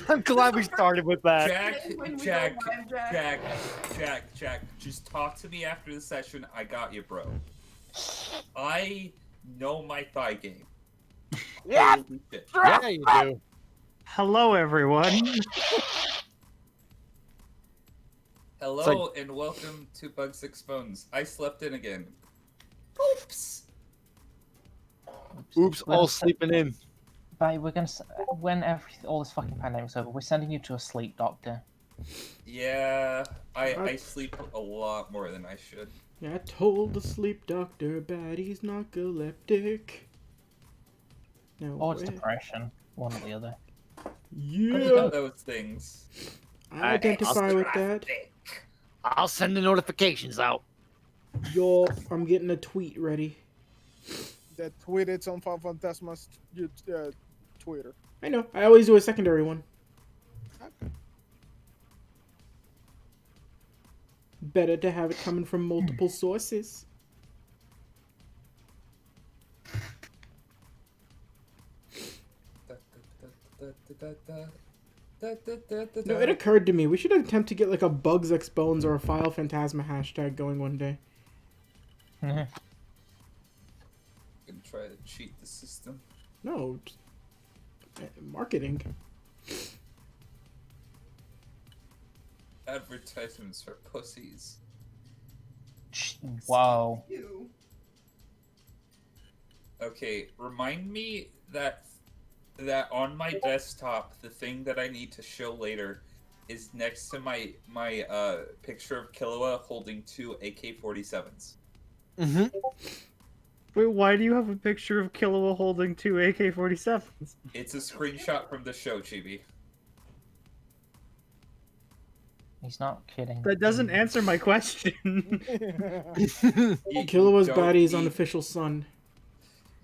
I'm glad we started with that. Jack, just talk to me after the session. I got you, bro. I know my thigh game. Yeah, Holy shit. yeah, you do. Hello, everyone. Hello and welcome to Bug Six Bones. I slept in again. Oops. Oops, all sleeping in. Bye, we're gonna when all this fucking pandemic's over, we're sending you to a sleep doctor. Yeah, I sleep a lot more than I should. I told the sleep doctor Batty's narcoleptic. No Or it's way. depression, one or the other. Yeah, Those things. I identify with that. I'll send the notifications out. Yo, I'm getting a tweet ready. That tweeted on Phantasma's Twitter. I know. I always do a secondary one. Okay. Better to have it coming from multiple sources. No, it occurred to me we should attempt to get like a Bugs X Bones or a File Phantasma hashtag going one day. Gonna try to cheat the system. No, just, marketing. Advertisements for pussies. Wow. Okay, remind me that on my desktop, the thing that I need to show later is next to my picture of Killua holding 2 AK-47s. Mm-hmm. Wait, why do you have a picture of Killua holding 2 AK-47s? It's a screenshot from the show, Chibi. He's not kidding. That doesn't answer my question. Killua's Batty's unofficial son.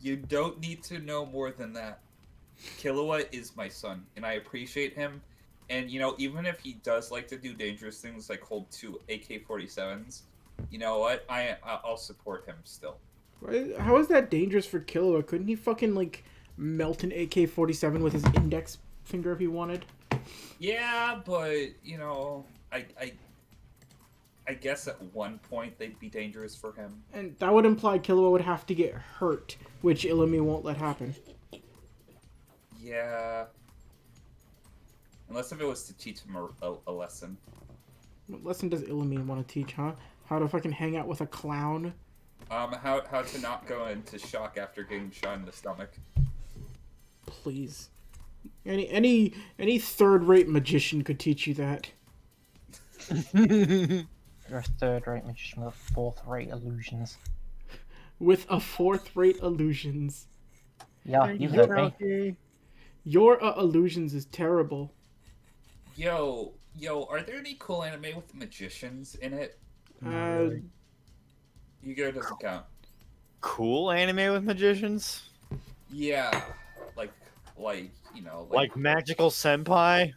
You don't need to know more than that. Killua is my son, and I appreciate him. And, you know, even if he does like to do dangerous things like hold 2 AK-47s, you know what? I'll support him still. How is that dangerous for Killua? Couldn't he fucking, like, melt an AK-47 with his index finger if he wanted? Yeah, but, you know, I guess at one point they'd be dangerous for him. And that would imply Killua would have to get hurt, which Illumi won't let happen. Yeah. Unless if it was to teach him a lesson. What lesson does Illumi want to teach, huh? How to fucking hang out with a clown? How to not go into shock after getting shot in the stomach. Please. Any third-rate magician could teach you that. You're a third-rate magician with fourth-rate illusions. With a fourth-rate illusions. Yeah, you heard me. Your illusions is terrible. Yo, are there any cool anime with magicians in it? Yu-Gi-Oh doesn't count. Cool anime with magicians? Yeah, like you know, Like Magical Senpai?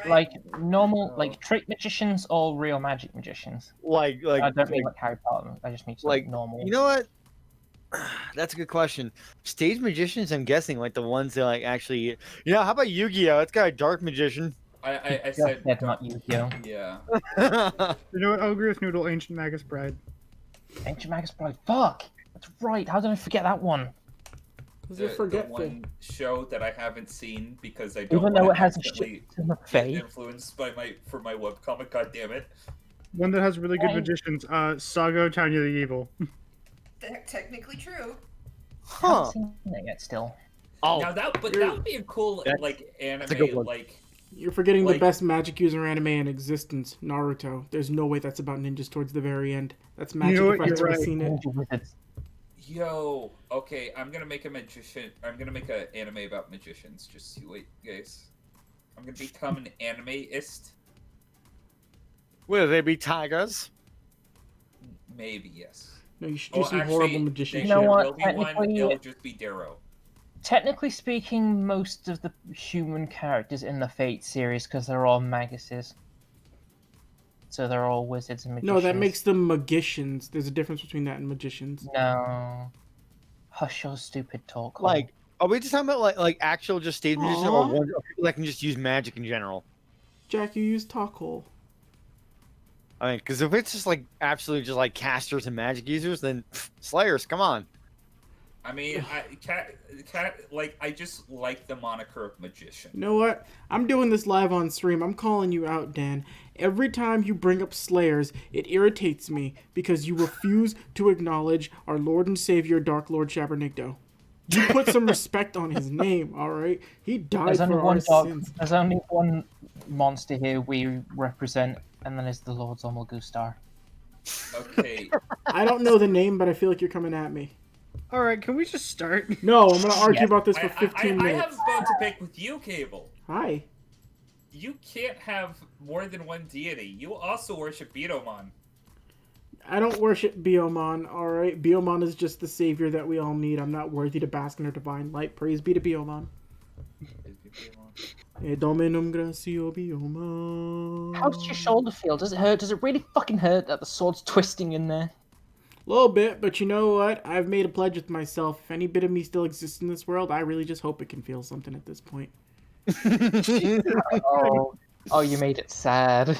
Like normal, like trick magicians or real magic magicians? Like I don't mean like Harry Potter. I just mean like normal. You know what? That's a good question. Stage magicians, I'm guessing, like the ones that like actually. You know, how about Yu-Gi-Oh? It's got a dark magician. I said that's not Yu-Gi-Oh. Yeah. You know what? I'll agree with Noodle, Ancient Magus Bride. Ancient Magus Bride. Fuck! That's right. How did I forget that one? The one show that I haven't seen because I don't Even though want it has to a shit instantly in the get face. influenced by my webcomic. God damn it! One that has really good magicians. Sago, Tanya the Evil. Technically true. I haven't seen it yet still. Oh, now that would be a cool like anime like. You're forgetting the best magic user anime in existence, Naruto. There's no way that's about ninjas towards the very end. That's magic You know if what, I've you're ever right. seen it. Yo, okay, I'm gonna make a magician. I'm gonna make an anime about magicians. Just you wait, guys. I'm gonna become an animeist. Will they be tigers? Maybe yes. No, you should do some horrible magician shit. You know what? Will be one, it'll just be Darrow. Technically speaking, most of the human characters in the Fate series, because they're all maguses. So they're all wizards and magicians. No, that makes them magicians. There's a difference between that and magicians. No. Hush your stupid talk. Like, Are we just talking about like actual just stage magicians Aw. or people that can just use magic in general? Jack, you use talk hole. I mean, because if it's just like absolutely just like casters and magic users, then Slayers, come on. I mean, I just like the moniker of magician. You know what? I'm doing this live on stream. I'm calling you out, Dan. Every time you bring up Slayers, it irritates me because you refuse to acknowledge our Lord and Savior, Dark Lord Shabernigdo. You put some respect on his name, all right? He died for our sins. There's only one monster here we represent, and then it's the Lord Zommelgustar. Okay. I don't know the name, but I feel like you're coming at me. All right, can we just start? No, I'm going to argue Yeah. about this for 15 I minutes. have a bone to pick with you, Cable. Hi. You can't have more than one deity. You also worship Bidomon. I don't worship Biomon, alright? Biomon is just the savior that we all need. I'm not worthy to bask in her divine light. Praise be to Biomon. E dominum gracio Biomon. How does your shoulder feel? Does it hurt? Does it really fucking hurt that the sword's twisting in there? A little bit, but you know what? I've made a pledge with myself. If any bit of me still exists in this world, I really just hope it can feel something at this point. Oh, you made it sad.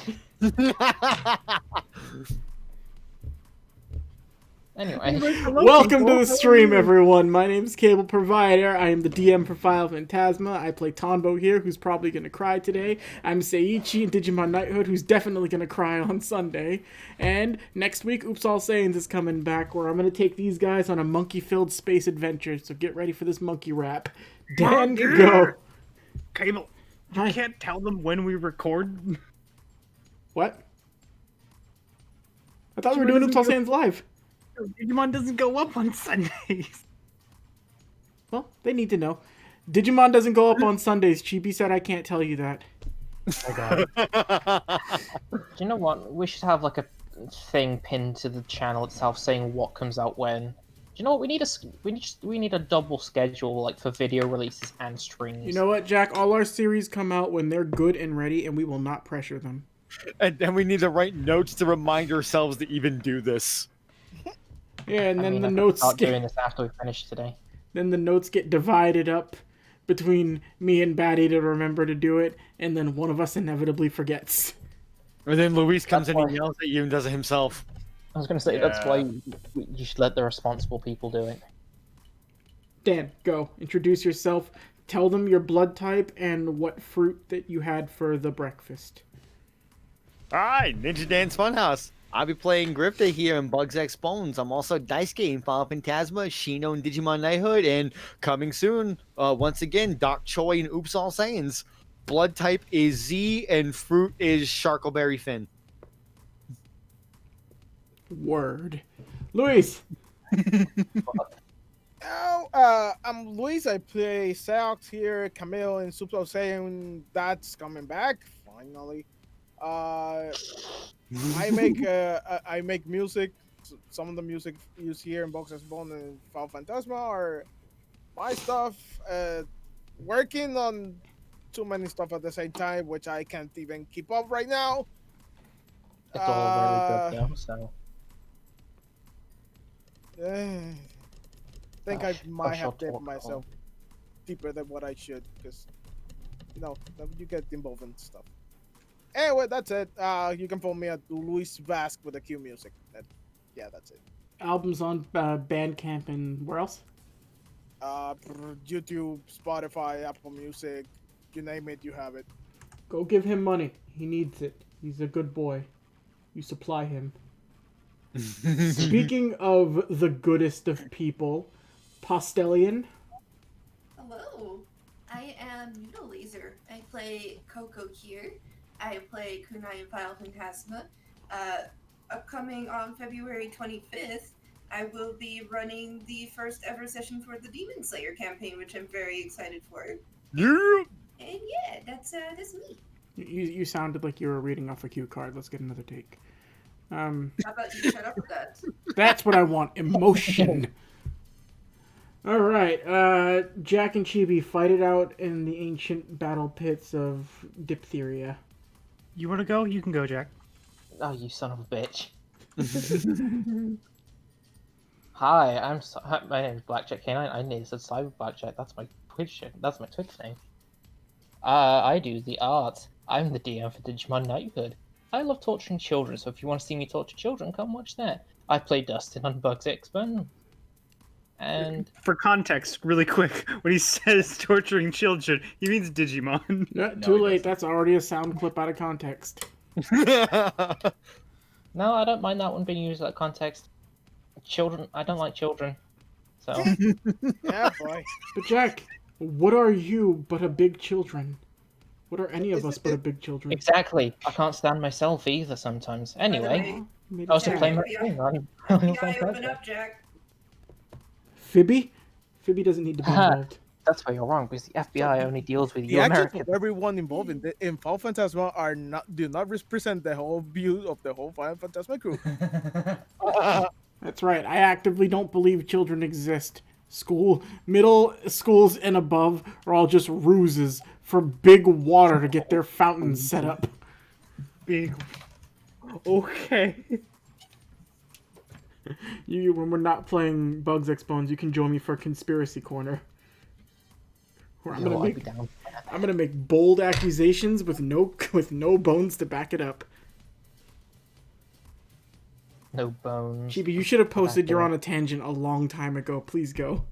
Anyway, Welcome to the stream, everyone. My name's Cable Provider. I am the DM for Phantasma. I play Tonbo here, who's probably going to cry today. I'm Seiichi in Digimon Knighthood, who's definitely going to cry on Sunday. And next week, Oops All Saiyans is coming back, where I'm going to take these guys on a monkey-filled space adventure. So get ready for this monkey rap. Dan, go. Cable, you Hi. can't tell them when we record. What? I thought we were doing Oops All Saiyans live. Digimon doesn't go up on Sundays. Well, they need to know. Digimon doesn't go up on Sundays. Chibi said I can't tell you that. do you know what? We should have like a thing pinned to the channel itself saying what comes out when. Do you know what? We need a double schedule like for video releases and streams. You know what, Jack? All our series come out when they're good and ready, and we will not pressure them. And we need to write notes to remind ourselves to even do this. Yeah, and then the I notes start doing get this after we finish today. then the notes get divided up between me and Batty to remember to do it, and then one of us inevitably forgets. And then Luis comes That's in and why- yells at you and does it himself. I was going to say that's Yeah. why you should let the responsible people do it. Dan, go. Introduce yourself. Tell them your blood type and what fruit that you had for the breakfast. Alright, Ninja Dan's Funhouse. I'll be playing Grifta here in Bugs X Bones. I'm also Daisuke in Final Phantasma, Shino in Digimon Knighthood, and coming soon, once again, Doc Choi and Oops All Saiyans. Blood type is Z, and fruit is Sharkleberry Fin. Word. Luis. Oh, I'm Luis. I play Seox here. Camille in Super Saiyan. That's coming back finally. I make music. Some of the music used here in Box as Bone and Final Phantasma are my stuff. Working on too many stuff at the same time, which I can't even keep up right now. It's all very good though, so. I think I Gosh, might I shall have dipped talk myself deeper than what I should, because you get involved in stuff. Anyway, that's it. You can follow me at Luis Vasque with the Q Music. That's it. Albums on Bandcamp and where else? YouTube, Spotify, Apple Music, you name it, you have it. Go give him money. He needs it. He's a good boy. You supply him. Speaking of the goodest of people, Postelion. Hello, I am Noodle Laser. I play Coco here. I play Kunai in Final Phantasma. Upcoming on February 25th, I will be running the first ever session for the Demon Slayer campaign, which I'm very excited for. Yeah. And yeah, that's me. You sounded like you were reading off a cue card. Let's get another take. How about you shut up with that? That's what I want. Emotion. All right. Jack and Chibi fight it out in the ancient battle pits of diphtheria. You want to go? You can go, Jack. Oh, you son of a bitch. Hi, my name is Blackjack K9. I need to Cyber Blackjack. That's my Twitch. That's my Twitch name. I do the art. I'm the DM for Digimon Knighthood. I love torturing children, so if you want to see me torture children, come watch that. I play Dustin on Bugs X-Men. And For context, really quick, when he says torturing children, he means Digimon. Yeah, No, too he late. doesn't. That's already a sound clip out of context. no, I don't mind that one being used out of context. Children, I don't like children. So Yeah, boy. But Jack, what are you but a big children? What are any of us but a big children? exactly, I can't stand myself either sometimes. Anyway, way, Made I was it to play my Yeah. thing on FBI, open up, Jack. Phoebe? Phoebe doesn't need to be Haha. involved. That's where you're wrong because the FBI only deals with The you actions Americans. of everyone involved in Final Phantasma do not represent the whole view of the whole Final Phantasma crew. That's right. I actively don't believe children exist. Middle schools and above are all just ruses for big water to get their fountains set up. Big. Okay. When we're not playing Bugs X Bones, you can join me for Conspiracy Corner. Where I'm I'd be down. gonna make bold accusations with no bones to back it up. No bones. Chibi, you should have posted "You're Back on a Tangent" a long time ago. Please go.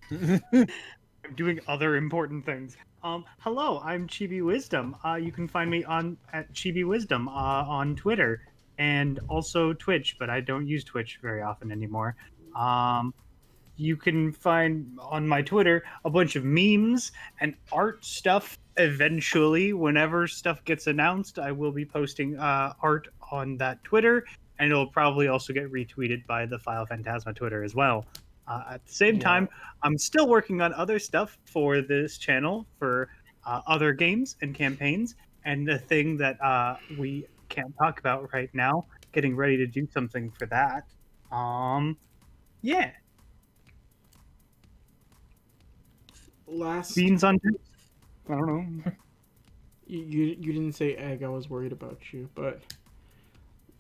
I'm doing other important things. Hello, I'm Chibi Wisdom. You can find me at Chibi Wisdom on Twitter and also Twitch, but I don't use Twitch very often anymore. You can find on my Twitter a bunch of memes and art stuff. Eventually, whenever stuff gets announced, I will be posting art on that Twitter, and it'll probably also get retweeted by the File Phantasma Twitter as well. At the same time, I'm still working on other stuff for this channel for other games and campaigns. And the thing that we can't talk about right now, getting ready to do something for that. Yeah, Last, beans on toast. I don't know. you didn't say egg. I was worried about you, but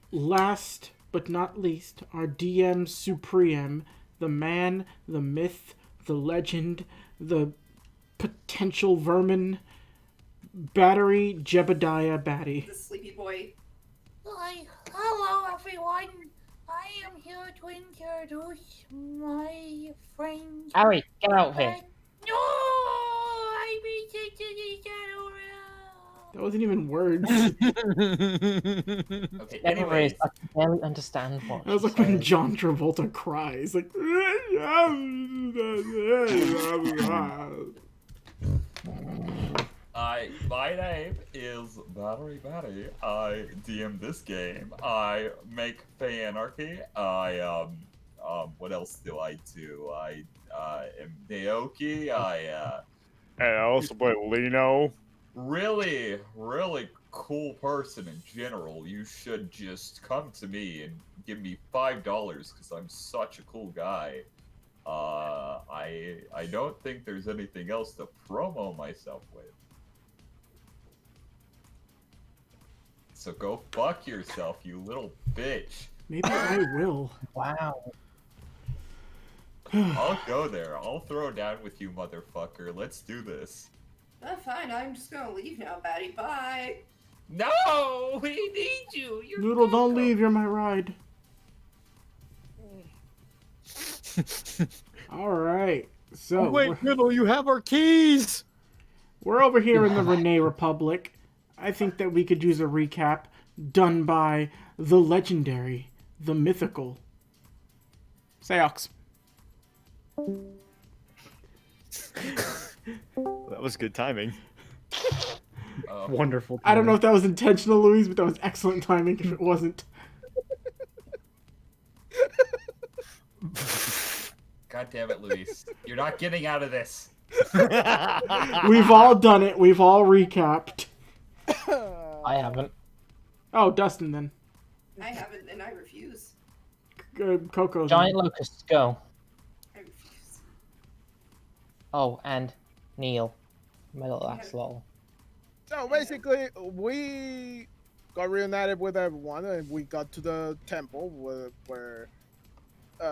last but not least, our DM Supreme, the man, the myth, the legend, the potential vermin, Battery Jebediah Batty. The sleepy boy. Hi, hello everyone. I am here to introduce my friend. Harry, get out of here. No, I mean to the channel. That wasn't even words. Okay, Anyways, anyways. I can barely understand what That was she like when said. John Travolta cries, like. My name is Battery Batty. I DM this game. I make Fanarchy. What else do I do? I am Naoki. I also play Lino. Really cool person in general. You should just come to me and give me $5 because I'm such a cool guy. I don't think there's anything else to promo myself with. So go fuck yourself, you little bitch. Maybe I will. Wow. I'll go there. I'll throw down with you, motherfucker. Let's do this. Oh, fine. I'm just gonna leave now, Batty. Bye. No, we need you. You're Noodle, don't welcome. leave. You're my ride. All right. So Wait, Middle, you have our keys. we're over here in the Renee Republic. I think that we could use a recap done by the legendary, the mythical Seox. That was good timing. Wonderful. I don't know if that was intentional, Louise, but that was excellent timing if it wasn't. God damn it, Luis. You're not getting out of this. We've all done it. We've all recapped. I haven't. Oh, Dustin then. I haven't, and I refuse. Coco. Giant locusts, go. I refuse. Oh, and Neil. My little axolotl. So basically, we got reunited with everyone, and we got to the temple where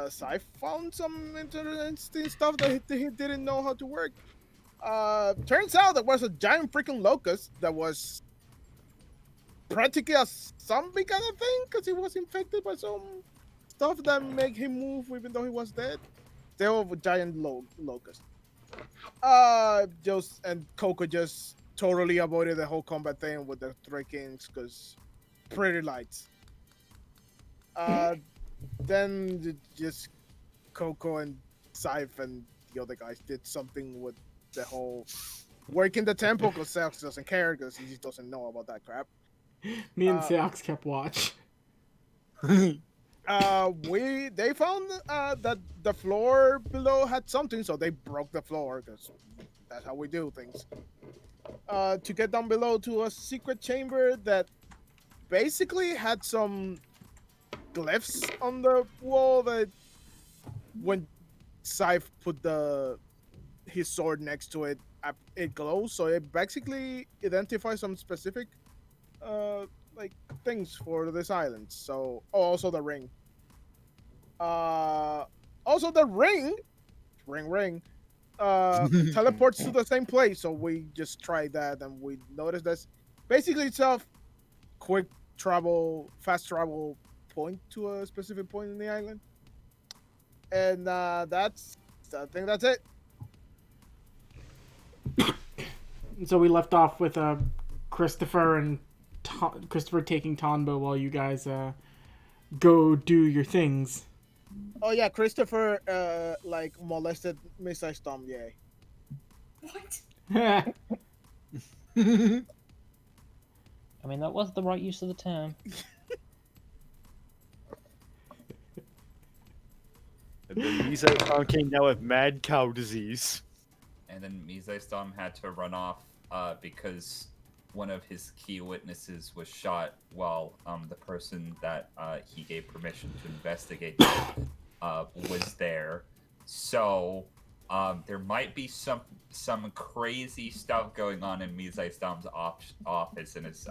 Sai found some interesting stuff that he didn't know how to work. Turns out there was a giant freaking locust that was practically a zombie kind of thing because he was infected by some stuff that make him move even though he was dead. Still a giant locust. Just and Coco just totally avoided the whole combat thing with the three kings because pretty lights. Then just Coco and Scythe and the other guys did something with the whole work in the temple because Seox doesn't care because he just doesn't know about that crap. Me and Seox kept watch. They found that the floor below had something, so they broke the floor because that's how we do things. To get down below to a secret chamber that basically had some glyphs on the wall that when Scythe put his sword next to it, it glows. So it basically identifies some specific like things for this island. So also the ring. Also the ring teleports to the same place. So we just tried that and we noticed that basically it's a quick travel, fast travel point to a specific point in the island. And I think that's it. So we left off with Christopher and Christopher taking Tonbo while you guys go do your things. Oh yeah, Christopher like molested Miss Ice Tom, yay. What? I mean, that was the right use of the term. And then Miso came down with mad cow disease. And then Mizaistom had to run off because one of his key witnesses was shot while the person that he gave permission to investigate was there. So there might be some crazy stuff going on in Mizaistom's office and his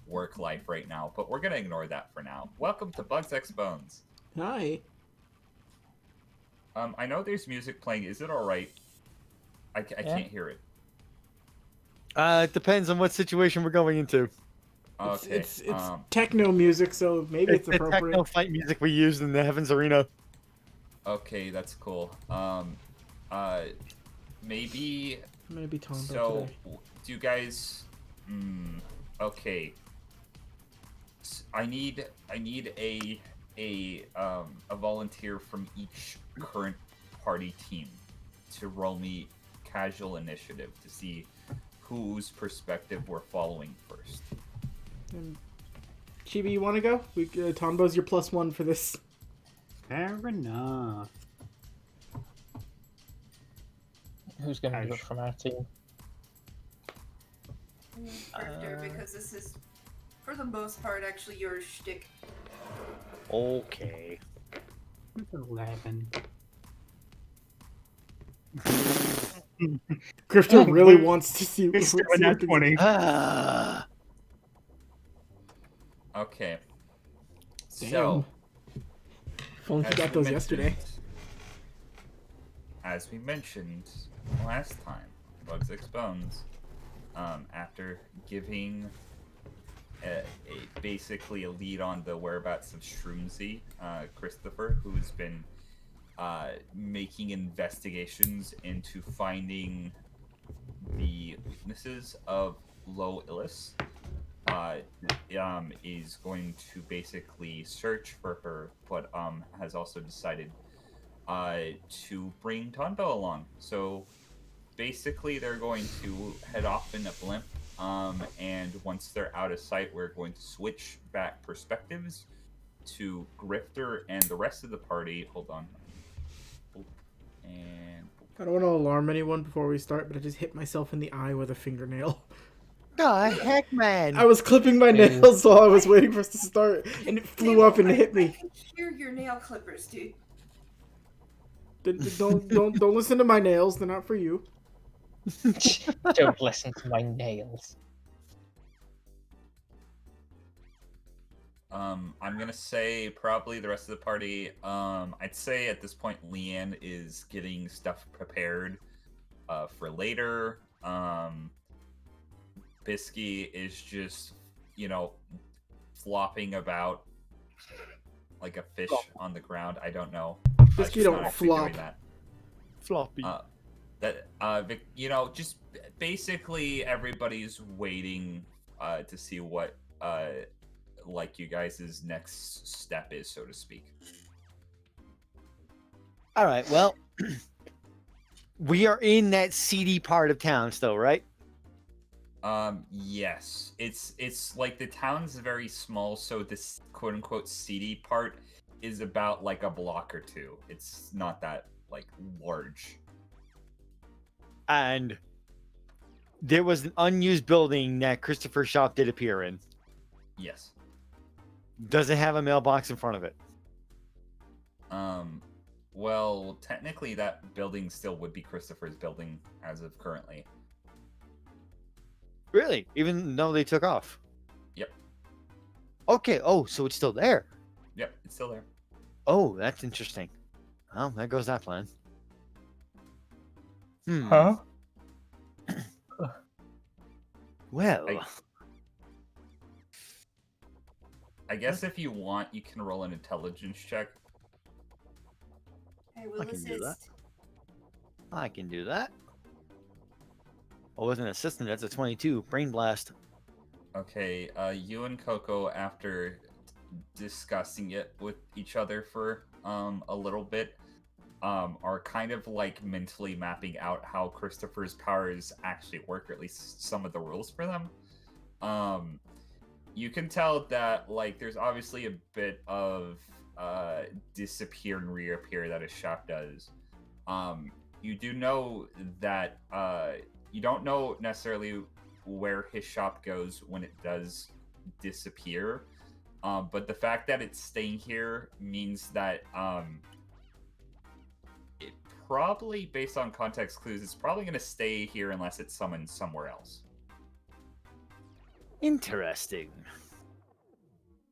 work life right now, but we're going to ignore that for now. Welcome to Bugs X Bones. Hi. I know there's music playing. Is it all right? I can't hear it. It depends on what situation we're going into. Okay. It's techno music, so maybe it's the appropriate. techno fight music we used in the Heavens Arena. Okay, that's cool. Maybe. Maybe Tonbo So, today. do you guys? Okay. I need a volunteer from each current party team to roll me casual initiative to see whose perspective we're following first. Chibi, you want to go? Tonbo's your +1 for this. Fair enough. Who's going to do it from our team? Drifter, because this is, for the most part, actually your shtick. Okay. 11. Grifter really wants to see It's 20. Ah. Okay. Damn. So, If only you as got we those mentioned- yesterday. As we mentioned last time, Bugs X Bones, after giving basically a lead on the whereabouts of Shroomsy, Christopher, who's been making investigations into finding the weaknesses of Lo Illis, is going to basically search for her, but has also decided to bring Tonbo along. So basically they're going to head off in a blimp, and once they're out of sight, we're going to switch back perspectives to Grifter and the rest of the party. Hold on. And I don't want to alarm anyone before we start, but I just hit myself in the eye with a fingernail. The heck, man! I was clipping my nails while I was waiting for us to start, and it flew up and hit I me. can hear your nail clippers, dude. Don't listen to my nails. They're not for you. Don't listen to my nails. I'm gonna say probably the rest of the party. I'd say at this point Leanne is getting stuff prepared for later. Bisky is just, flopping about like a fish on the ground. I don't know. Bisky She's don't not actually flop. doing that. Floppy. Just basically everybody's waiting to see what like you guys' next step is, so to speak. All right. Well, we are in that seedy part of town still, right? Yes. It's like the town's very small, so this quote unquote seedy part is about like a block or two. It's not that like large. And there was an unused building that Christopher's shop did appear in. Yes. Does it have a mailbox in front of it? Well, technically that building still would be Christopher's building as of currently. Really? Even though they took off? Yep. Okay. Oh, so it's still there. Yep, it's still there. Oh, that's interesting. Well, there goes that plan. Huh? Well, I guess if you want, you can roll an intelligence check. I will can do that. assist. I can do that. Oh, with an assistant, that's a 22. Brain blast. Okay, you and Coco, after discussing it with each other for a little bit, are kind of like mentally mapping out how Christopher's powers actually work, or at least some of the rules for them. You can tell that like there's obviously a bit of disappear and reappear that his shop does. You do know that you don't know necessarily where his shop goes when it does disappear, but the fact that it's staying here means that it probably, based on context clues, it's probably going to stay here unless it's summoned somewhere else. Interesting.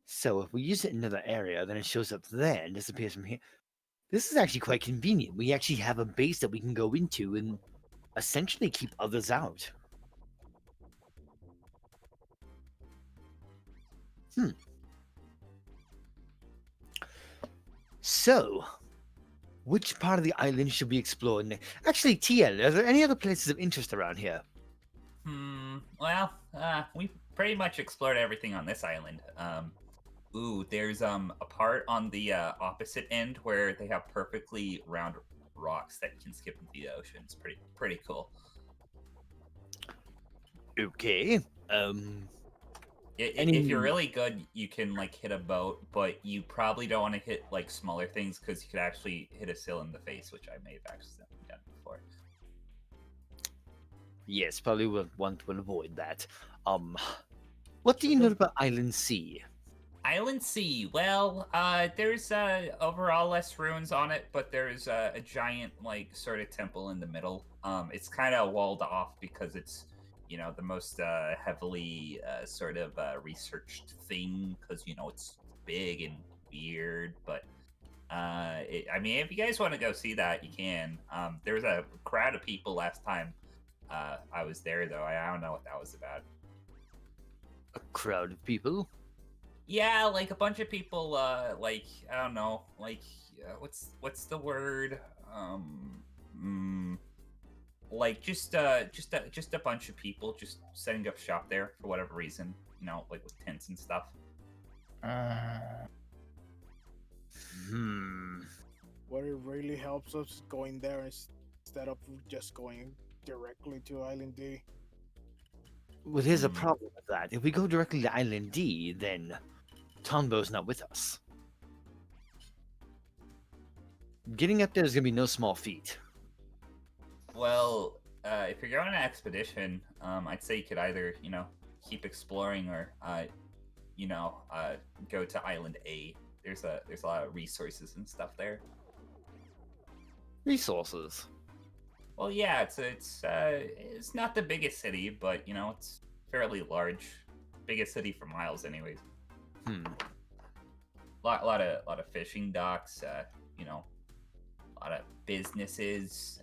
So if we use it in another area, then it shows up there and disappears from here. This is actually quite convenient. We actually have a base that we can go into and essentially keep others out. So, which part of the island should we explore next? Actually, TL, are there any other places of interest around here? Well, we pretty much explored everything on this island. There's a part on the opposite end where they have perfectly round rocks that can skip into the ocean. It's pretty cool. Okay. If you're really good, you can like hit a boat, but you probably don't want to hit like smaller things because you could actually hit a sail in the face, which I may have accidentally done before. Yes, probably would want to avoid that. What do you know about Island C? Island C. Well, there's overall less ruins on it, but there's a giant like sort of temple in the middle. It's kind of walled off because it's the most heavily sort of researched thing because it's big and weird. But I mean, if you guys want to go see that, you can. There was a crowd of people last time I was there, though. I don't know what that was about. A crowd of people? Yeah, like a bunch of people. Like I don't know. Like what's the word? Like just a bunch of people just setting up shop there for whatever reason. Like with tents and stuff. What it really helps us going there instead of just going directly to Island D. Well, there's a problem with that. If we go directly to Island D, then Tonbo's not with us. Getting up there is going to be no small feat. Well, if you're going on an expedition, I'd say you could either, keep exploring or, go to Island A. There's a lot of resources and stuff there. Resources? Well, yeah, it's not the biggest city, but it's fairly large. Biggest city for miles, anyways. lot of fishing docks. You know, a lot of businesses.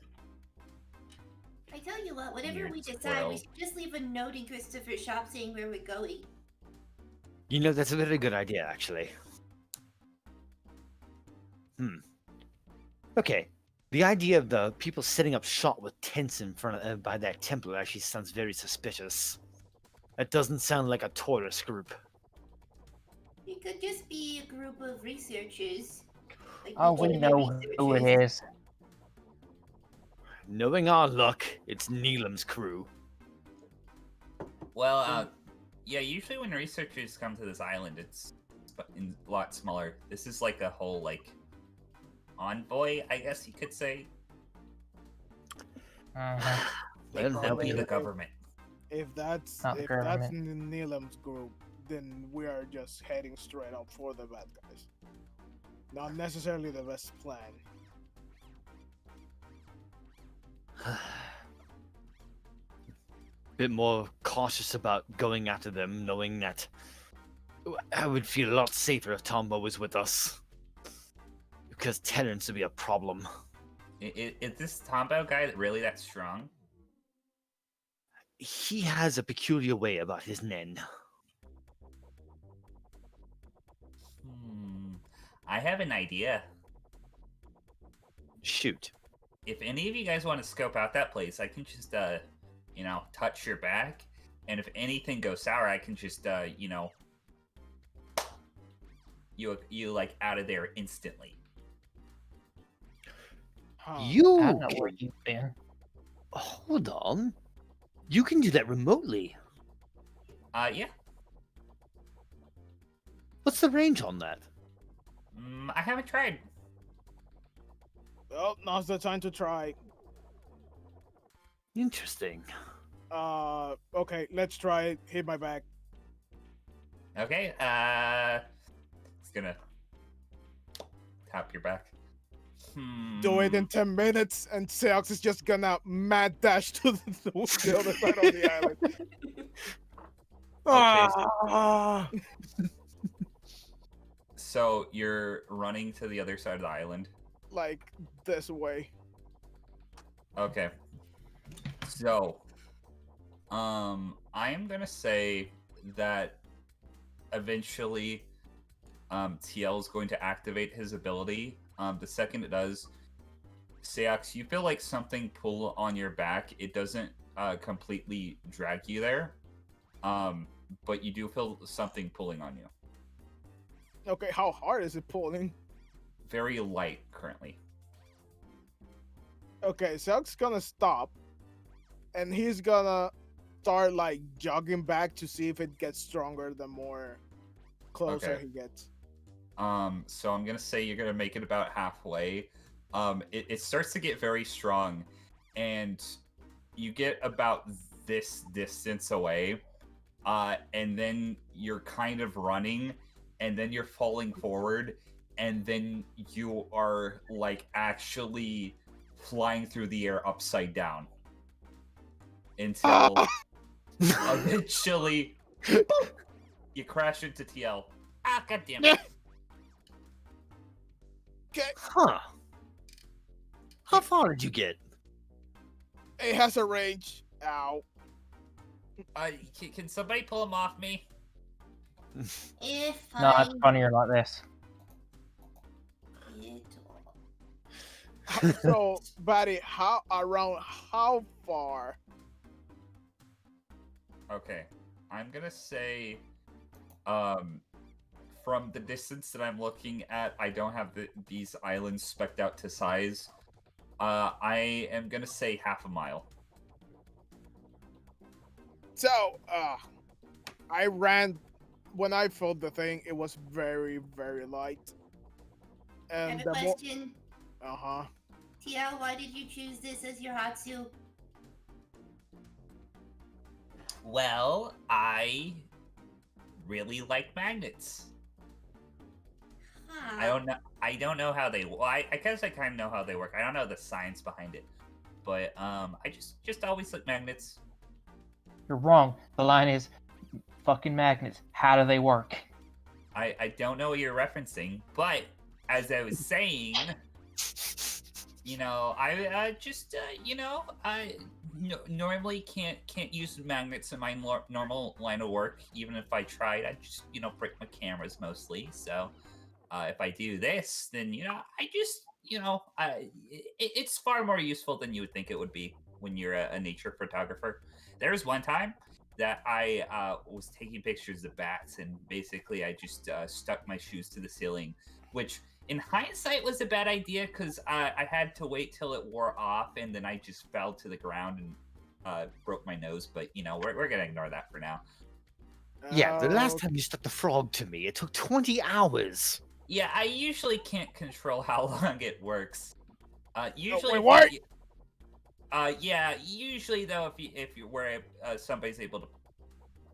I tell you what, whatever Weird we decide, squirrel. we should just leave a note in Christopher's shop saying where we're going. You know, that's a very good idea, actually. Okay. The idea of the people setting up shop with tents in front of by that temple actually sounds very suspicious. That doesn't sound like a tourist group. It could just be a group of researchers. Like Oh, we legitimate know who it researchers. is. Knowing our luck, it's Neelam's crew. Well, yeah. Usually when researchers come to this island, it's a lot smaller. This is like a whole like envoy, I guess you could say. Mhm. Well, They'll now be we the know. government. If that's Not the if that's government. Neelam's group, then we are just heading straight up for the bad guys. Not necessarily the best plan. Bit more cautious about going after them, knowing that I would feel a lot safer if Tombo was with us. Because Terrence would be a problem. Is this Tombo guy really that strong? He has a peculiar way about his Nen. I have an idea. Shoot. If any of you guys want to scope out that place, I can just, touch your back. And if anything goes sour, I can just, you like out of there instantly. Huh. You I don't know can... where you've been. Hold on. You can do that remotely. Yeah. What's the range on that? I haven't tried. Well, now's the time to try. Interesting. Okay, let's try it. Hit my back. Okay, it's gonna tap your back. Do it in 10 minutes, and Seox is just gonna mad dash to the other side of the island. Okay, Ah! So you're running to the other side of the island. Like this way. Okay. So, I am gonna say that eventually, TL is going to activate his ability. The second it does, Seox, you feel like something pull on your back. It doesn't completely drag you there, but you do feel something pulling on you. Okay, how hard is it pulling? Very light currently. Okay, Seox's gonna stop, and he's gonna start like jogging back to see if it gets stronger the more closer Okay. he gets. So I'm gonna say you're gonna make it about halfway. It starts to get very strong, and you get about this distance away, and then you're kind of running, and then you're falling forward, and then you are like actually flying through the air upside down until eventually boop, you crash into TL. Ah, goddammit. Okay, Huh. How far did you get? it has a range. Ow. Can somebody pull him off me? If No, it's funnier like this. So, Batty, how far? Okay, I'm gonna say, from the distance that I'm looking at, I don't have these islands specced out to size. I am gonna say half a mile. So, I ran when I filled the thing. It was very, very light. I And have a question. uh-huh. TL, why did you choose this as your Hatsu? Well, I really like magnets. Huh. I don't know how they. Well, I guess I kind of know how they work. I don't know the science behind it, but I just always like magnets. You're wrong. The line is fucking magnets. How do they work? I don't know what you're referencing, but as I was saying, I just I normally can't use magnets in my normal line of work. Even if I tried, I just break my cameras mostly. So if I do this, then I just it's far more useful than you would think it would be when you're a nature photographer. There was one time that I was taking pictures of bats, and basically I just stuck my shoes to the ceiling, which in hindsight was a bad idea because I had to wait till it wore off, and then I just fell to the ground and broke my nose. But we're gonna ignore that for now. Yeah, the last time you stuck the frog to me, it took 20 hours. Yeah, I usually can't control how long it works. Usually, wait, what? Yeah. Usually, though, if you where somebody's able to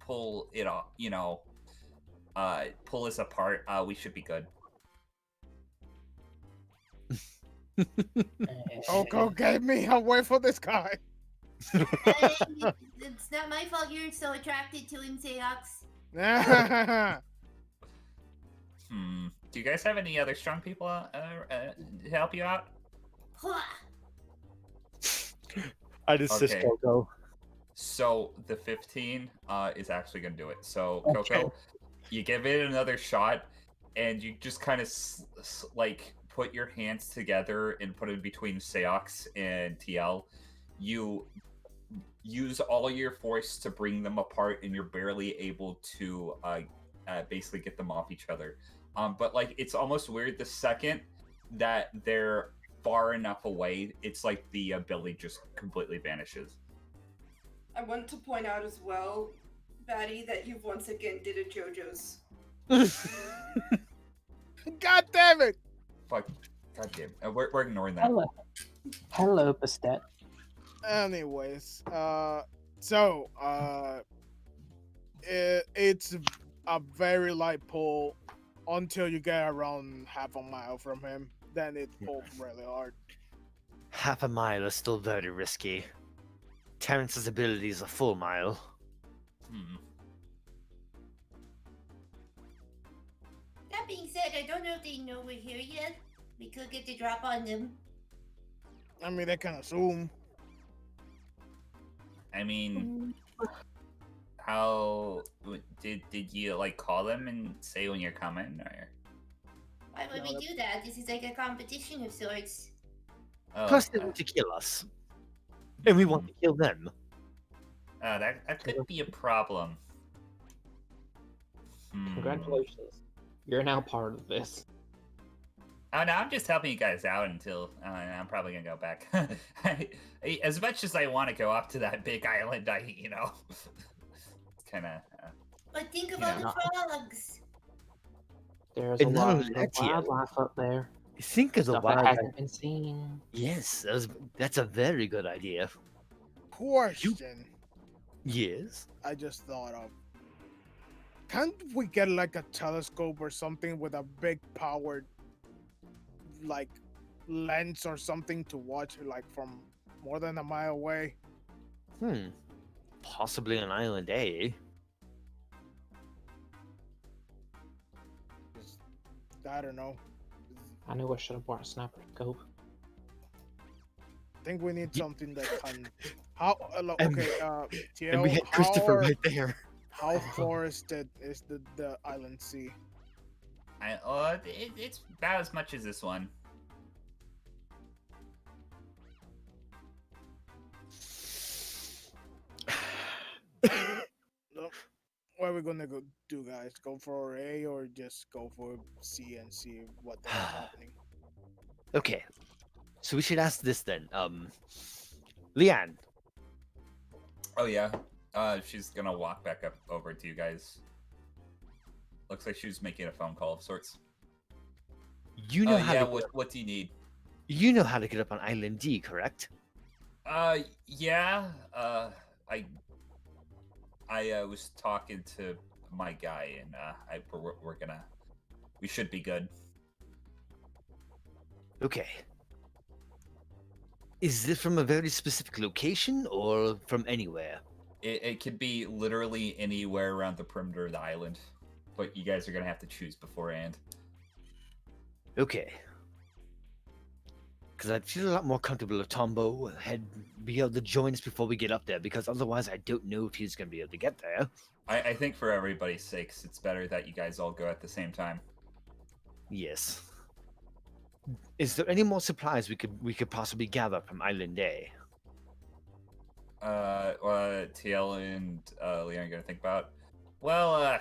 pull it off, pull us apart, we should be good. Coco gave me away for this guy. It's not my fault you're so attracted to him, Seox. Do you guys have any other strong people to help you out? I'd assist Okay. Coco. So the 15 is actually gonna do it. So Okay. Coco, you give it another shot, and you just kind of like put your hands together and put it between Seox and TL. You use all your force to bring them apart, and you're barely able to basically get them off each other. But like it's almost weird the second that they're far enough away, it's like the ability just completely vanishes. I want to point out as well, Batty, that you've once again did a JoJo's. God damn it! Fuck. God damn. We're ignoring that. Hello, Bastet. Anyways, it's a very light pull until you get around half a mile from him. Then it pulls really hard. Half a mile is still very risky. Terrence's ability is a full mile. That being said, I don't know if they know we're here yet. We could get the drop on them. I mean, they can assume. I mean, how did you like call them and say when you're coming, or? Why would we do that? This is like a competition of sorts. Oh, Plus, they want to kill us. And we want to kill them. that could be a problem. Congratulations. You're now part of this. Oh no, I'm just helping you guys out until I'm probably gonna go back. As much as I want to go up to that big island, it's kind of. But think about the frogs. There's And a not lot only of that, Tio, wildlife up there. think of the Stuff that wildlife. hasn't been seen. Yes, that's a very good idea. Question Yes. I just thought of. Can't we get like a telescope or something with a big powered like lens or something to watch like from more than a mile away? Possibly an island, eh? I don't know. I knew I should have brought a sniper scope. I think we need something that can. How? And- Okay. And we TL, had Christopher how, right there. how forested is the island sea? It's about as much as this one. What are we gonna do, guys? Go for A or just go for C and see what the hell's happening? Okay. So we should ask this then. Leanne. Oh yeah. She's gonna walk back up over to you guys. Looks like she was making a phone call of sorts. You know how yeah. to What do you need? you know how to get up on Island D, correct? Yeah. I was talking to my guy, and we should be good. Okay. Is this from a very specific location or from anywhere? It could be literally anywhere around the perimeter of the island. but you guys are gonna have to choose beforehand. Okay. Because I'd feel a lot more comfortable if Tombo had be able to join us before we get up there, because otherwise I don't know if he's going to be able to get there. I think for everybody's sakes, it's better that you guys all go at the same time. Yes. Is there any more supplies we could possibly gather from Island A? TL and Leon are gonna think about. Well,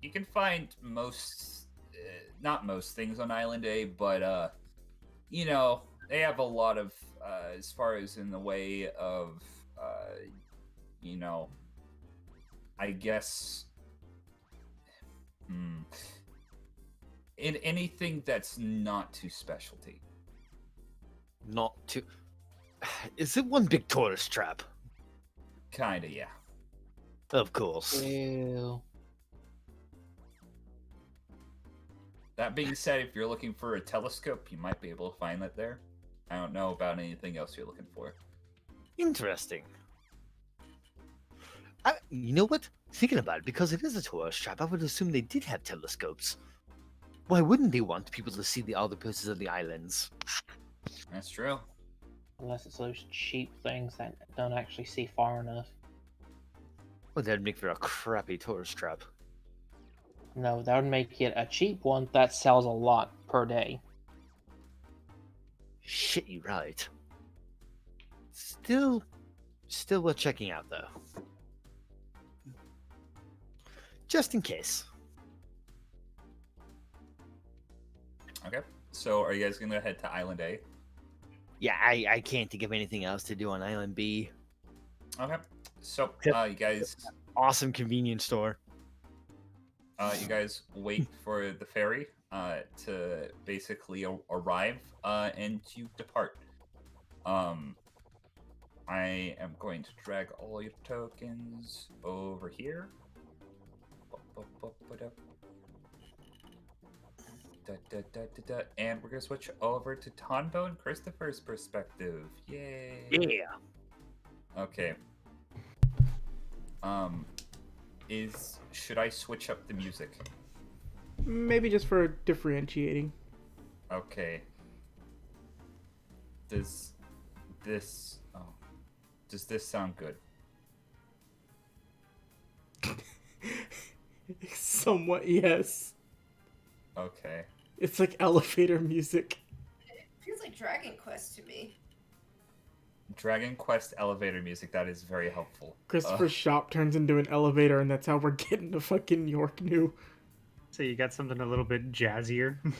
you can find most, not most things on Island A, but you know, they have a lot of, as far as in the way of, you know, I guess, in anything that's not too specialty. Not too. Is it one big tourist trap? Kinda, yeah. Of course. Ew. That being said, if you're looking for a telescope, you might be able to find that there. I don't know about anything else you're looking for. Interesting. You know what? Thinking about it, because it is a tourist trap, I would assume they did have telescopes. Why wouldn't they want people to see the other places of the islands? That's true. Unless it's those cheap things that don't actually see far enough. Well, that'd make for a crappy tourist trap. No, that would make it a cheap one that sells a lot per day. Shit, you right. Still worth checking out, though. Just in case. Okay. So, are you guys gonna head to Island A? Yeah, I can't think of anything else to do on Island B. Okay. So, you guys, Awesome convenience store. you guys wait for the ferry to basically arrive and you depart. I am going to drag all your tokens over here. And we're gonna switch over to Tonbo and Christopher's perspective. Yay! Yeah. Okay. Should I switch up the music? Maybe just for differentiating. Okay. Does this sound good? Somewhat, yes. Okay. It's like elevator music. Feels like Dragon Quest to me. Dragon Quest elevator music, that is very helpful. Christopher's shop turns into an elevator, and that's how we're getting to fucking York New. So you got something a little bit jazzier. Do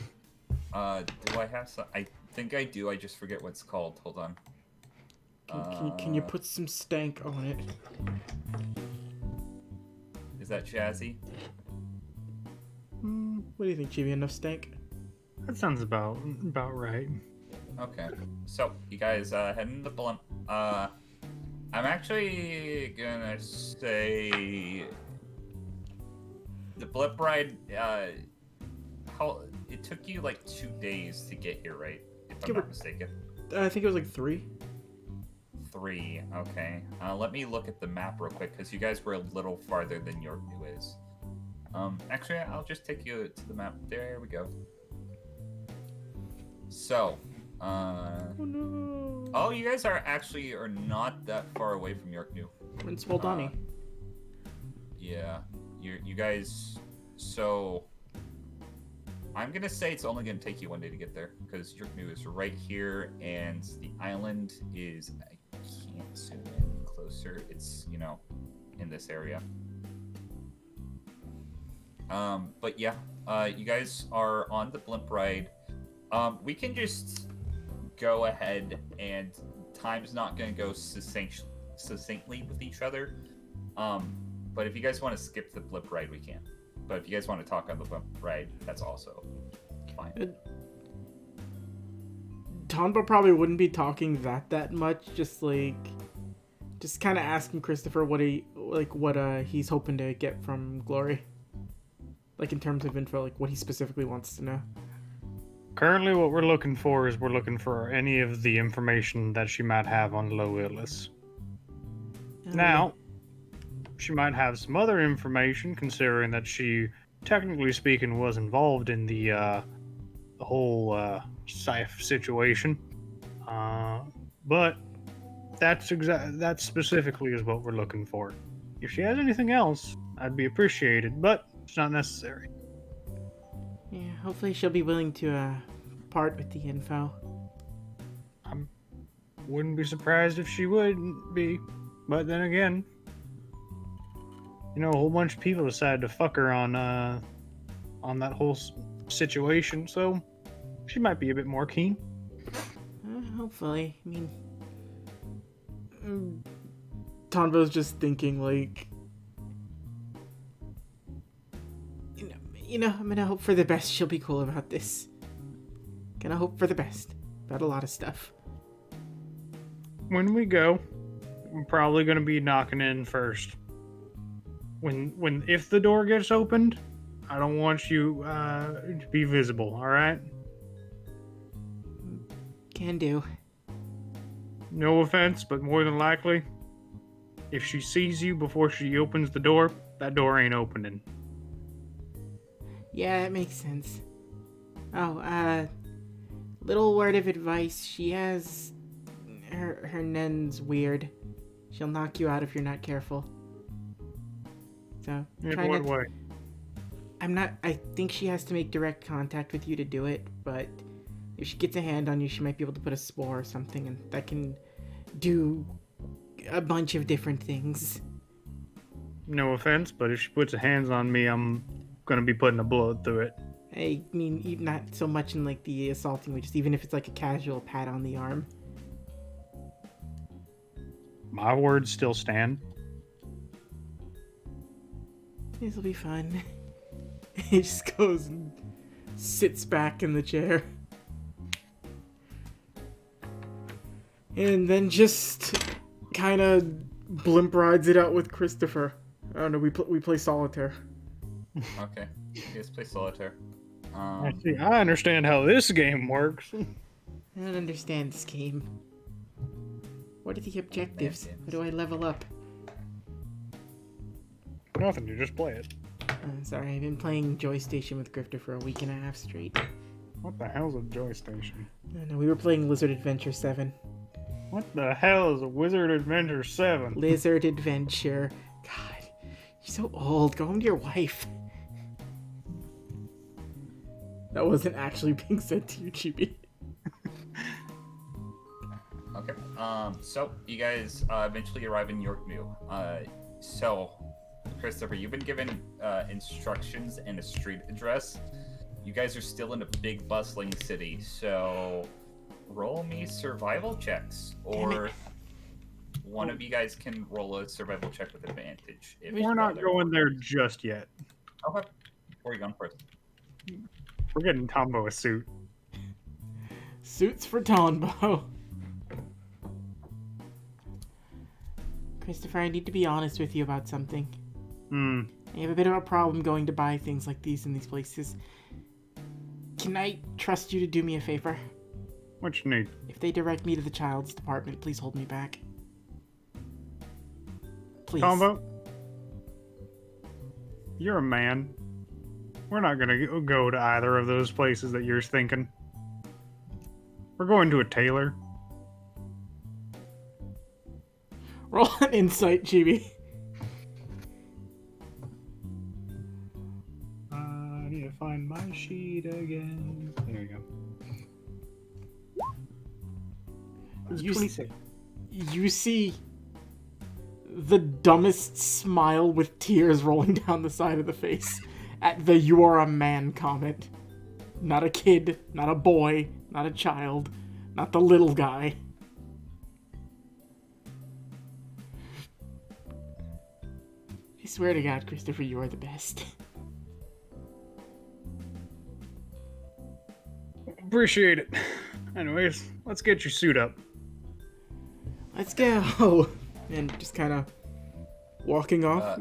I have some? I think I do. I just forget what it's called. Hold on. Can you put some stank on it? Is that jazzy? What do you think, Chibi? Enough stank? That sounds about right. Okay. So, you guys heading to the blimp. I'm actually gonna say the blimp ride, it took you like 2 days to get here, right? If I'm not mistaken. I think it was like 3. 3, okay. Let me look at the map real quick, because you guys were a little farther than York New is. Actually, I'll just take you to the map. There we go. So, Oh no. oh, you guys are not that far away from York New. We're in Spaldani. Yeah, you guys. So, I'm gonna say it's only gonna take you 1 day to get there, because York New is right here, and the island is. I can't zoom in closer. It's in this area. But yeah, you guys are on the blimp ride. We can just go ahead, and time's not going to go succinctly with each other. But if you guys want to skip the blimp ride, we can. But if you guys want to talk on the blimp ride, that's also fine. Tonbo probably wouldn't be talking that much. Just kind of asking Christopher what he's hoping to get from Glory. Like in terms of info, like what he specifically wants to know. Currently, what we're looking for is any of the information that she might have on Low Illis. Now, she might have some other information, considering that she, technically speaking, was involved in the whole Scythe situation. But that specifically is what we're looking for. If she has anything else, I'd be appreciated, but it's not necessary. Yeah, hopefully she'll be willing to part with the info. Wouldn't be surprised if she wouldn't be, but then again, a whole bunch of people decided to fuck her on that whole situation, so she might be a bit more keen. Hopefully. I mean, Tonbo's just thinking like, I'm gonna hope for the best. She'll be cool about this. Gonna hope for the best about a lot of stuff. When we go, I'm probably gonna be knocking in first. If the door gets opened, I don't want you to be visible. All right? Can do. No offense, but more than likely, if she sees you before she opens the door, that door ain't opening. Yeah, that makes sense. Oh, little word of advice. She has... Her nen's weird. She'll knock you out if you're not careful. So, In what way? I think she has to make direct contact with you to do it, but if she gets a hand on you, she might be able to put a spore or something, and that can do a bunch of different things. No offense, but if she puts her hands on me, I'm gonna be putting a bullet through it. I mean, not so much in like the assaulting way, just even if it's like a casual pat on the arm. My words still stand. This'll be fun. He just goes and sits back in the chair. And then just kind of blimp rides it out with Christopher. I don't know, we play solitaire. Okay, you guys play solitaire. I see. I understand how this game works. I don't understand this game. What are the objectives? What do I level up? Nothing, you just play it. Sorry, I've been playing Joy Station with Grifter for a week and a half straight. What the hell's a Joy Station? I don't know, we were playing Lizard Adventure 7. What the hell is a Wizard Adventure 7? Lizard Adventure. God, you're so old. Go home to your wife. That wasn't actually being said to you, Chibi. Okay. So you guys eventually arrive in York New. So, Christopher, you've been given instructions and a street address. You guys are still in a big bustling city, so roll me survival checks, or one of you guys can roll a survival check with advantage. We're not going there just yet. Okay. Where are you going first? We're getting Tombo a suit. Suits for Tonbo. Christopher, I need to be honest with you about something. I have a bit of a problem going to buy things like these in these places. Can I trust you to do me a favor? What you need? If they direct me to the child's department, please hold me back. Please. Tombo? You're a man. We're not gonna go to either of those places that you're thinking. We're going to a tailor. Roll an insight, Chibi. I need to find my sheet again. There you go. You 26. You see the dumbest smile with tears rolling down the side of the face at the "you are a man" comment. Not a kid, not a boy, not a child, not the little guy. I swear to God, Christopher, you are the best. Appreciate it. Anyways, let's get your suit up. Let's go. And just kind of walking off.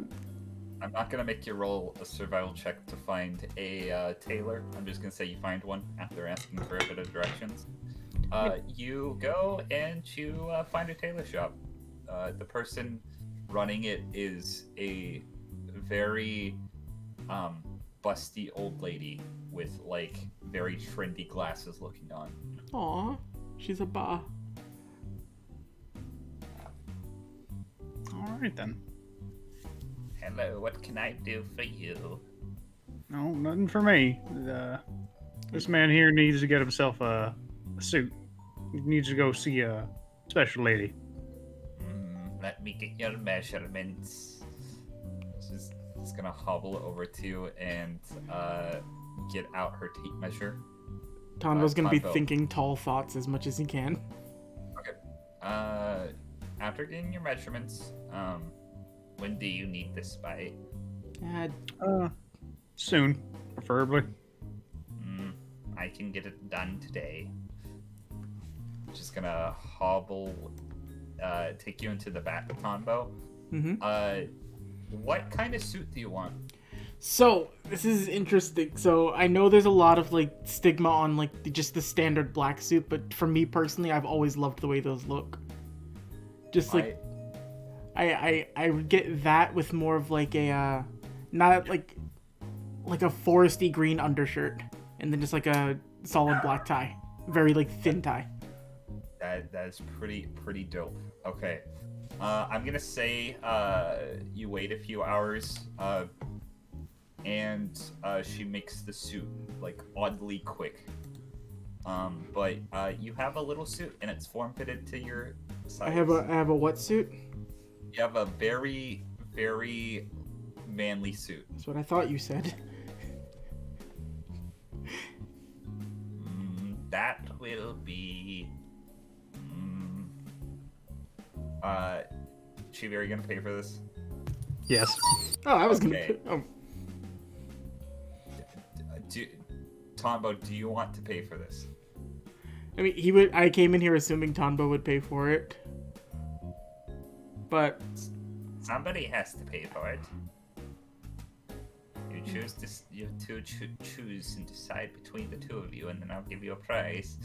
I'm not gonna make you roll a survival check to find a tailor. I'm just gonna say you find one after asking for a bit of directions. You go and you find a tailor shop. The person running it is a very busty old lady with like very trendy glasses looking on. Aw, she's a ba. All right then. Hello, what can I do for you? No, nothing for me. This man here needs to get himself a suit. He needs to go see a special lady. Let me get your measurements. She's gonna hobble over to you and get out her tape measure. Tonbo's gonna be Tonbo. thinking tall thoughts as much as he can. After getting your measurements, when do you need this by? Soon, preferably. I can get it done today. Just gonna hobble, take you into the back of Tonbo. What kind of suit do you want? So, this is interesting. So, I know there's a lot of, like, stigma on, like, just the standard black suit, but for me personally, I've always loved the way those look. Just, like, I get that with more of, like, a, not, like a foresty green undershirt, and then just, like, a solid black tie. Very, like, thin tie. That's pretty dope. Okay. I'm gonna say, you wait a few hours, and she makes the suit like oddly quick. But you have a little suit and it's form fitted to your size. I have a what suit? You have a very, very manly suit. That's what I thought you said. That will be. Chibi, are you gonna pay for this? Yes. Oh, I was Okay. gonna. Oh. Tombo, do you want to pay for this? I mean, he would. I came in here assuming Tonbo would pay for it, but Somebody has to pay for it. You choose this. You two choose and decide between the two of you, and then I'll give you a price.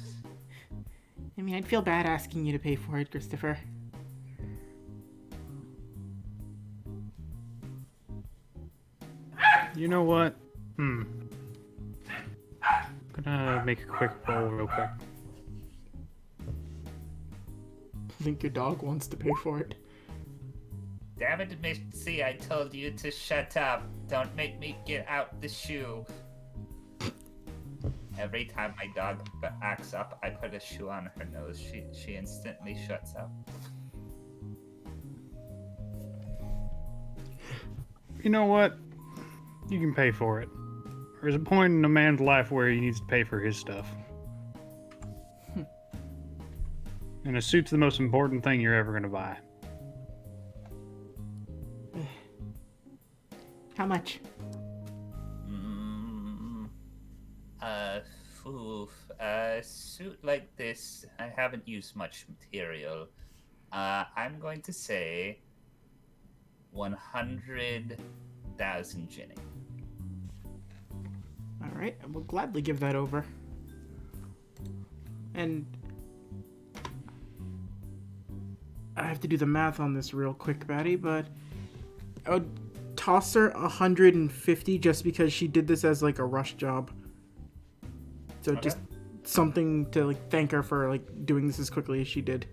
I mean, I'd feel bad asking you to pay for it, Christopher. You know what? Gonna make a quick roll real quick. I think your dog wants to pay for it. Damn it, Missy, I told you to shut up. Don't make me get out the shoe. Every time my dog acts up, I put a shoe on her nose. She instantly shuts up. You know what? You can pay for it. There's a point in a man's life where he needs to pay for his stuff. And a suit's the most important thing you're ever gonna buy. How much? A suit like this, I haven't used much material. I'm going to say 100,000 Jenny. All right, I will gladly give that over. And I have to do the math on this real quick, Batty, but I would toss her 150 just because she did this as like a rush job. So Okay. just something to like thank her for like doing this as quickly as she did.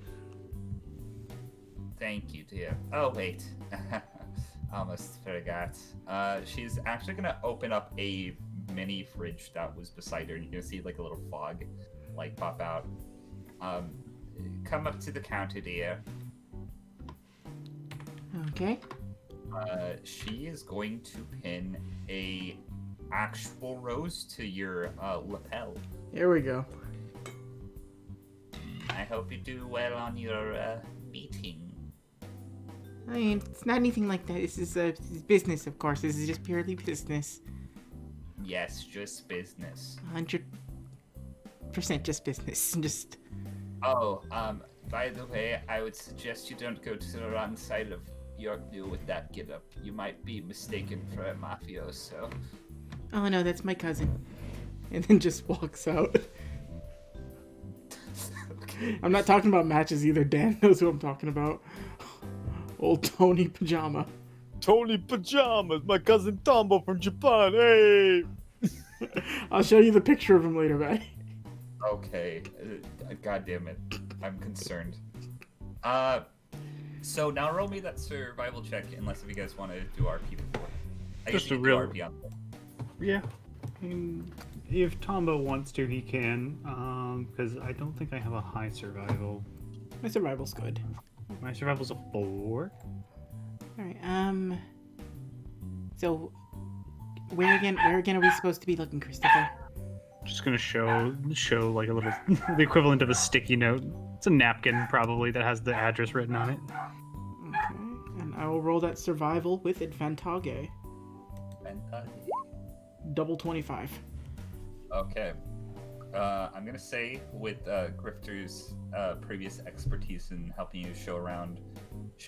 Thank you, dear. Oh, wait. Almost forgot. She's actually gonna open up a mini fridge that was beside her, and you're gonna see like a little fog like pop out. Come up to the counter, dear. Okay. She is going to pin a actual rose to your lapel. Here we go. I hope you do well on your meeting. I mean, it's not anything like that. This is business, of course. This is just purely business. Yes, just business. 100% just business. Just. Oh, by the way, I would suggest you don't go to the wrong side of Yorkville with that getup. You might be mistaken for a mafioso. Oh no, that's my cousin. And then just walks out. Okay. I'm not talking about matches either. Dan knows who I'm talking about. Old Tony Pajama. Tony Pajamas, my cousin Tombo from Japan. Hey. I'll show you the picture of him later, man. Okay. God damn it. I'm concerned. So now roll me that survival check, unless if you guys want to do RP before. I guess Just you a can real- do RP on. Yeah. I mean, if Tombo wants to, he can. Because I don't think I have a high survival. My survival's good. My survival's a 4. Alright, so where again are we supposed to be looking, Christopher? Just gonna show like a little the equivalent of a sticky note. It's a napkin probably that has the address written on it. Okay, and I will roll that survival with advantage. And, Double 25. okay. I'm gonna say with Grifter's previous expertise in helping you show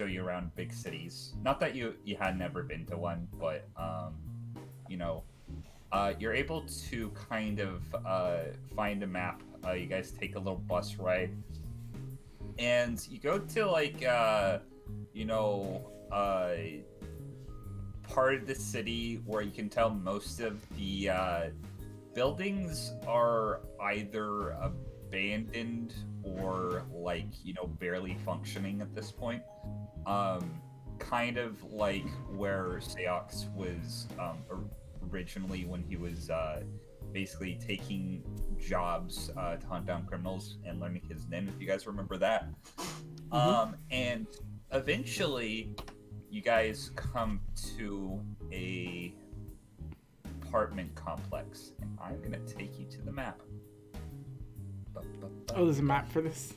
you around big cities. Not that you had never been to one, but you're able to kind of find a map. You guys take a little bus ride, and you go to like part of the city where you can tell most of the buildings are either abandoned or like barely functioning at this point. Kind of like where Seox was originally when he was basically taking jobs to hunt down criminals and learning his name, if you guys remember that. And eventually you guys come to a apartment complex, and I'm gonna take you to the map. Oh, there's a map for this?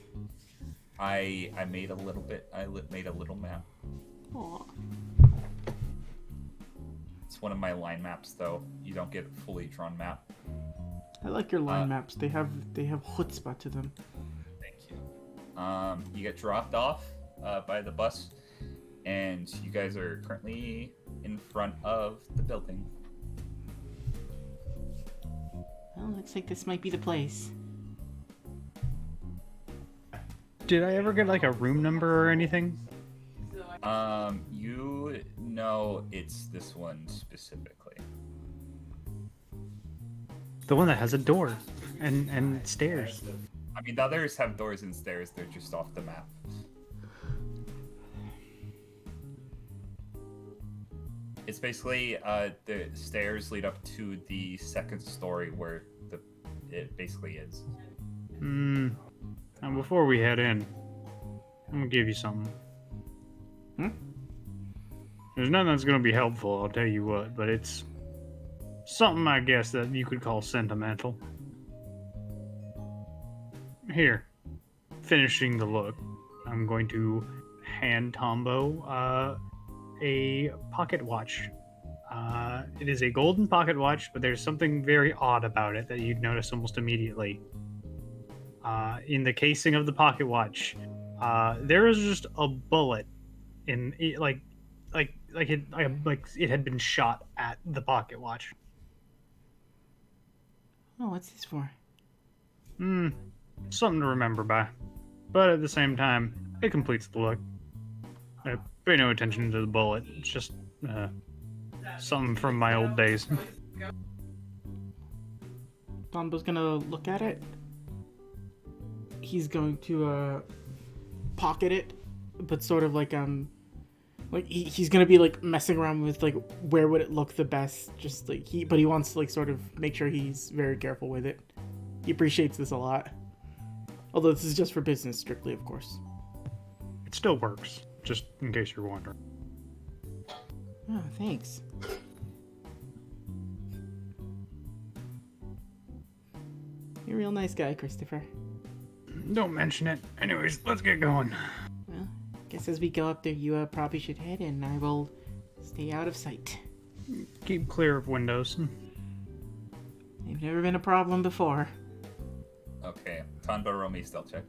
I made a little bit. Made a little map. Aw. It's one of my line maps, though. You don't get a fully drawn map. I like your line maps. They have chutzpah to them. Thank you. You get dropped off by the bus, and you guys are currently in front of the building. Well, looks like this might be the place. Did I ever get like a room number or anything? You know it's this one specifically. The one that has a door and stairs. I mean, the others have doors and stairs. They're just off the map. It's basically the stairs lead up to the second story where it basically is. And before we head in, I'm gonna give you something. There's nothing that's gonna be helpful, I'll tell you what, but it's something I guess that you could call sentimental. Here, finishing the look, I'm going to hand Tombo a pocket watch. It is a golden pocket watch, but there's something very odd about it that you'd notice almost immediately. In the casing of the pocket watch, there is just a bullet in it, like it had been shot at the pocket watch. Oh, what's this for? Something to remember by, but at the same time, it completes the look. Pay no attention to the bullet. It's just something from my old days. Tombo's gonna look at it. He's going to pocket it, but sort of like he's gonna be like messing around with like where would it look the best, just like but he wants to like sort of make sure he's very careful with it. He appreciates this a lot, although this is just for business strictly, of course. It still works, just in case you're wondering. Oh, thanks. You're a real nice guy, Christopher. Don't mention it. Anyways, let's get going. Well, guess as we go up there, you probably should head in. I will stay out of sight. Keep clear of windows. They've never been a problem before. Okay, Tanbo Romy stealth check.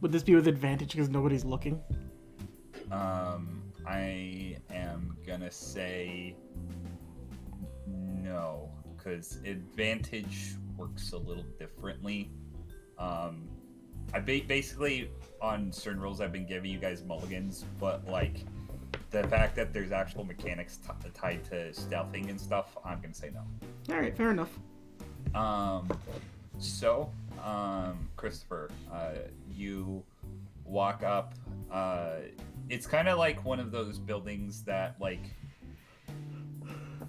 Would this be with advantage because nobody's looking? I am gonna say no, because advantage works a little differently. basically on certain rules I've been giving you guys mulligans, but like the fact that there's actual mechanics tied to stealthing and stuff, I'm gonna say no. All right, fair enough. So, Christopher, you walk up. It's kind of like one of those buildings that, like,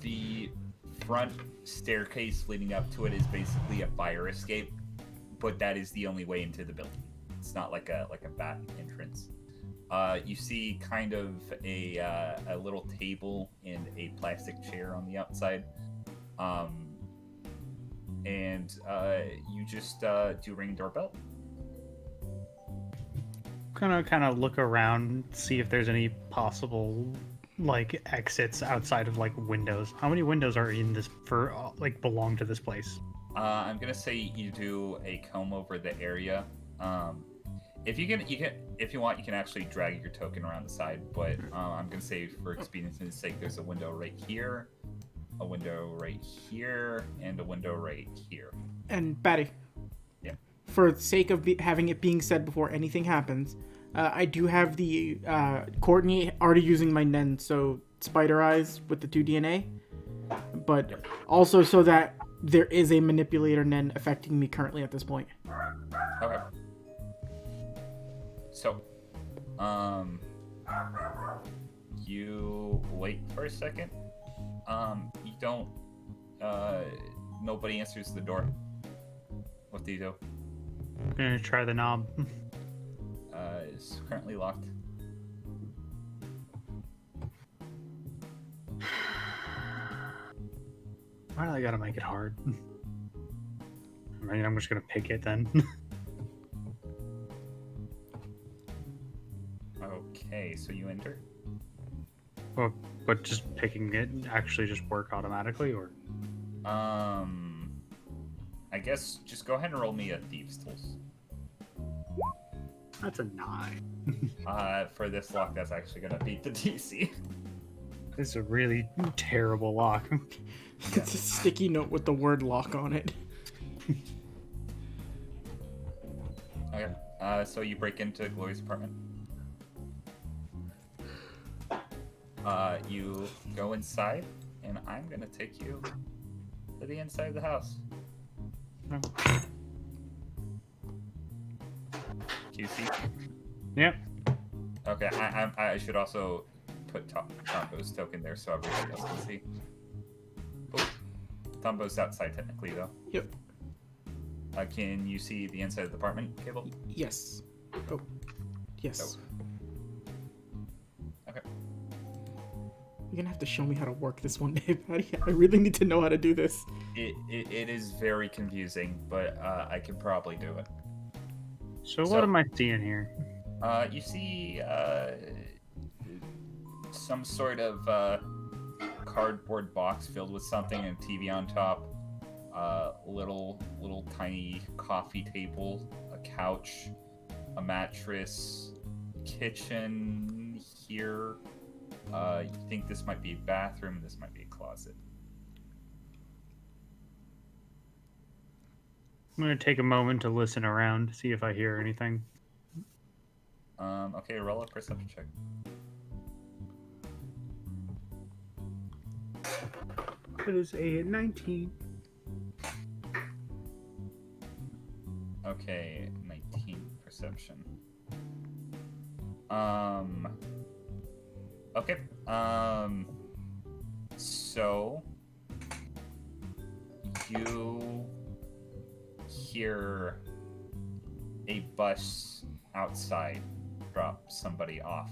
the front staircase leading up to it is basically a fire escape, but that is the only way into the building. It's not like a back entrance. You see kind of a little table and a plastic chair on the outside. And you just do ring doorbell. Kind of look around, see if there's any possible like exits outside of like windows. How many windows are in this for like belong to this place? I'm gonna say you do a comb over the area. If you want, you can actually drag your token around the side. But I'm gonna say for expediency's sake, there's a window right here, a window right here, and a window right here. And Batty. Yeah. For the sake of having it being said before anything happens, I do have the Courtney already using my Nen, so spider eyes with the 2 DNA, but also so that there is a manipulator Nen affecting me currently at this point. Okay. So, you wait for a second. You don't. Nobody answers the door. What do you do? I'm gonna try the knob. It's currently locked. Why do I gotta make it hard? I mean, I'm just gonna pick it then. Okay, so you enter. Well, but just picking it actually just work automatically, or? I guess just go ahead and roll me a thieves' tools. That's a 9. For this lock, that's actually gonna beat the DC. This is a really terrible lock. It's a sticky note with the word lock on it. Okay. So you break into Glory's apartment. You go inside, and I'm gonna take you to the inside of the house. QC. Yep. Okay. I should also put Tombo's token there so everybody else can see. Oh, Tombo's outside technically though. Yep. Can you see the inside of the apartment, Cable? Yes. Oh. Yes. Okay. You're gonna have to show me how to work this one day, buddy. I really need to know how to do this. It is very confusing, but I can probably do it. So what am I seeing here? You see some sort of cardboard box filled with something and a TV on top. Little tiny coffee table, a couch, a mattress, kitchen here. You think this might be a bathroom, this might be a closet. I'm gonna take a moment to listen around to see if I hear anything. Okay, roll a perception check. It is a 19. Okay, 19 perception. Okay. So you hear a bus outside drop somebody off.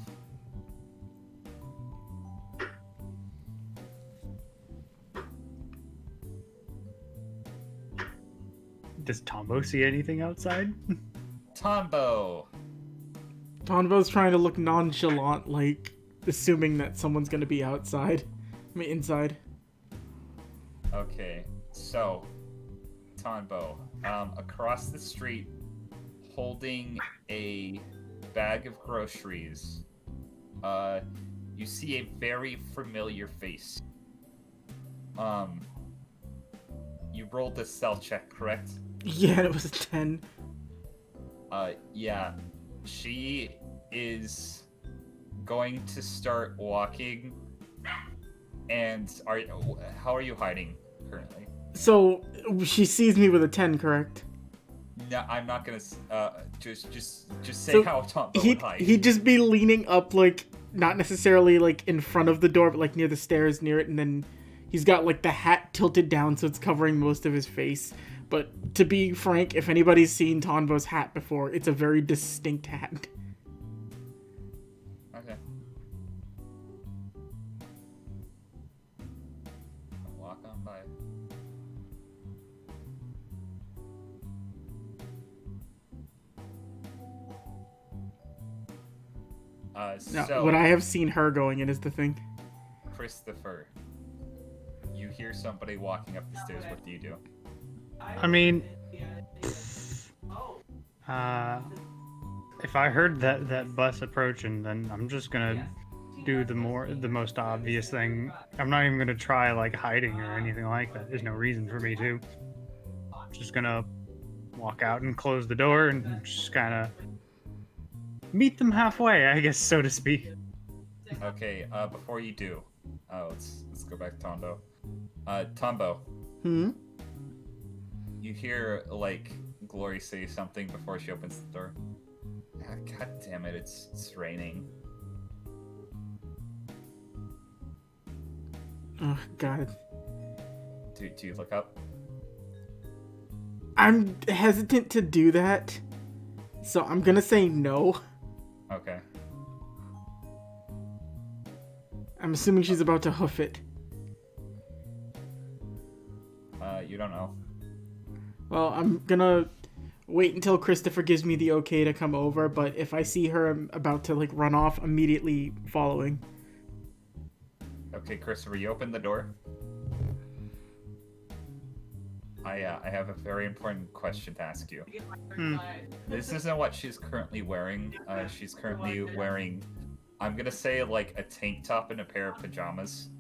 Does Tombo see anything outside? Tombo! Tonbo's trying to look nonchalant, like assuming that someone's gonna be outside. I mean, inside. Okay, so Tonbo, across the street, holding a bag of groceries, you see a very familiar face. You rolled a stealth check, correct? Yeah, it was a 10. Yeah. She is going to start walking. And how are you hiding currently? So she sees me with a 10, correct? No, I'm not gonna. Just say So how Tombo would hide. he'd just be leaning up, like, not necessarily like in front of the door, but like near the stairs near it, and then he's got like the hat tilted down so it's covering most of his face. But to be frank, if anybody's seen Tonbo's hat before, it's a very distinct hat. Okay. Walk on by. Now, So would I have seen her going in is the thing. Christopher, you hear somebody walking up the stairs. What do you do? I mean, if I heard that bus approaching, then I'm just gonna do the most obvious thing. I'm not even gonna try like hiding or anything like that. There's no reason for me to. I'm just gonna walk out and close the door and just kind of meet them halfway, I guess, so to speak. Okay. Before you do, let's go back to Tombo. Tombo, you hear like Glory say something before she opens the door. God damn it! It's raining. Oh God. Do you look up? I'm hesitant to do that, so I'm gonna say no. Okay. I'm assuming she's about to hoof it. You don't know. Well, I'm gonna wait until Christopher gives me the okay to come over, but if I see her about to like run off, immediately following. Okay, Christopher, you open the door. I have a very important question to ask you. This isn't what she's currently wearing. She's currently wearing, I'm gonna say like a tank top and a pair of pajamas,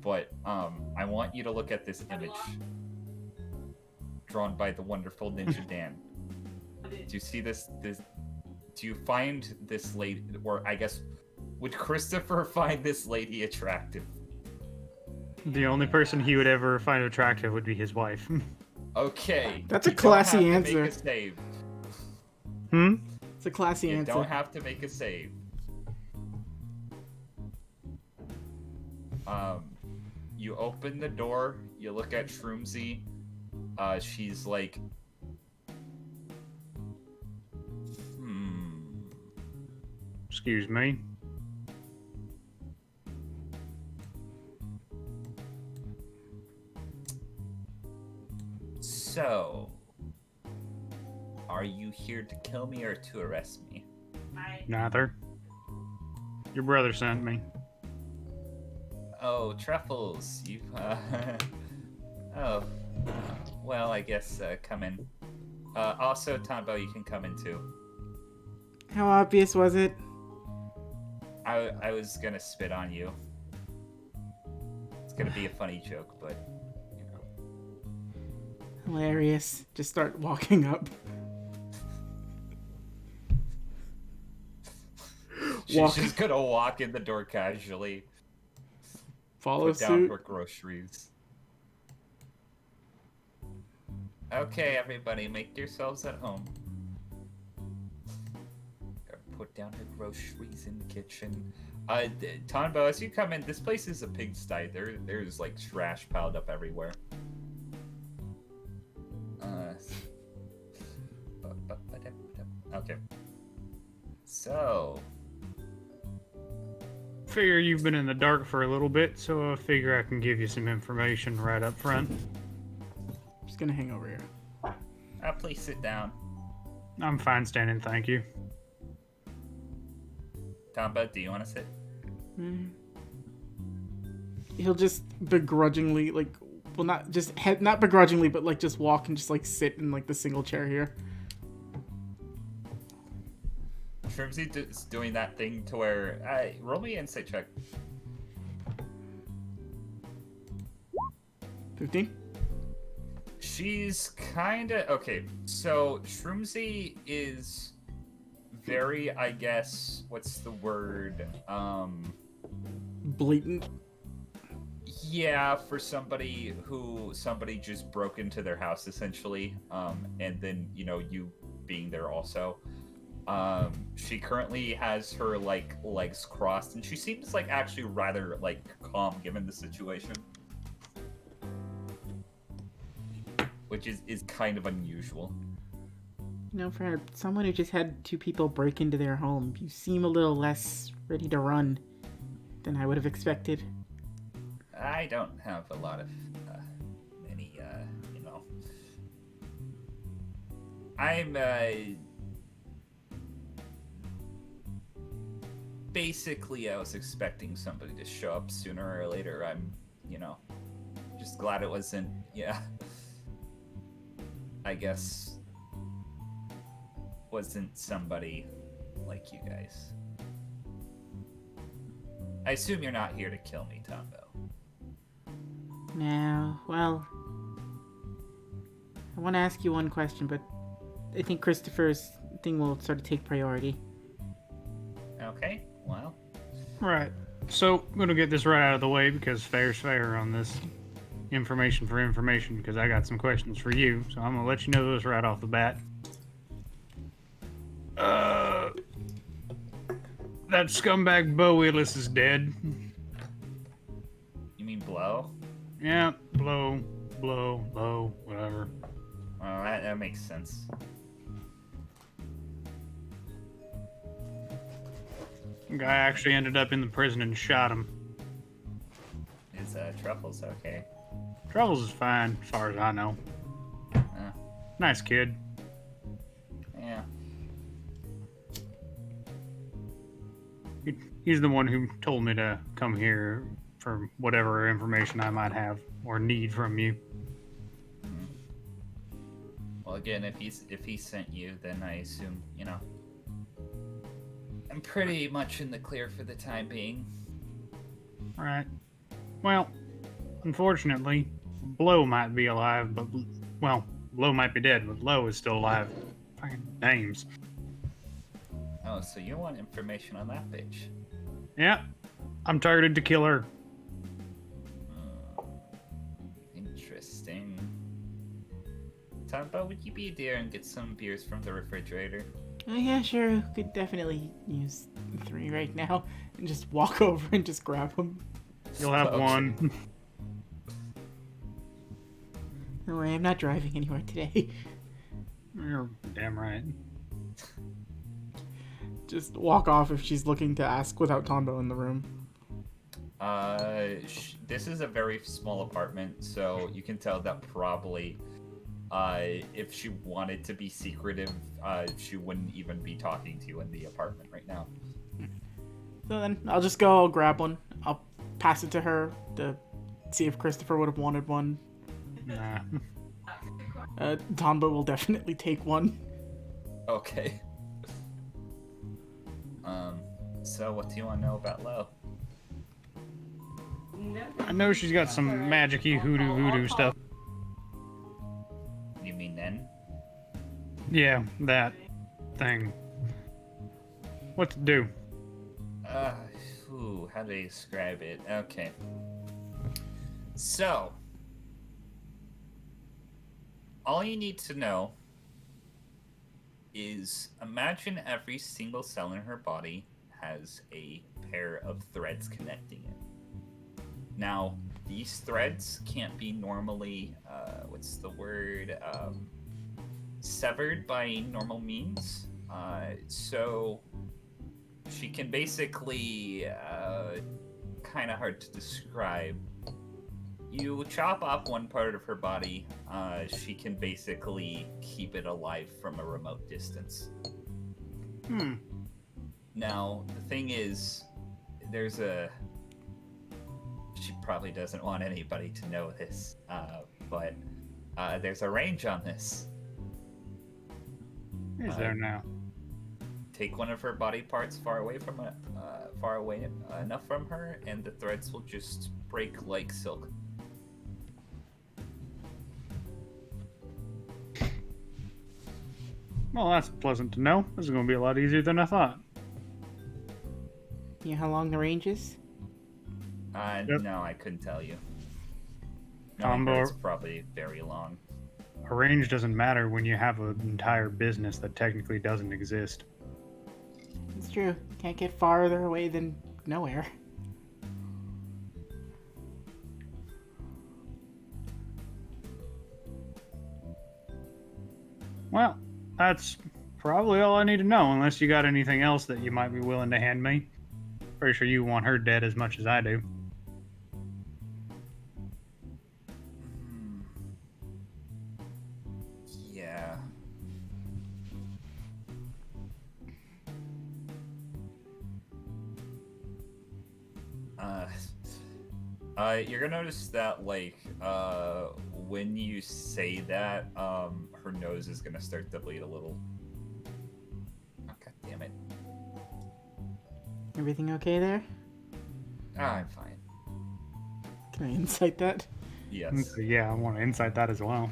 but I want you to look at this image drawn by the wonderful Ninja Dan. Do you see this? Do you find this lady, or I guess, would Christopher find this lady attractive? The only person he would ever find attractive would be his wife. Okay. That's a you don't classy have to answer. make a save. It's a classy You answer. don't have to make a save. You open the door, you look at Shroomsy. She's like, Excuse me. So, are you here to kill me or to arrest me? Neither. Your brother sent me. Oh, Truffles, you, oh, well, I guess, come in. Also, Tombo, you can come in too. How obvious was it? I was gonna spit on you. It's gonna be a funny joke, but, you know. Hilarious. Just start walking up. She's just gonna walk in the door casually. Follow Put down suit. her groceries. Okay, everybody, make yourselves at home. Put down her groceries in the kitchen. Tonbo, as you come in, this place is a pigsty. There's like trash piled up everywhere. Okay. So, Figure you've been in the dark for a little bit, so I figure I can give you some information right up front. Just gonna hang over here. please sit down. I'm fine standing, thank you. Tomba, do you want to sit? He'll just begrudgingly, like, well, not begrudgingly, but like just walk and just like sit in like the single chair here. Shrimsy is doing that thing to where, roll me an insight check. 15? She's kinda, okay, so Shroomsy is very, I guess, what's the word? Blatant. Yeah, for somebody just broke into their house essentially, and then you being there also. She currently has her like legs crossed, and she seems like actually rather like calm given the situation, which is kind of unusual. You know, for someone who just had two people break into their home, you seem a little less ready to run than I would have expected. I don't have a lot of many, I'm basically I was expecting somebody to show up sooner or later. I'm, just glad it wasn't, I guess, wasn't somebody like you guys. I assume you're not here to kill me, Tombo. No, well, I want to ask you one question, but I think Christopher's thing will sort of take priority. Okay, well. Right. So, I'm going to get this right out of the way because fair's fair on this information for information because I got some questions for you. So, I'm going to let you know this right off the bat. That scumbag Bo Willis is dead. You mean Blow? Yeah, blow, whatever. Well, that makes sense. Guy actually ended up in the prison and shot him. Is Truffles okay? Troubles is fine, as far as I know. Nice kid. Yeah. He's the one who told me to come here for whatever information I might have or need from you. Well, again, if he sent you, then I assume, I'm pretty much in the clear for the time being. Right. Well, unfortunately, Blow might be alive, but, well, Blow might be dead, but Blow is still alive. Fucking names. Oh, so you want information on that bitch? Yeah. I'm targeted to kill her. Interesting. Tombo, would you be a dear and get some beers from the refrigerator? Oh yeah, sure. Could definitely use 3 right now. And just walk over and just grab them. You'll have Okay. one. No worry, I'm not driving anywhere today. You're damn right. Just walk off if she's looking to ask without Tombo in the room. This is a very small apartment, so you can tell that probably, if she wanted to be secretive, she wouldn't even be talking to you in the apartment right now. So then, I'll just go grab one. I'll pass it to her to see if Christopher would have wanted one. Nah. Tombo will definitely take one. Okay. So what do you want to know about Lo? I know she's got some magic-y hoodoo voodoo stuff. You mean Nen? Yeah, that thing. What to do? How do I describe it? Okay. So, all you need to know is imagine every single cell in her body has a pair of threads connecting it. Now, these threads can't be normally, severed by normal means. So she can basically, kind of hard to describe. You chop off one part of her body, she can basically keep it alive from a remote distance. Now, the thing is, she probably doesn't want anybody to know this, but there's a range on this. Is there now? Take one of her body parts far away enough from her, and the threads will just break like silk. Well, that's pleasant to know. This is going to be a lot easier than I thought. You know how long the range is? Yep. No, I couldn't tell you. Knowing her, Combo, it's probably very long. a range doesn't matter when you have an entire business that technically doesn't exist. It's true. Can't get farther away than nowhere. Well, that's probably all I need to know, unless you got anything else that you might be willing to hand me. Pretty sure you want her dead as much as I do. Yeah. You're gonna notice that, like, when you say that, her nose is gonna start to bleed a little. Oh, God damn it. Everything okay there? I'm fine. Can I insight that? Yes. Yeah, I want to insight that as well.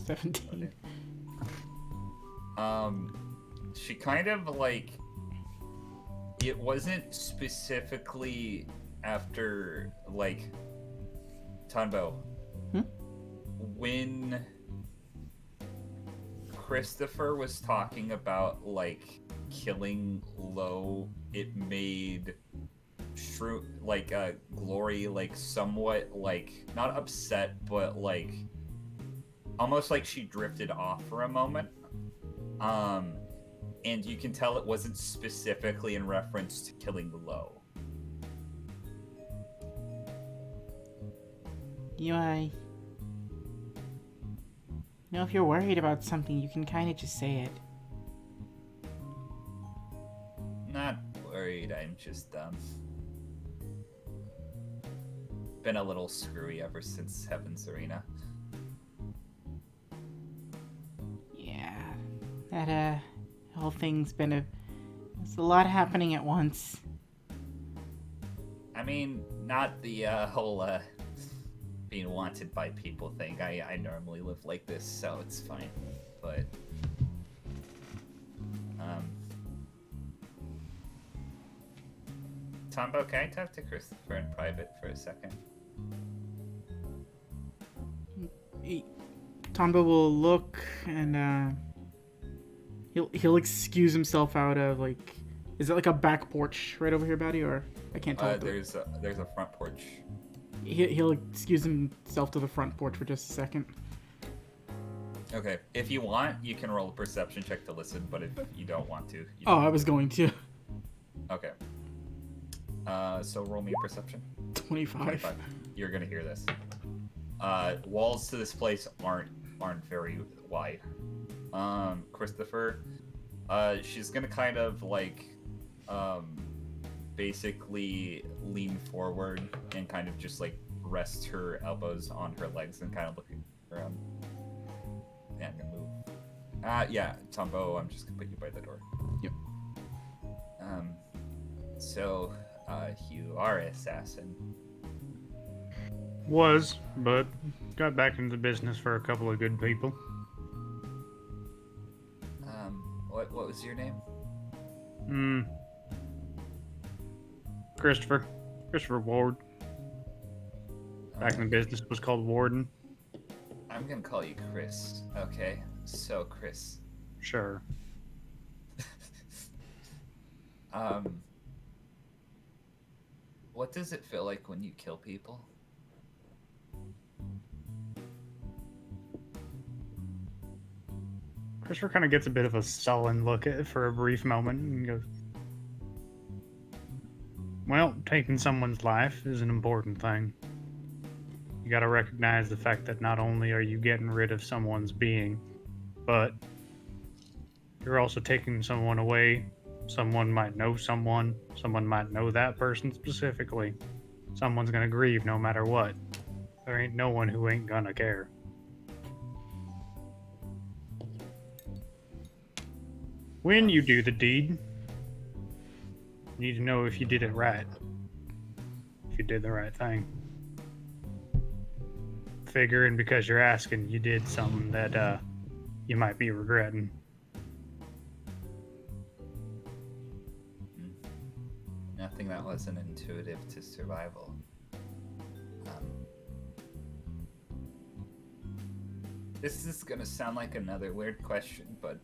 17. She kind of, like, it wasn't specifically after, like, Tanbo. Hmm? When Christopher was talking about, like, killing Lo, it made Glory, like, somewhat, like, not upset, but, like, almost like she drifted off for a moment. And you can tell it wasn't specifically in reference to killing Lo. You know, if you're worried about something, you can kind of just say it. Not worried, I'm just, been a little screwy ever since Heaven's Arena. Yeah, that whole thing's been there's a lot happening at once. I mean, not the, whole, being wanted by people thing. I normally live like this, so it's fine. But, Tombo, can I talk to Christopher in private for a second? Tombo will look and he'll excuse himself out of, like, is it like a back porch right over here, Batty, or I can't tell. There's a front porch. He'll excuse himself to the front porch for just a second. Okay, if you want, you can roll a perception check to listen, but if you don't want to, you Oh, don't. I was going to. Okay. So roll me a perception. 25. You're gonna hear this. Walls to this place aren't very wide. Christopher, she's gonna kind of, like, basically lean forward and kind of just, like, rest her elbows on her legs and kind of looking around. Yeah, I'm gonna move. Yeah, Tombo, I'm just gonna put you by the door. Yep. So, you are an assassin. Was, but got back into the business for a couple of good people. What was your name? Christopher Ward. Back in the business was called Warden. I'm gonna call you Chris. Okay, so Chris. Sure. What does it feel like when you kill people? Christopher kind of gets a bit of a sullen look at it for a brief moment and goes, well, taking someone's life is an important thing. You gotta recognize the fact that not only are you getting rid of someone's being, but you're also taking someone away. Someone might know someone might know that person specifically. Someone's gonna grieve no matter what. There ain't no one who ain't gonna care. When you do the deed, you need to know if you did it right. If you did the right thing. figuring because you're asking, you did something that you might be regretting. Nothing that wasn't intuitive to survival. This is gonna sound like another weird question, but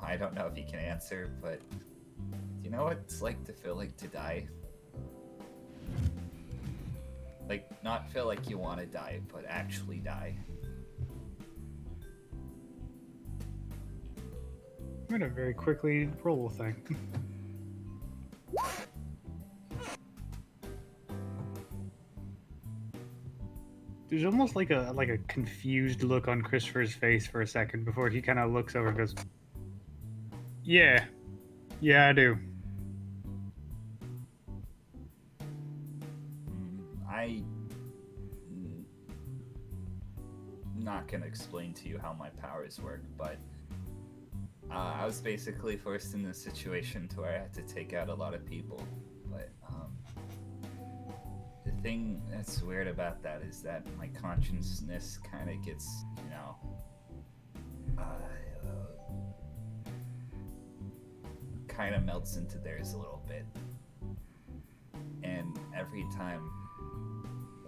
I don't know if you can answer, but do you know what it's like to feel like to die? Like, not feel like you want to die, but actually die. I'm gonna very quickly roll a thing. There's almost like a confused look on Christopher's face for a second before he kind of looks over and goes, "Yeah, I do." I'm not gonna explain to you how my powers work, but I was basically forced in this situation to where I had to take out a lot of people. But the thing that's weird about that is that my consciousness kind of gets, kind of melts into theirs a little bit. And every time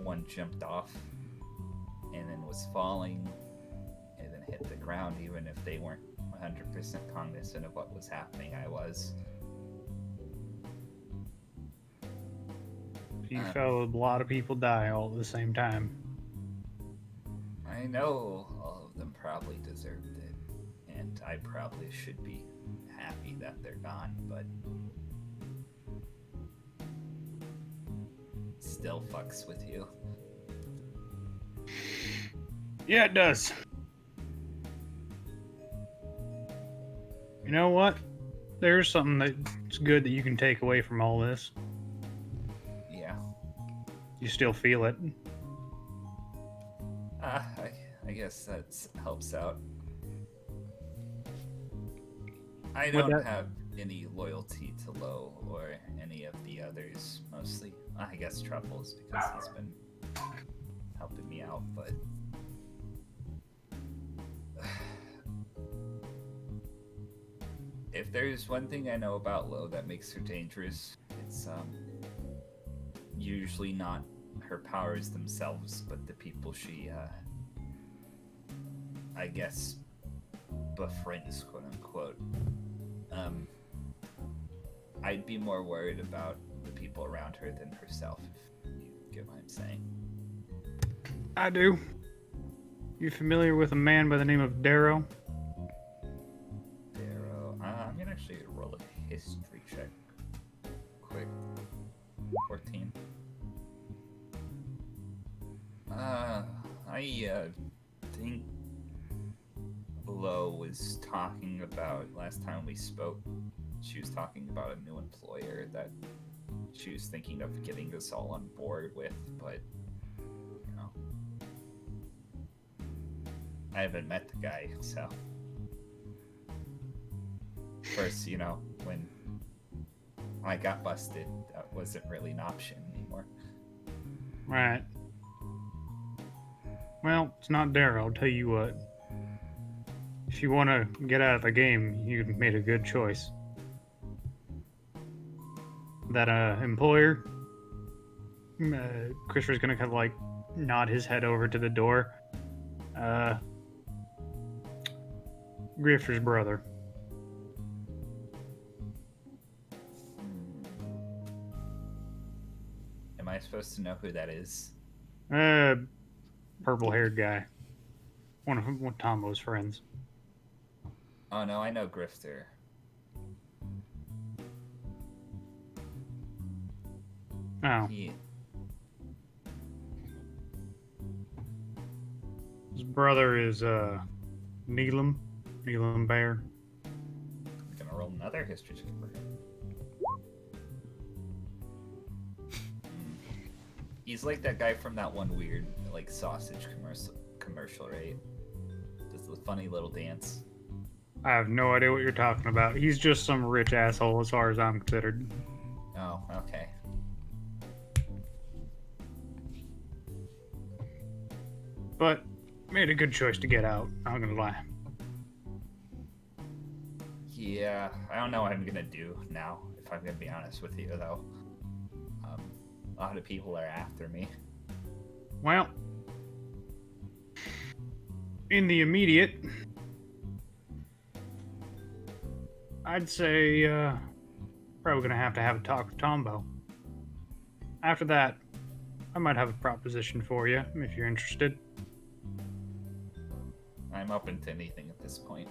one jumped off and then was falling and then hit the ground, even if they weren't 100% cognizant of what was happening, I was. You felt a lot of people die all at the same time. I know all of them probably deserved it, and I probably should be happy that they're gone, but still fucks with you. Yeah, it does. You know what? There's something that's good that you can take away from all this. Yeah. You still feel it. I guess that helps out. I don't have any loyalty to Lo or any of the others, mostly. I guess Truffles, because he's been helping me out, but if there's one thing I know about Lo that makes her dangerous, it's usually not her powers themselves, but the people she I guess befriends, quote unquote. I'd be more worried about the people around her than herself, if you get what I'm saying. I do. You familiar with a man by the name of Darrow? Darrow. I'm gonna actually roll a history check. Quick. 14. I think Lo was talking about, last time we spoke, she was talking about a new employer that she was thinking of getting us all on board with, but, I haven't met the guy, so. First, when I got busted, that wasn't really an option anymore. Right. Well, it's not Darrow, I'll tell you what. If you want to get out of the game, you made a good choice. That employer, Christopher's gonna kind of like nod his head over to the door. Grifter's brother. Am I supposed to know who that is? Purple-haired guy. One of Tombo's friends. Oh no, I know Grifter. Oh. He... His brother is Neelam Bear. I'm gonna roll another history check for him. He's like that guy from that one weird, like, sausage commercial, right? Does the funny little dance. I have no idea what you're talking about. He's just some rich asshole as far as I'm considered. Oh, okay. But made a good choice to get out, not gonna lie. Yeah, I don't know what I'm gonna do now, if I'm gonna be honest with you, though. A lot of people are after me. Well, in the immediate, I'd say probably gonna have a talk with Tombo. After that, I might have a proposition for you if you're interested. I'm open to anything at this point.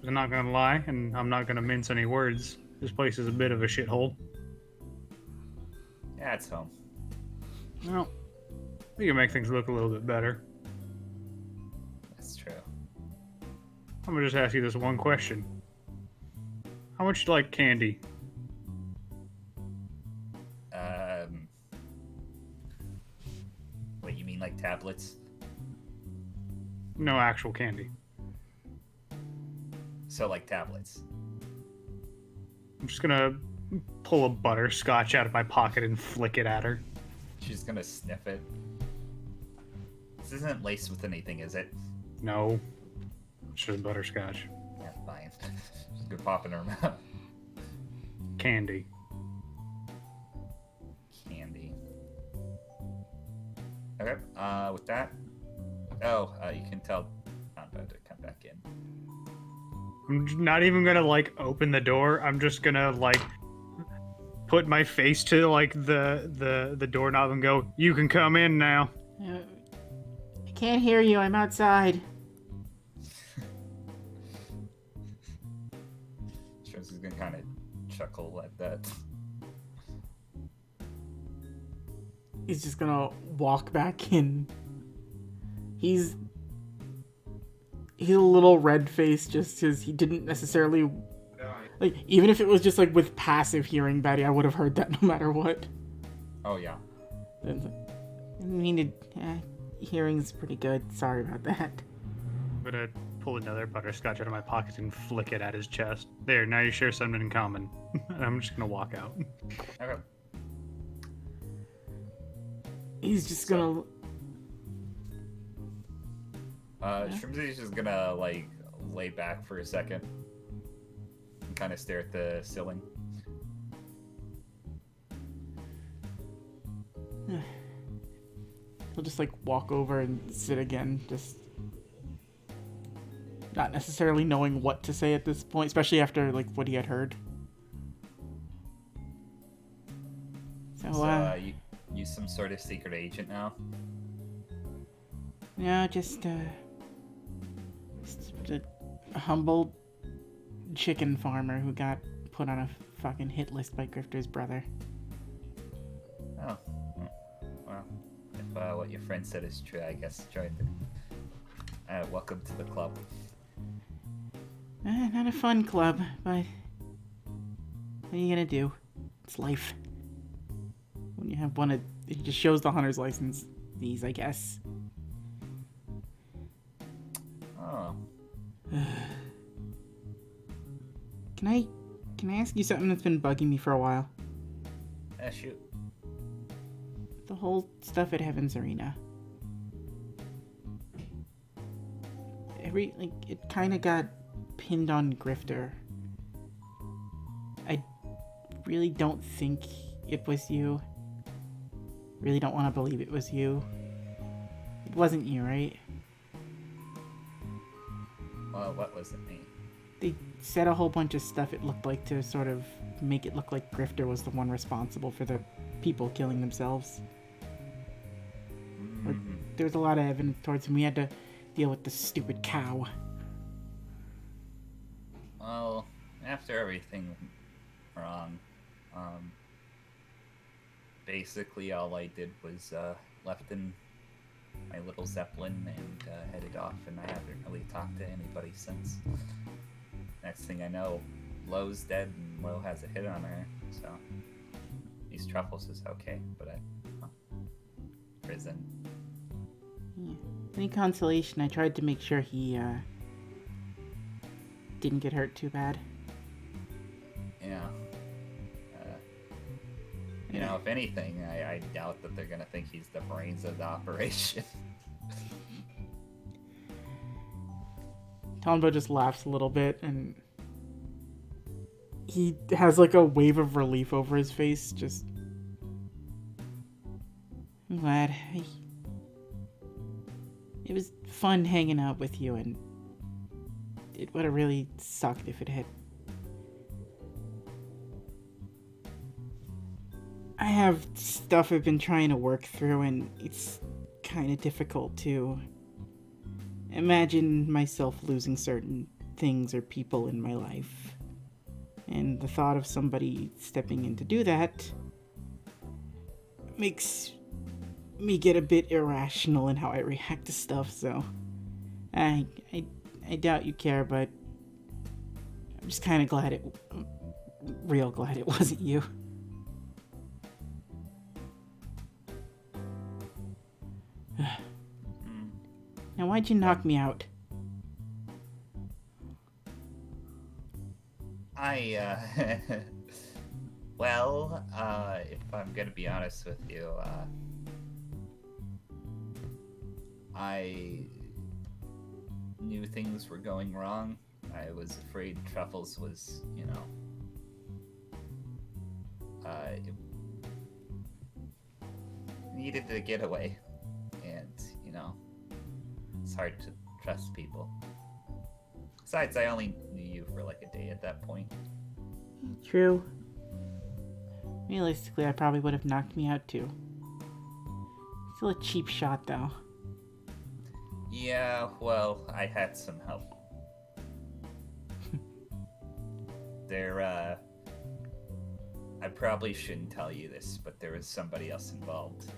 I'm not gonna lie, and I'm not gonna mince any words. This place is a bit of a shithole. Yeah, it's home. Well, we can make things look a little bit better. That's true. I'm gonna just ask you this one question. How much do you like candy? What, you mean like tablets? No actual candy. So like tablets. I'm just gonna pull a butterscotch out of my pocket and flick it at her. She's gonna sniff it. This isn't laced with anything, is it? No. It's just butterscotch. Yeah, fine. She's gonna pop in her mouth. Candy. Candy. Okay, with that... you can tell I'm about to come back in. I'm not even gonna, like, open the door. I'm just gonna, like, put my face to, like, the doorknob and go, "You can come in now." I can't hear you. I'm outside. Shrimps is gonna kind of chuckle at that. He's just gonna walk back in. He's a little red-faced just because he didn't necessarily... Like, even if it was just, like, with passive hearing, Betty, I would have heard that no matter what. Oh, yeah. I mean, hearing's pretty good. Sorry about that. I'm gonna pull another butterscotch out of my pocket and flick it at his chest. There, now you share something in common. And I'm just gonna walk out. Okay. He's just gonna... Shrimps is gonna, like, lay back for a second. And kind of stare at the ceiling. He'll just, like, walk over and sit again, just... Not necessarily knowing what to say at this point, especially after, like, what he had heard. So, you some sort of secret agent now? no, just a humble chicken farmer who got put on a fucking hit list by Grifter's brother. Oh. Well, if what your friend said is true, I guess join the... welcome to the club. Not a fun club, but what are you gonna do? It's life. When you have one of... It just shows the hunter's license. These, I guess. Oh. Can I ask you something that's been bugging me for a while? Shoot. The whole stuff at Heaven's Arena. It kind of got pinned on Grifter. I really don't think it was you. Really don't want to believe it was you. It wasn't you, right? Well, what was it me? They said a whole bunch of stuff it looked like to sort of make it look like Grifter was the one responsible for the people killing themselves. Mm-hmm. There was a lot of evidence towards him. We had to deal with the stupid cow. Well, after everything went wrong, basically all I did was left in my little Zeppelin and headed off, and I haven't really talked to anybody since. Next thing I know, Lo's dead and Lo has a hit on her, so these Truffles is okay, but prison. Yeah. Any consolation, I tried to make sure he didn't get hurt too bad. Yeah. You know, if anything, I doubt that they're gonna think he's the brains of the operation. Tombo just laughs a little bit, and he has like a wave of relief over his face. Just, I'm glad. It was fun hanging out with you, and it would have really sucked if it had. I have stuff I've been trying to work through, and it's kind of difficult to imagine myself losing certain things or people in my life. And the thought of somebody stepping in to do that makes me get a bit irrational in how I react to stuff, so I doubt you care, but I'm just kind of glad real glad it wasn't you. Now, why'd you knock me out? Well, if I'm gonna be honest with you, I knew things were going wrong. I was afraid Truffles was, needed to get away. And, it's hard to trust people. Besides, I only knew you for like a day at that point. True. Realistically, I probably would have knocked me out too. Still a cheap shot, though. Yeah, well, I had some help. I probably shouldn't tell you this, but there was somebody else involved.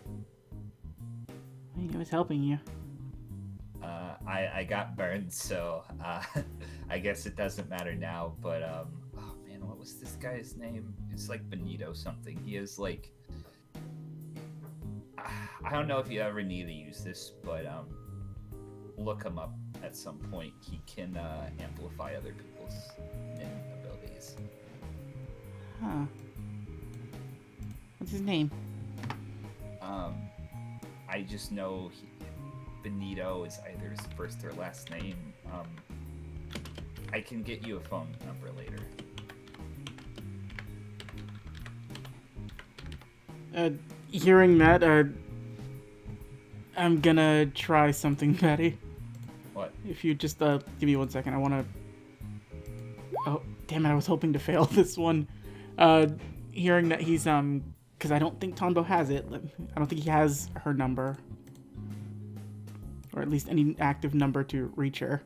I think I was helping you. I got burned, so I guess it doesn't matter now, but oh man, what was this guy's name? It's like Benito something. He is like, I don't know if you ever need to use this, but look him up at some point. He can amplify other people's abilities. Huh. What's his name? I just know Benito is either his first or last name. I can get you a phone number later. Hearing that, I'm gonna try something, Patty. What? If you just give me 1 second, I wanna. Oh, damn it! I was hoping to fail this one. Hearing that he's because I don't think Tombo has it. I don't think he has her number, or at least any active number to reach her.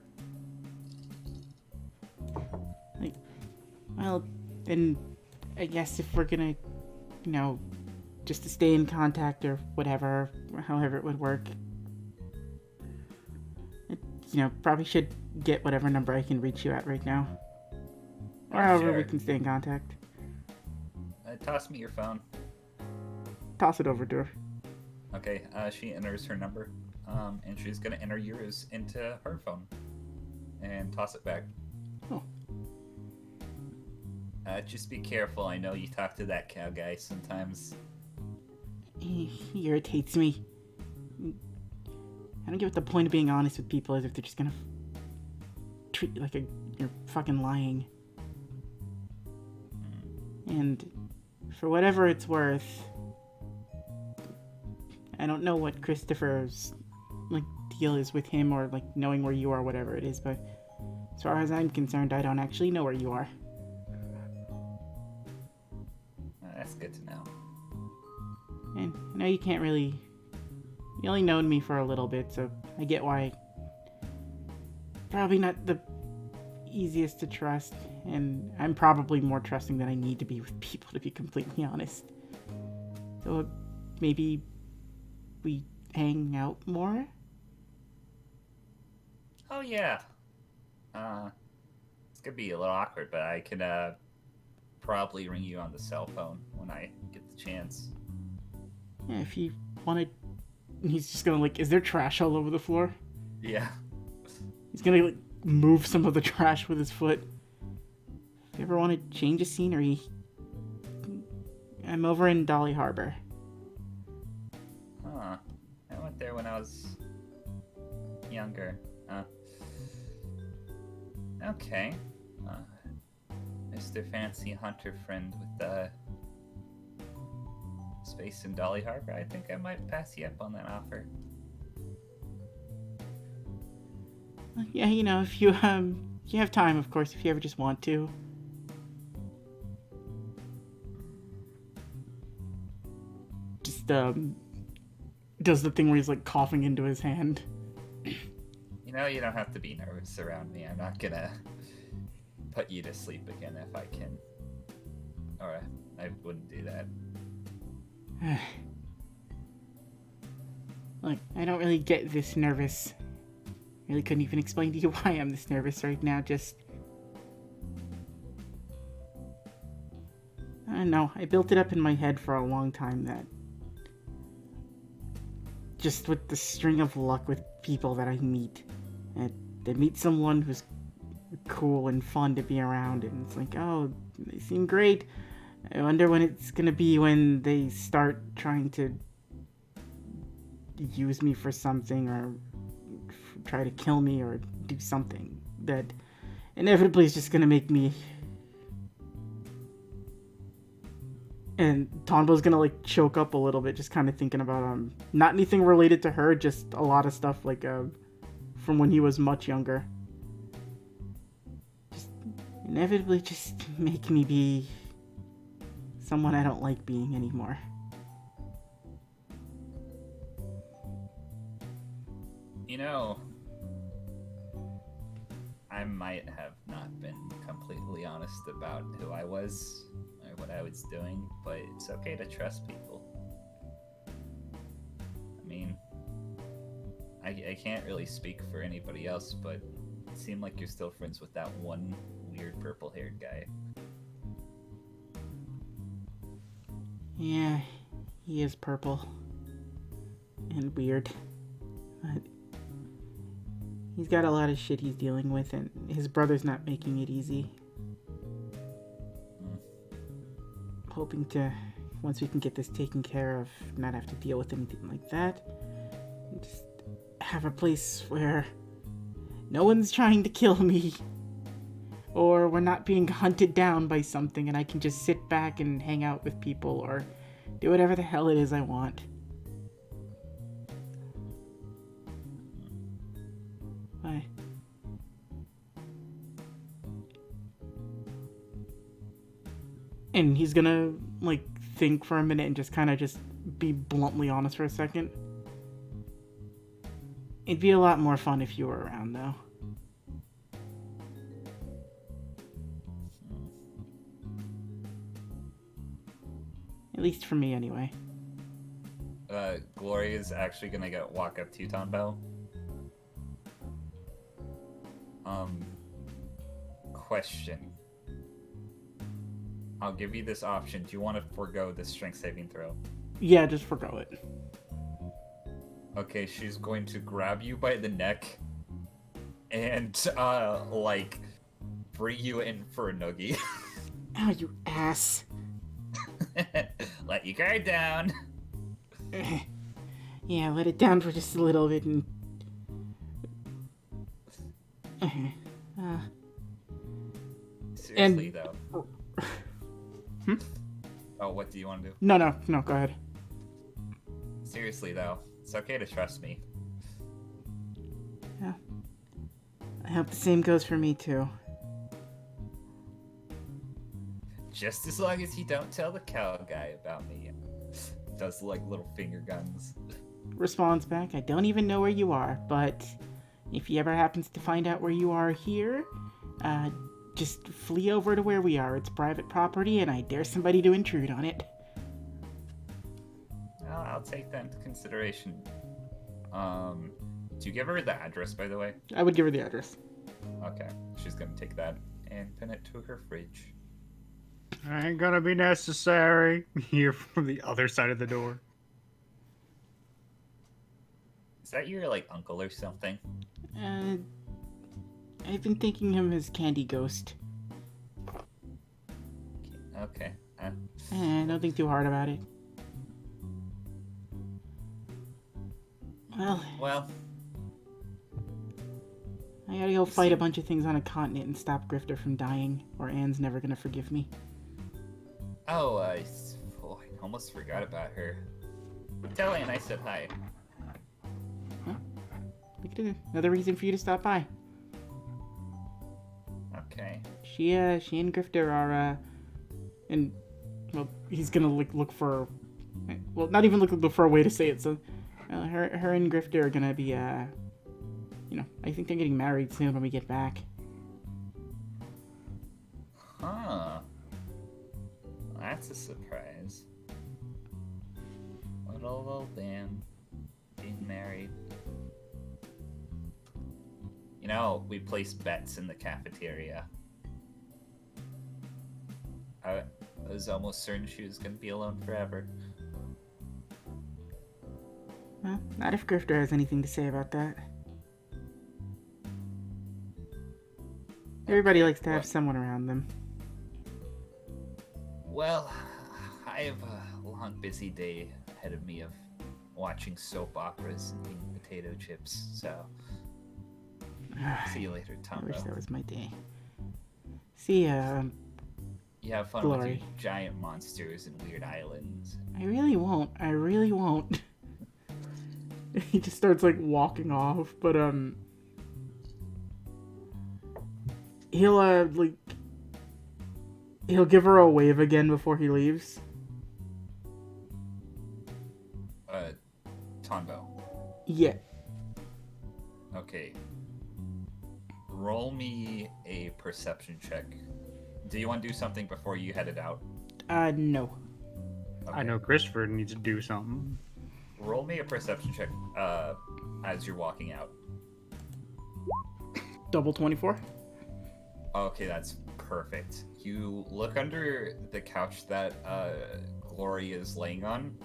Like, well, then I guess if we're gonna, just to stay in contact or whatever, however it would work. Probably should get whatever number I can reach you at right now. Or however we can stay in contact. Toss me your phone. Toss it over to her. Okay, she enters her number, and she's gonna enter yours into her phone. And toss it back. Oh. Just be careful, I know you talk to that cow guy sometimes. He irritates me. I don't get what the point of being honest with people is if they're just gonna treat you like you're fucking lying. And for whatever it's worth, I don't know what Christopher's deal is with him or knowing where you are, whatever it is, but as far as I'm concerned, I don't actually know where you are. That's good to know. And I know you can't really. You only known me for a little bit, so I get why. Probably not the easiest to trust, and I'm probably more trusting than I need to be with people, to be completely honest. So maybe we hang out more? Oh yeah. It's gonna be a little awkward, but I can probably ring you on the cell phone when I get the chance. Yeah, if you wanted. He's just gonna is there trash all over the floor? Yeah. He's gonna move some of the trash with his foot. If you ever want to change a scenery, I'm over in Dolly Harbor. Huh. I went there when I was younger. Okay. Mr. Fancy Hunter friend with the space in Dolly Harbor, I think I might pass you up on that offer. Yeah, you know, if you have time, of course, if you ever just want to. Just does the thing where he's like coughing into his hand. You know, you don't have to be nervous around me. I'm not gonna put you to sleep again if I can. Or I wouldn't do that. Look, I don't really get this nervous. Really couldn't even explain to you why I'm this nervous right now, just... I don't know, I built it up in my head for a long time that... Just with the string of luck with people that I meet. And I meet someone who's cool and fun to be around, and it's like, oh, they seem great. I wonder when it's gonna be when they start trying to use me for something or try to kill me or do something that inevitably is just gonna make me... And Tonbo's gonna like choke up a little bit just kind of thinking about not anything related to her, just a lot of stuff like from when he was much younger. Just inevitably just make me be someone I don't like being anymore. You know, I might have not been completely honest about who I was or what I was doing, but it's okay to trust people. I mean, I can't really speak for anybody else, but it seemed like you're still friends with that one weird purple-haired guy. Yeah, he is purple. And weird. But he's got a lot of shit he's dealing with, and his brother's not making it easy. Hoping to, once we can get this taken care of, not have to deal with anything like that. And just have a place where no one's trying to kill me. Or we're not being hunted down by something and I can just sit back and hang out with people or do whatever the hell it is I want. Bye. And he's gonna, like, think for a minute and just kind of just be bluntly honest for a second. It'd be a lot more fun if you were around, though. At least for me, anyway. Gloria's actually gonna walk up to you, Tonbo. Question. I'll give you this option. Do you want to forego this strength saving throw? Yeah, just forgo it. Okay, she's going to grab you by the neck and, like, bring you in for a noogie. Oh, you ass. Let your guard down. Yeah, let it down for just a little bit and... Seriously, though. Oh, what do you want to do? No, go ahead. Seriously, though. It's okay to trust me. Yeah. I hope the same goes for me, too. Just as long as you don't tell the cow guy about me. Does, like, little finger guns. Responds back, I don't even know where you are, but if he ever happens to find out where you are here, just flee over to where we are. It's private property, and I dare somebody to intrude on it. I'll take that into consideration. Do you give her the address, by the way? I would give her the address. Okay. She's gonna take that and pin it to her fridge. Ain't gonna be necessary. Here from the other side of the door. Is that your, like, uncle or something? I've been thinking him as Candy Ghost. Okay. Don't think too hard about it. Well. I gotta go fight a bunch of things on a continent and stop Grifter from dying, or Anne's never gonna forgive me. Oh, I almost forgot about her. Tell Anne I said hi. Huh? Look at it. Another reason for you to stop by. Okay. She and Grifter are, and, well, he's gonna look for, well, not even look for a way to say it, so, her and Grifter are gonna be, I think they're getting married soon when we get back. Huh. That's a surprise. Little old Dan being married. You know, we placed bets in the cafeteria. I was almost certain she was going to be alone forever. Well, not if Grifter has anything to say about that. Everybody likes to have someone around them. Well, I have a long, busy day ahead of me of watching soap operas and eating potato chips, so... See you later, Tom. I wish that was my day. See ya. You have fun Glory. with your giant monsters and weird islands. I really won't. I really won't. He just starts, like, walking off, but, he'll give her a wave again before he leaves. Tonbo. Yeah. Okay. Roll me a perception check. Do you want to do something before you headed out? No. I know Christopher needs to do something. Roll me a perception check, as you're walking out. Double 24. Okay, that's perfect. You look under the couch that Glory is laying on.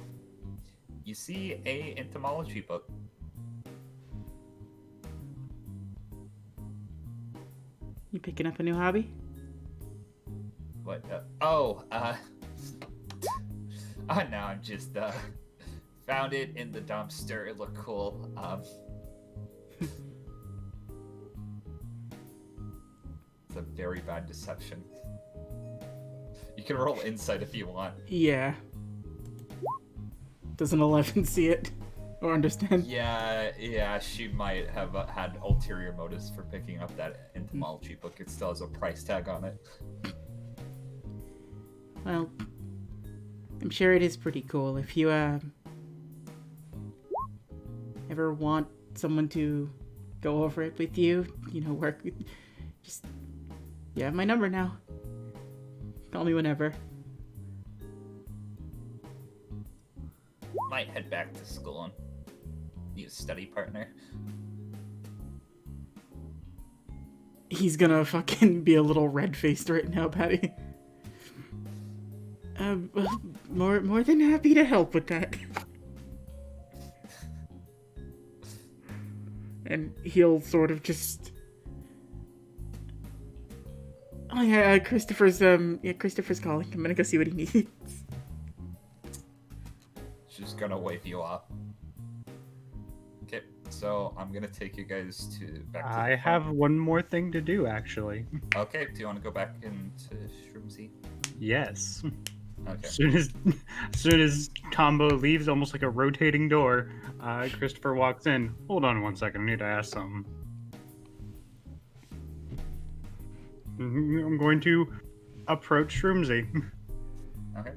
You see a entomology book. You picking up a new hobby? What? Oh, no, I'm just, found it in the dumpster. It looked cool. It's a very bad deception. You can roll insight if you want. Yeah. Doesn't 11 see it? Or understand? Yeah, she might have had ulterior motives for picking up that entomology book. It still has a price tag on it. Well, I'm sure it is pretty cool. If you, ever want someone to go over it with you, work with, just, you have my number now. Call me whenever. Might head back to school and need a study partner. He's gonna fucking be a little red-faced right now, Patty. More than happy to help with that. And he'll sort of just... Oh yeah, Christopher's calling. I'm gonna go see what he needs. She's gonna wave you off. Okay, so I'm gonna take you guys back to the I have one more thing to do, actually. Okay, do you want to go back into Shroomsy? Yes. Okay. As soon as Tombo leaves, almost like a rotating door, Christopher walks in. Hold on one second, I need to ask something. I'm going to approach Shroomsy. Okay.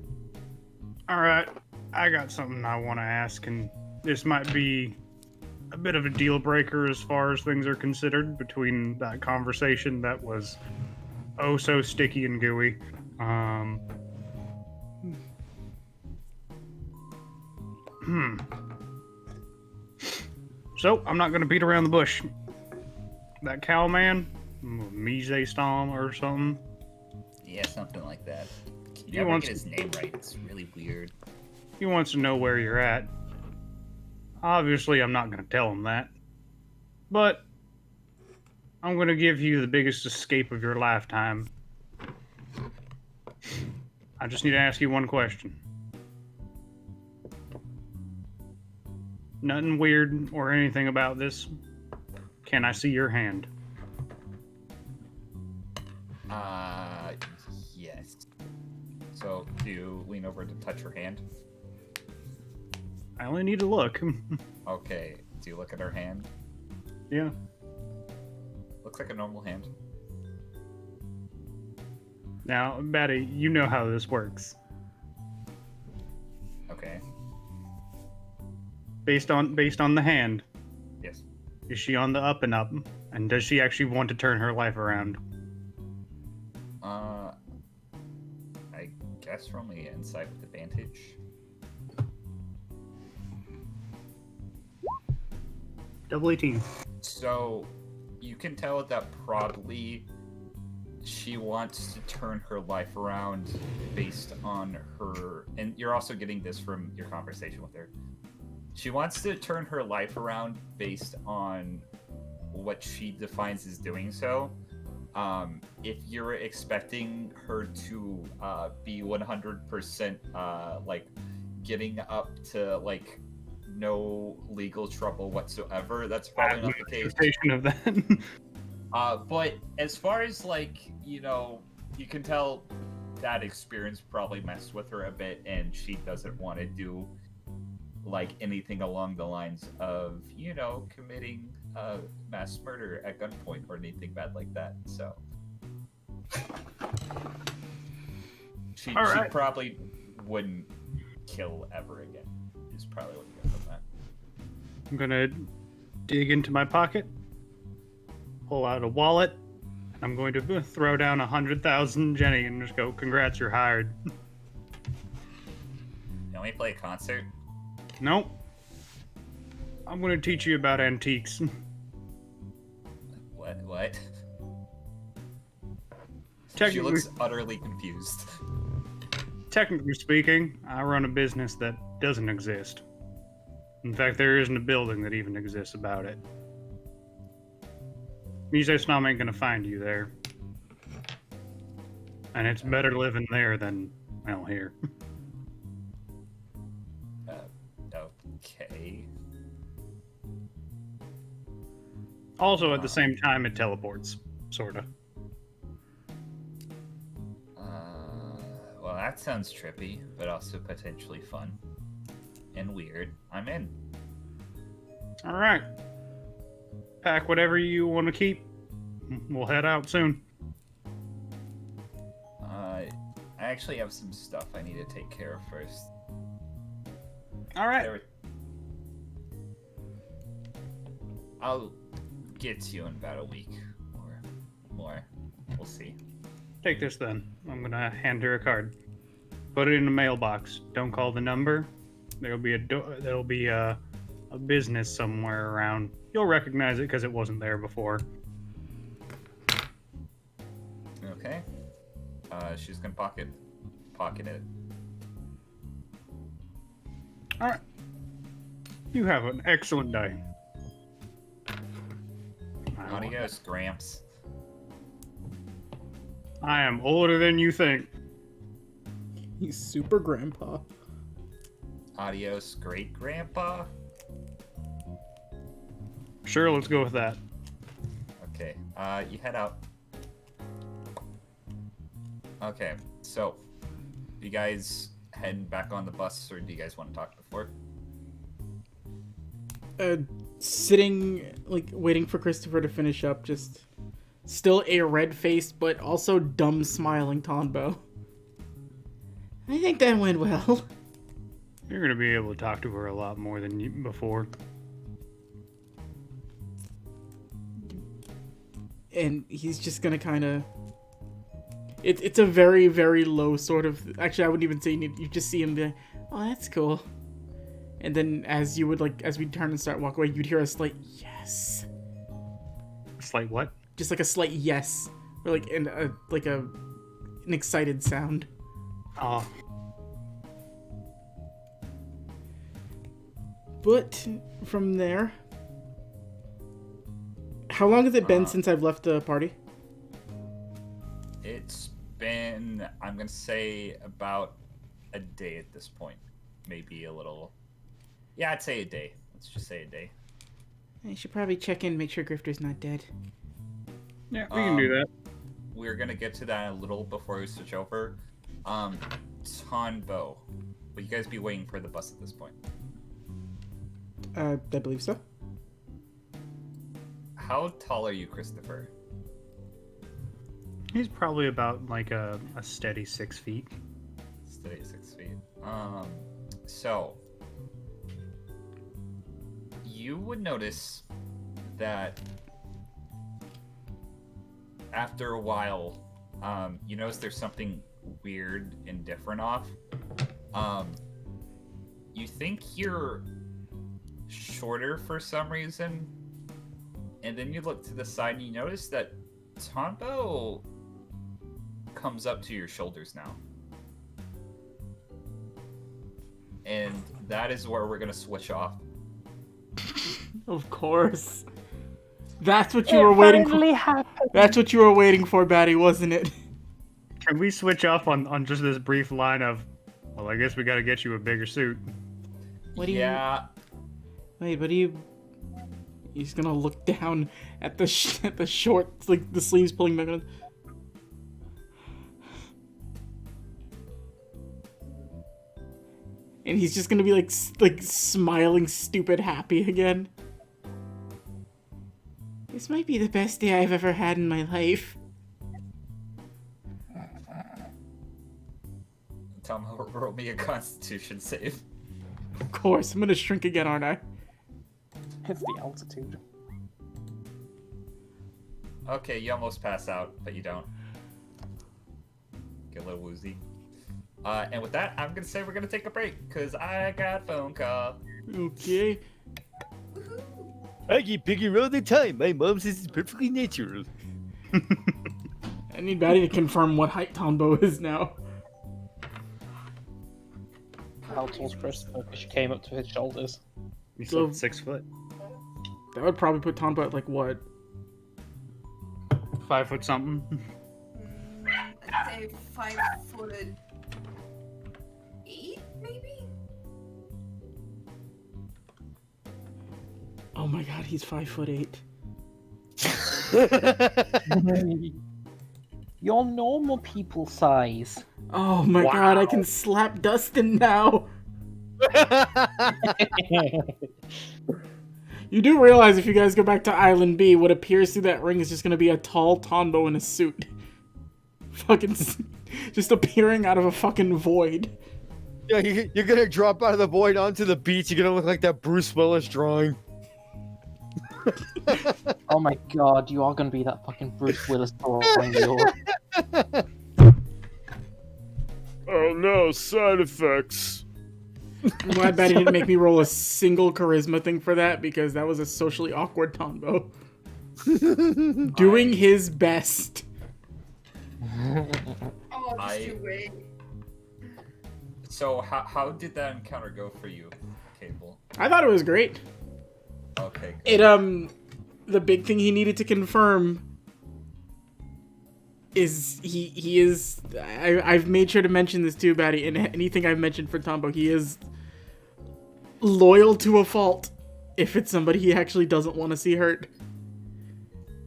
Alright, I got something I want to ask, and this might be a bit of a deal breaker as far as things are considered between that conversation that was oh so sticky and gooey. So, I'm not going to beat around the bush. That cow man, Mise Stom or something. Yeah, something like that. You He never wants- get his name right. It's really weird. He wants to know where you're at. Obviously, I'm not going to tell him that. But I'm going to give you the biggest escape of your lifetime. I just need to ask you one question. Nothing weird or anything about this. Can I see your hand? So, do you lean over to touch her hand? I only need to look. Okay. Do you look at her hand? Yeah. Looks like a normal hand. Now, Batty, you know how this works. Okay. Based on the hand, Yes. is she on the up and up? And does she actually want to turn her life around? I guess roll me insight with advantage. Double 18. So, you can tell that probably she wants to turn her life around based on her, and you're also getting this from your conversation with her. She wants to turn her life around based on what she defines as doing so. If you're expecting her to be 100% like getting up to like no legal trouble whatsoever, that's probably not the case. Expectation of that. But as far as like, you know, you can tell that experience probably messed with her a bit, and she doesn't want to do like anything along the lines of, you know, committing mass murder at gunpoint or anything bad like that. So she probably wouldn't kill ever again. Is probably what you get from that. I'm gonna dig into my pocket, pull out a wallet, and I'm going to throw down 100,000 Jenny and just go, "Congrats, you're hired." Can we play a concert? Nope. I'm gonna teach you about antiques. What? She Technically, looks utterly confused. technically speaking, I run a business that doesn't exist. In fact, there isn't a building that even exists about it. Music Snom ain't gonna find you there. And it's better living there than, well, here. Okay. Also, at the same time, it teleports, sorta. Well, that sounds trippy, but also potentially fun and weird. I'm in. Alright. Pack whatever you want to keep. We'll head out soon. I actually have some stuff I need to take care of first. Alright. I'll get to you in about a week or more. We'll see. Take this then. I'm gonna hand her a card. Put it in the mailbox. Don't call the number. There'll be a business somewhere around. You'll recognize it because it wasn't there before. Okay. She's gonna pocket it. All right. You have an excellent day. Adios, Gramps. I am older than you think. He's super grandpa. Adios, great grandpa. Sure, let's go with that. Okay. You head out. Okay. So, you guys heading back on the bus, or do you guys want to talk before? Sitting, like, waiting for Christopher to finish up, just still a red-faced but also dumb smiling Tonbo. I think that went well. You're gonna be able to talk to her a lot more than you before. And he's just gonna kind of... It's a very, very low sort of... Actually, I wouldn't even say you just see him be like, oh, that's cool. And then as you would, like, as we turn and start walk away, you'd hear a slight yes. Slight what? Just like a slight yes. Or like an excited sound. Oh. But from there... How long has it been since I've left the party? It's been, I'm gonna say, about a day at this point. Maybe a little... Yeah, I'd say a day. Let's just say a day. I should probably check in, make sure Grifter's not dead. Yeah, we can do that. We're gonna get to that a little before we switch over. Tonbo. Will you guys be waiting for the bus at this point? I believe so. How tall are you, Christopher? He's probably about like a steady 6 feet. Steady 6 feet. So you would notice that after a while, you notice there's something weird and different off. You think you're shorter for some reason, and then you look to the side and you notice that Tonbo comes up to your shoulders now. And that is where we're gonna switch off. Of course. That's what you were waiting for. That's what you were waiting for, Batty, wasn't it? Can we switch off on just this brief line of, well, I guess we gotta get you a bigger suit. What do you... Yeah. Wait, but he's gonna look down at the shorts, like the sleeves pulling back on. And he's just gonna be like smiling, stupid, happy again. This might be the best day I've ever had in my life. Tom, roll me a Constitution save. Of course, I'm gonna shrink again, aren't I? It's the altitude. Okay, you almost pass out, but you don't. Get a little woozy. And with that, I'm gonna say we're gonna take a break, because I got a phone call. Okay. I keep picking all the time. My mom says it's perfectly natural. I need Batty to confirm what height Tombo is now. How tall's Christopher? Because she came up to his shoulders. He's So- like 6 foot. That would probably put Tombo at like what? 5 foot something. I'd say 5'8", maybe? Oh my god, he's 5'8". You're normal people size. Oh my god, I can slap Dustin now. You do realize if you guys go back to Island B, what appears through that ring is just gonna be a tall Tonbo in a suit. Fucking just appearing out of a fucking void. Yeah, you're gonna drop out of the void onto the beach. You're gonna look like that Bruce Willis drawing. Oh my god, you are gonna be that fucking Bruce Willis drawing. Oh no, side effects. I'm glad Batty didn't make me roll a single charisma thing for that, because that was a socially awkward Tombo. Doing his best. Oh, just you wait. So how did that encounter go for you, Cable? I thought it was great. Okay, good. It, the big thing he needed to confirm is he is, I've made sure to mention this too, Batty, and anything I've mentioned for Tombo, he is loyal to a fault if it's somebody he actually doesn't want to see hurt.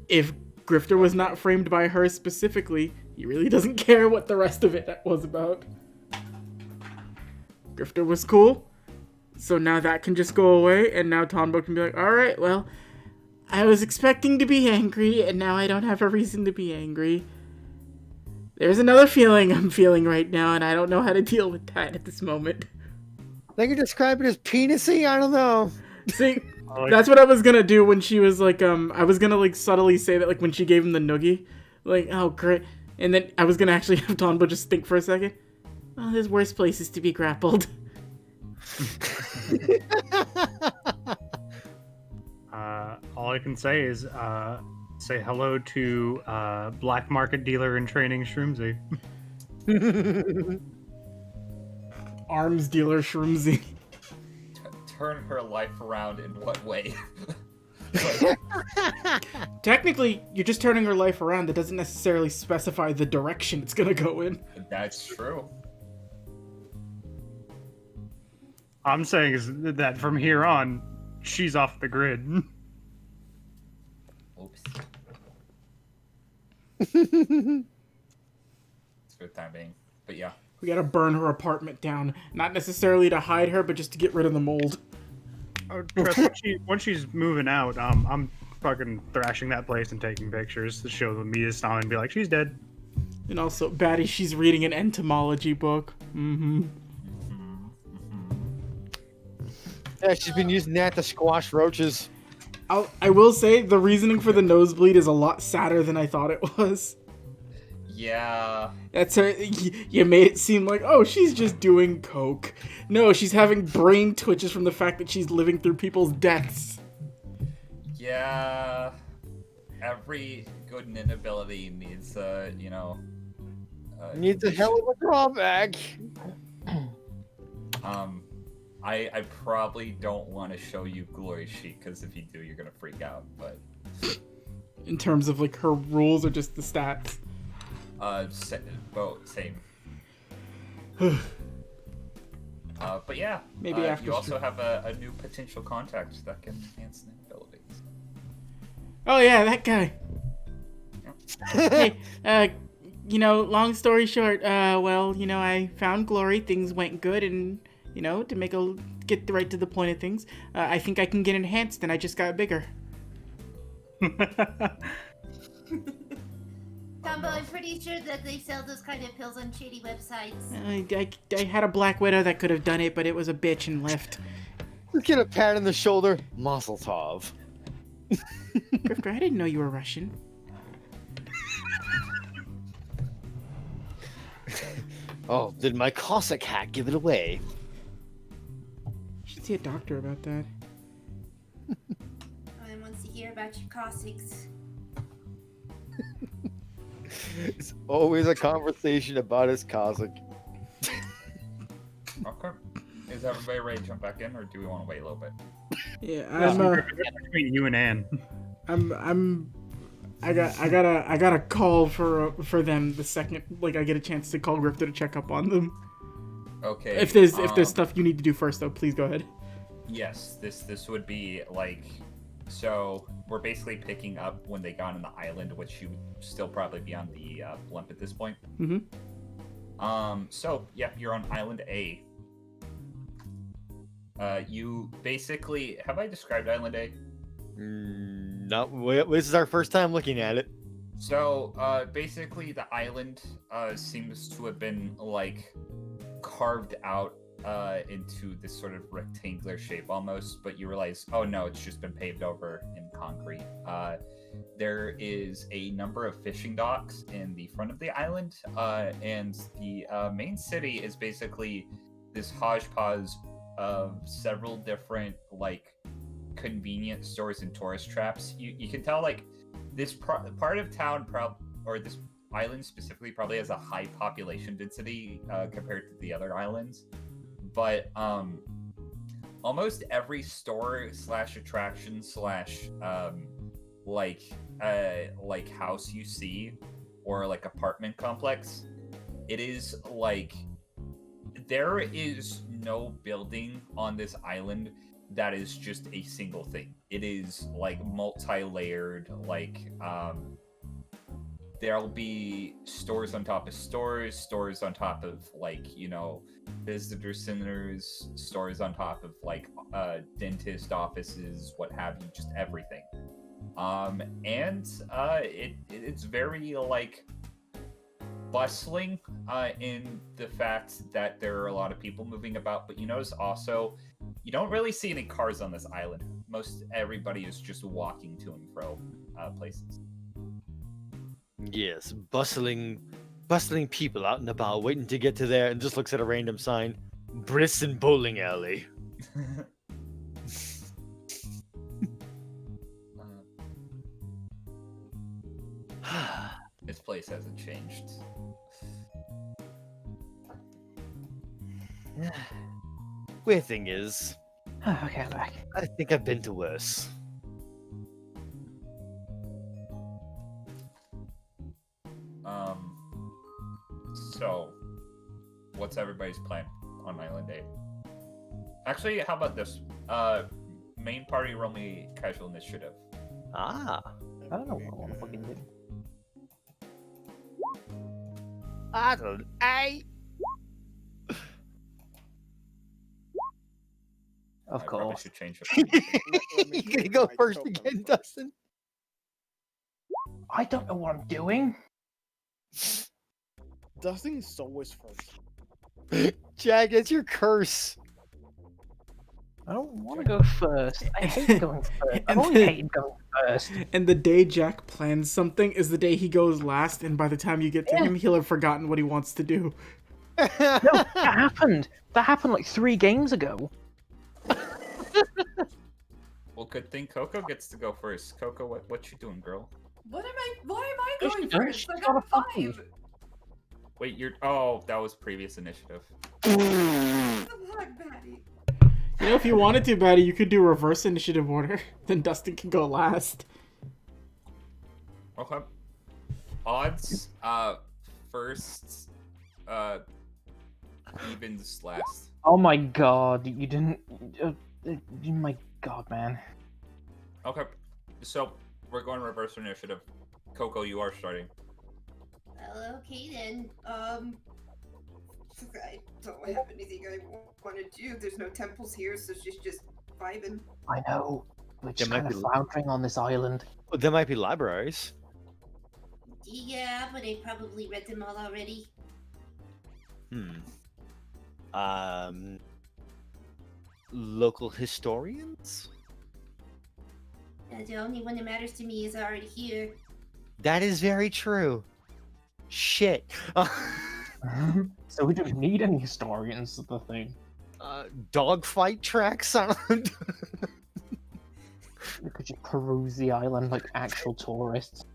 If Grifter was not framed by her specifically, he really doesn't care what the rest of it was about. Grifter was cool, so now that can just go away, and now Tombo can be like, alright, well, I was expecting to be angry, and now I don't have a reason to be angry. There's another feeling I'm feeling right now, and I don't know how to deal with that at this moment. They can describe it as penisy. I don't know. See, that's what I was gonna do when she was like, I was gonna like subtly say that like when she gave him the noogie, like, oh great, and then I was gonna actually have Tombo just think for a second. Oh, there's worse places to be grappled. All I can say is say hello to black market dealer in training Shroomsy. Arms dealer Shroomsy. Turn her life around in what way? Technically, you're just turning her life around. That doesn't necessarily specify the direction it's gonna go in. That's true. I'm saying is that from here on, she's off the grid. Oops. It's good timing. But yeah. We gotta burn her apartment down. Not necessarily to hide her, but just to get rid of the mold. Oh, trust once she's moving out, I'm fucking thrashing that place and taking pictures to show the media style and be like, she's dead. And also, Batty, she's reading an entomology book. Mm-hmm. Yeah, she's been using that to squash roaches. I will say, the reasoning for the nosebleed is a lot sadder than I thought it was. Yeah. That's her. You made it seem like, oh, she's just doing coke. No, she's having brain twitches from the fact that she's living through people's deaths. Yeah. Every good ninja ability needs, Needs a hell of a drawback. I probably don't want to show you Glory Sheet, because if you do, you're gonna freak out, but... In terms of, like, her rules or just the stats? Both, same. But yeah, Maybe after you also have a new potential contact that can enhance the abilities. Oh yeah, that guy. Hey, long story short, I found Glory, things went good, and, to get right to the point of things, I think I can get enhanced, and I just got bigger. Tombo, I'm pretty sure that they sell those kind of pills on shady websites. I had a Black Widow that could have done it, but it was a bitch and left. Let's get a pat on the shoulder. Mazel tov. Grifter, I didn't know you were Russian. Oh, did my Cossack hat give it away? You should see a doctor about that. I want to hear about your Cossacks. It's always a conversation about his Cossack. Okay. Is everybody ready to jump back in, or do we want to wait a little bit? Yeah, Between you and Anne. I got a call for them the second I get a chance to call Grifter to check up on them. Okay. If there's stuff you need to do first, though, please go ahead. Yes, this would be so we're basically picking up when they got on the island, which you would still probably be on the blimp at this point. Mm-hmm. So yeah, you're on Island A. You basically, have I described Island A? No, this is our first time looking at it. So basically, the island seems to have been carved out into this sort of rectangular shape almost, but you realize, oh no, it's just been paved over in concrete. There is a number of fishing docks in the front of the island, and the main city is basically this hodgepodge of several different convenience stores and tourist traps. You can tell this part of town or this island specifically probably has a high population density compared to the other islands, but almost every store / attraction / house you see, or apartment complex, it is there is no building on this island that is just a single thing. It is multi-layered, there'll be stores on top of stores on top of visitor centers, stores on top of dentist offices, what have you, just everything. And it's very bustling in the fact that there are a lot of people moving about, but you notice also you don't really see any cars on this island. Most everybody is just walking to and fro places. Yes, bustling people out and about, waiting to get to there, and just looks at a random sign. Brisson Bowling Alley. This place hasn't changed. Weird thing is, Okay, I'm back. I think I've been to worse. So, what's everybody's plan on Island 8? Actually, how about this? Main party, roll me casual initiative. Ah. I don't know what I want to fucking do. I don't. Of I probably course. should change Let me You gonna get go my first token again, first. Dustin? I don't know what I'm doing. Dustin is always first. Jag, it's your curse. I don't want to go first. I hate going first. I've And always then- hated going first. And the day Jack plans something is the day he goes last, and by the time you get to Yeah. him, he'll have forgotten what he wants to do. No, that happened. That happened like 3 games ago. Well, good thing Coco gets to go first. Coco, what you doing, girl? Why am I No, going she don't. first? I She's got a got puppy. 5. Wait, oh, that was previous initiative. The black baddie. You know, if you wanted to, Batty, you could do reverse initiative order. Then Dustin can go last. Okay. Odds, first, evens last. Oh my god, you didn't. My god, man. Okay, so we're going reverse initiative. Coco, you are starting. Well, okay then. I don't have anything I want to do. There's no temples here, so she's just vibing. I know. We're just might kind of be- floundering on this island. Well, there might be libraries. Yeah, but I probably read them all already. Local historians? The only one that matters to me is already here. That is very true. Shit. So we don't need any historians, is the thing. Dogfight tracks? I don't- We could just peruse the island like actual tourists.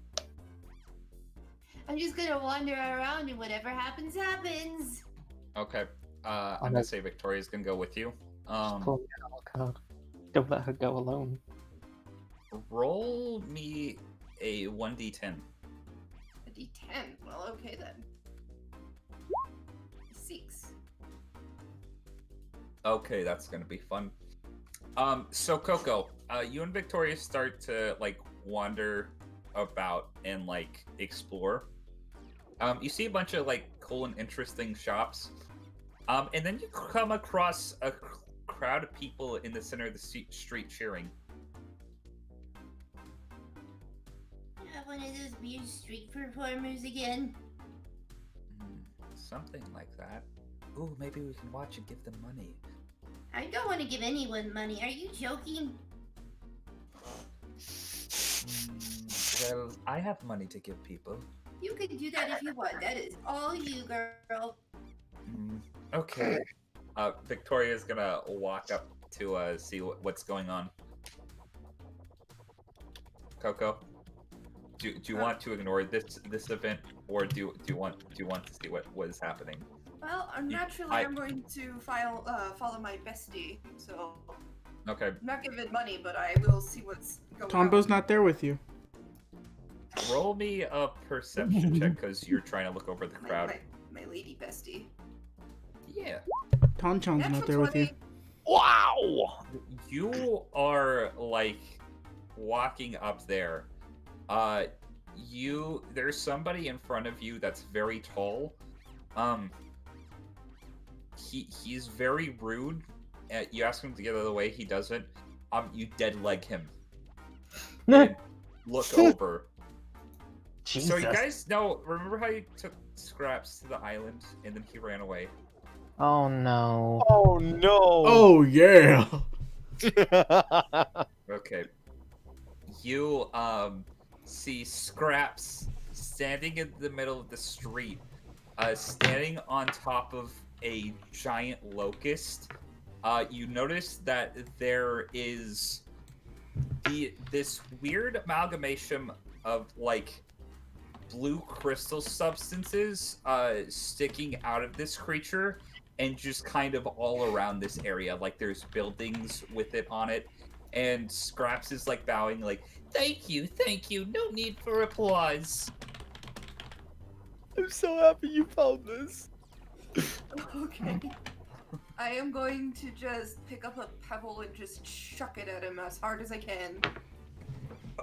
I'm just gonna wander around and whatever happens, happens. Okay, I'm Okay. gonna say Victoria's gonna go with you. Pull me out, God. Don't let her go alone. Roll me a 1d10. A D10. Well, okay then. 6. Okay, that's gonna be fun. So Coco, you and Victoria start to like wander about and like explore. You see a bunch of like cool and interesting shops. And then you come across a crowd of people in the center of the street cheering. One of those weird street performers again. Something like that. Ooh, maybe we can watch and give them money. I don't want to give anyone money. Are you joking? Well, I have money to give people. You can do that if you want. That is all you, girl. Okay. Victoria's gonna walk up to see what's going on. Coco, do you want to ignore this event, or do you want to see what is happening? Well, naturally, I'm going to follow my bestie. So Okay. I'm not giving money, but I will see what's going Tombo's on. not there with you. Roll me a perception check because you're trying to look over the crowd. My lady bestie. Yeah. Tonchan's not there with you. Wow! You are like walking up there. There's somebody in front of you that's very tall. He's very rude. You ask him to get out of the way, he doesn't. You dead leg him. And look over. Jesus. So you guys know, remember how you took Scraps to the island and then he ran away? Oh no. Oh no! Oh, yeah. Okay. You see Scraps standing in the middle of the street, standing on top of a giant locust. You notice that there is this weird amalgamation of like blue crystal substances sticking out of this creature and just kind of all around this area. Like there's buildings with it on it, and Scraps is like bowing like, thank you, no need for applause. I'm so happy you found this. Okay. I am going to just pick up a pebble and just chuck it at him as hard as I can.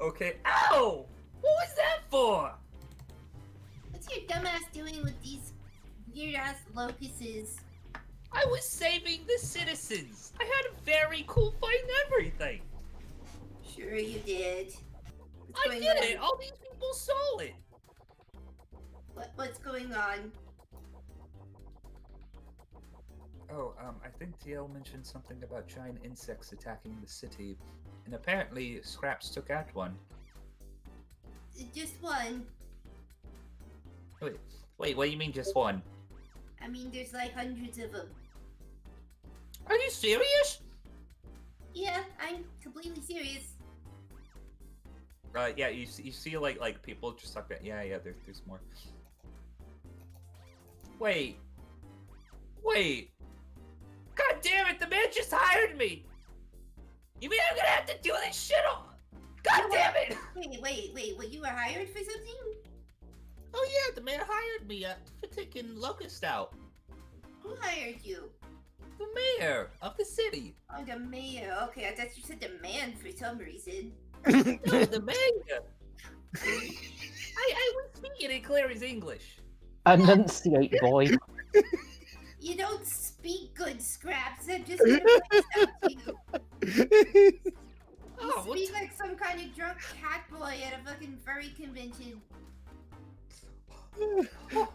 Okay. Ow! What was that for? What's your dumbass doing with these weird ass locusts? I was saving the citizens. I had a very cool fight and everything. Sure you did. What's I going did on? it. All these people stole it. What's going on? Oh, I think TL mentioned something about giant insects attacking the city, and apparently Scraps took out one. Just one. Wait, what do you mean just one? I mean, there's like hundreds of them. Are you serious? Yeah, I'm completely serious. Yeah, you see like people just talk about, yeah, there's more. Wait. God damn it, the man just hired me! You mean I'm gonna have to do this shit all... God damn it! Wait, what, you were hired for something? Oh yeah, the man hired me for taking Locust out. Who hired you? The mayor of the city. Oh, the mayor. Okay, I thought you said the man for some reason. No, the mayor. I was speaking in Clary's English. Enunciate, boy. You don't speak good, Scraps. I'm just gonna point this out to you. You Oh, speak like some kind of drunk cat boy at a fucking furry convention. Oh,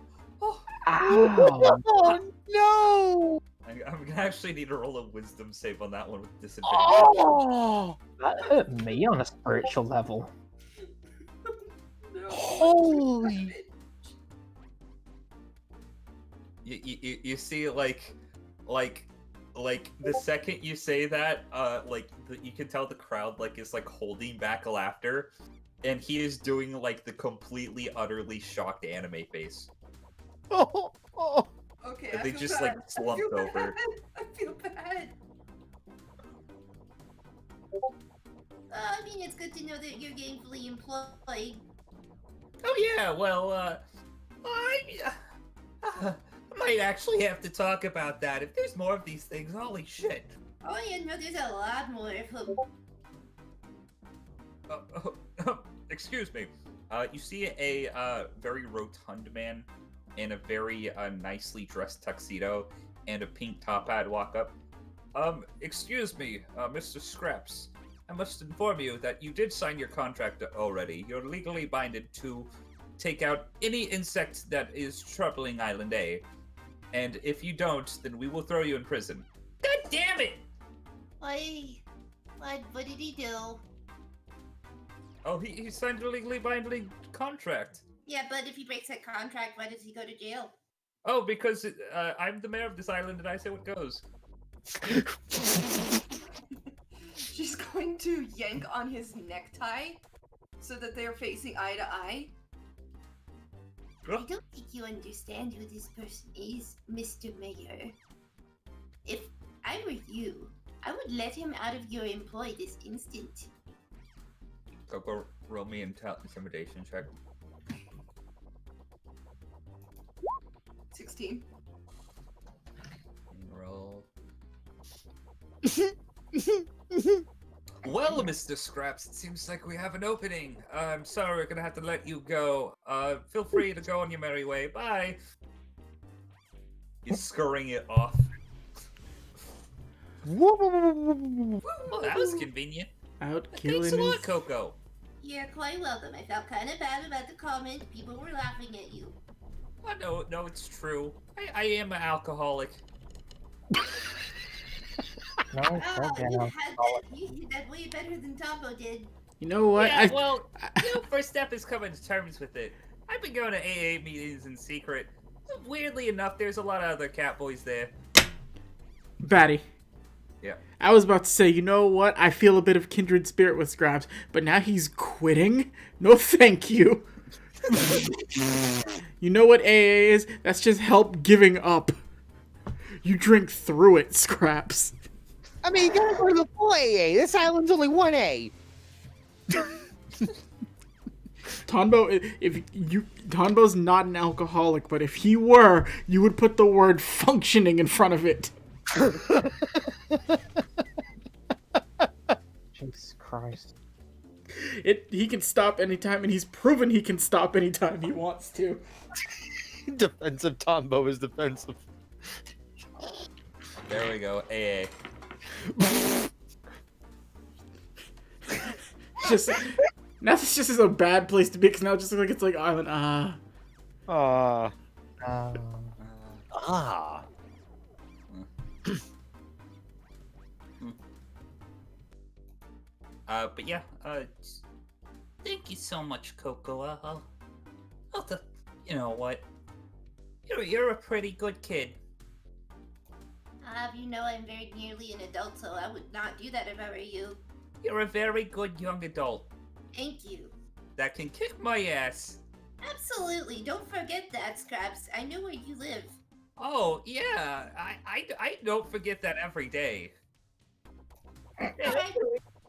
Ow. Oh no! I'm gonna actually need to roll a wisdom save on that one with disadvantage. Oh! That hurt me on a spiritual level. No. Holy! You see, like the second you say that, you can tell the crowd is holding back laughter, and he is doing like the completely utterly shocked anime face. Oh! Oh! Okay, And I they feel just bad. slumped I feel over. bad. I feel bad. I mean, it's good to know that you're gainfully employed. Oh yeah, well, I might actually have to talk about that. If there's more of these things, holy shit. Oh yeah, no, there's a lot more of them. Excuse me. You see a very rotund man in a very nicely dressed tuxedo and a pink top hat walk up. Excuse me, Mr. Scraps. I must inform you that you did sign your contract already. You're legally binded to take out any insect that is troubling Island A. And if you don't, then we will throw you in prison. God damn it! What did he do? Oh, he signed a legally binding contract. Yeah, but if he breaks that contract, why does he go to jail? Oh, because I'm the mayor of this island and I say what goes. She's going to yank on his necktie so that they're facing eye to eye. I don't think you understand who this person is, Mr. Mayor. If I were you, I would let him out of your employ this instant. Go roll me intimidation check. 16. Roll. Well, Mr. Scraps, it seems like we have an opening. I'm sorry, we're gonna have to let you go. Feel free to go on your merry way. Bye. He's scurrying it off. Oh, that was convenient. Out Thanks killing a lot, his... Coco. You're quite welcome. I felt kind of bad about the comment. People were laughing at you. Oh, no, it's true. I am an alcoholic. No, Oh, okay, you no. did that way better than Tombo did. You know what? Yeah, well, first step is coming to terms with it. I've been going to AA meetings in secret. Weirdly enough, there's a lot of other cat boys there. Batty. Yeah. I was about to say, you know what? I feel a bit of kindred spirit with Scraps, but now he's quitting? No thank you. You know what AA is? That's just help giving up. You drink through it, Scraps. I mean, you gotta go to the full AA. This island's only 1A. Tonbo's not an alcoholic, but if he were, you would put the word functioning in front of it. Jesus Christ. He can stop anytime, and he's proven he can stop anytime he wants to. Defensive Tombo is defensive. There we go. AA. Just now, this just is a bad place to be because now it just looks like it's like island. Ah. Um, Ah. But yeah, Thank you so much, Coco. You know what? You're a pretty good kid. You know I'm very nearly an adult, so I would not do that if I were you. You're a very good young adult Thank you. that can kick my ass. Absolutely. Don't forget that, Scraps. I know where you live. Oh yeah, I don't forget that every day. Alright.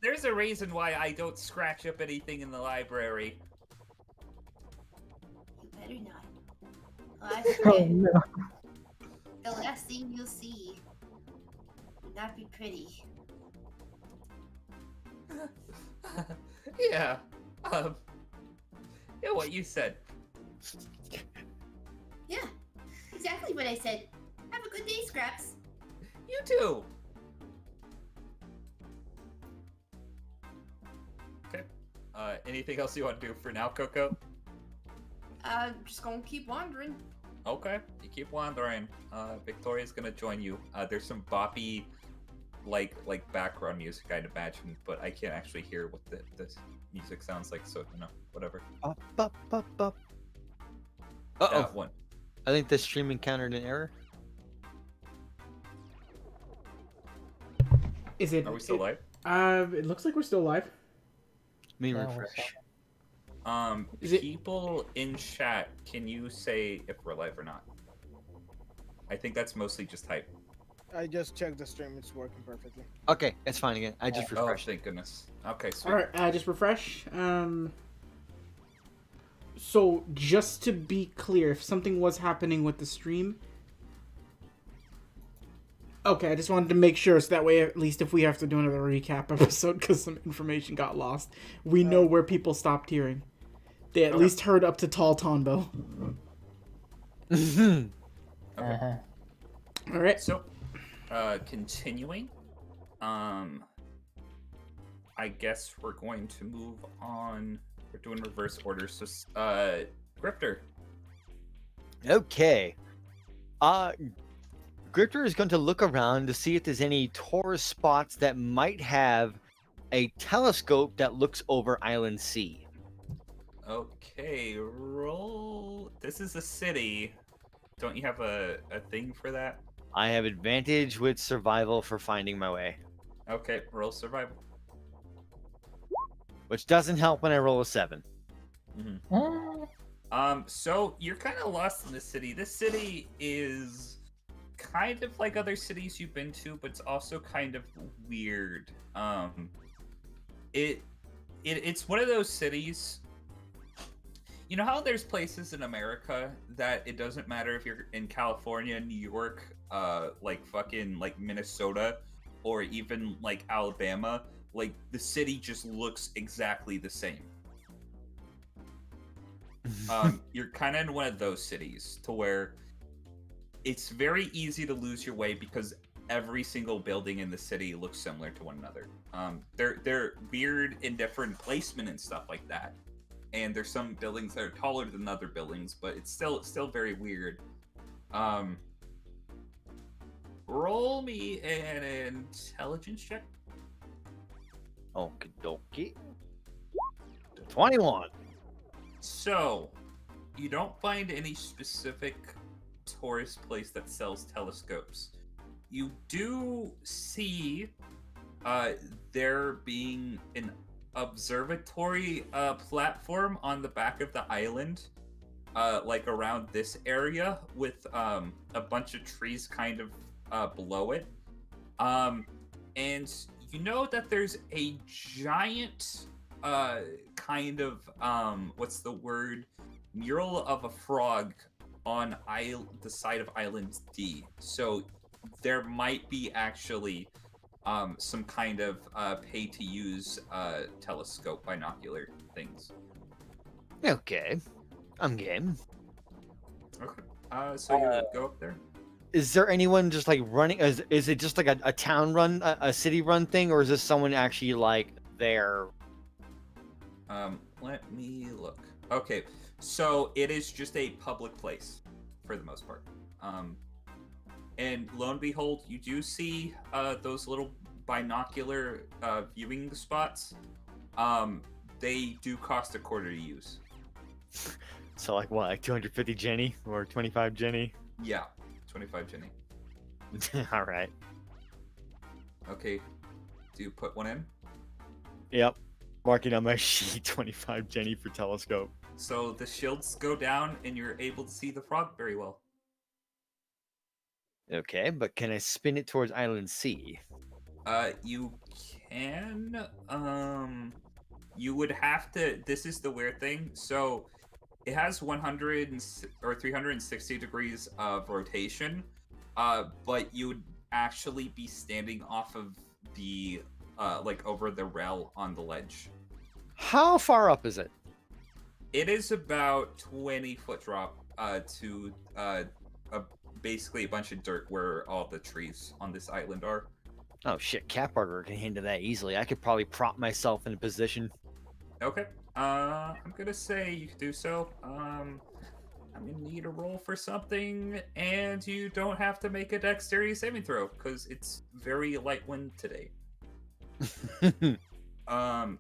There's a reason why I don't scratch up anything in the library. You better not. I swear, the last thing you'll see would not be pretty. Yeah. Yeah, what you said. Yeah, exactly what I said. Have a good day, Scraps. You too. Okay. Anything else you want to do for now, Coco? I'm just gonna keep wandering. Okay, you keep wandering. Victoria's gonna join you. There's some boppy, like background music, I'd imagine, but I can't actually hear what the music sounds like, so no, whatever. Up, up, up, up. That Uh-oh. one. I think the stream encountered an error. Is it? Are we still live? It looks like we're still live. Let me Yeah, we're refresh. Is it- People in chat, can you say if we're live or not? I think that's mostly just type. I just checked the stream. It's working perfectly. Okay, it's fine again. I just Oh, refreshed. thank goodness. Okay, sweet. All right, just refresh. So just to be clear, if something was happening with the stream, okay, I just wanted to make sure so that way, at least if we have to do another recap episode because some information got lost, we know where people stopped hearing. They at Okay. least heard up to Tall Tonbo. Okay. uh-huh. All right. So, continuing, I guess we're going to move on. We're doing reverse order. So, Grifter. Okay. Grifter is going to look around to see if there's any tourist spots that might have a telescope that looks over Island C. Okay, roll. This is a city. Don't you have a thing for that? I have advantage with survival for finding my way, Okay, roll survival. which doesn't help when I roll a 7. So you're kind of lost in this city. This city is kind of like other cities you've been to, but it's also kind of weird. It's one of those cities. You know how there's places in America that it doesn't matter if you're in California, New York, like fucking like Minnesota, or even like Alabama, like the city just looks exactly the same. You're kind of in one of those cities to where it's very easy to lose your way because every single building in the city looks similar to one another. They're weird in different placement and stuff like that. And there's some buildings that are taller than other buildings, but it's still very weird. Roll me an intelligence check. Okie dokie. 21. So, you don't find any specific tourist place that sells telescopes. You do see there being an observatory platform on the back of the island, like around this area, with a bunch of trees kind of below it. And you know that there's a giant kind of what's the word, mural of a frog on the side of Island D. So there might be actually some kind of pay-to-use telescope binocular things. Okay. I'm game. Okay. So you go up there. is there anyone just like running? Is it just like a town run, a city run thing, or is this someone actually like there? Let me look. Okay, so it is just a public place for the most part. And lo and behold, you do see those little binocular viewing spots. They do cost a quarter to use. So like what, like 250 Jenny or 25 Jenny? Yeah, 25 Jenny. All right. Okay, do you put one in? Yep. Marking on my sheet 25 Jenny for telescope. So the shields go down and you're able to see the frog very well. Okay, but can I spin it towards Island C? You can. You would have to. This is the weird thing. So it has 100 or 360 degrees of rotation, but you would actually be standing off of the like over the rail on the ledge. How far up is it? It is about 20-foot drop to basically a bunch of dirt where all the trees on this island are. Oh shit, Catburger can handle that easily. I could probably prop myself in a position. Okay. I'm gonna say you can do so. I'm gonna need a roll for something, and you don't have to make a dexterity saving throw because it's very light wind today.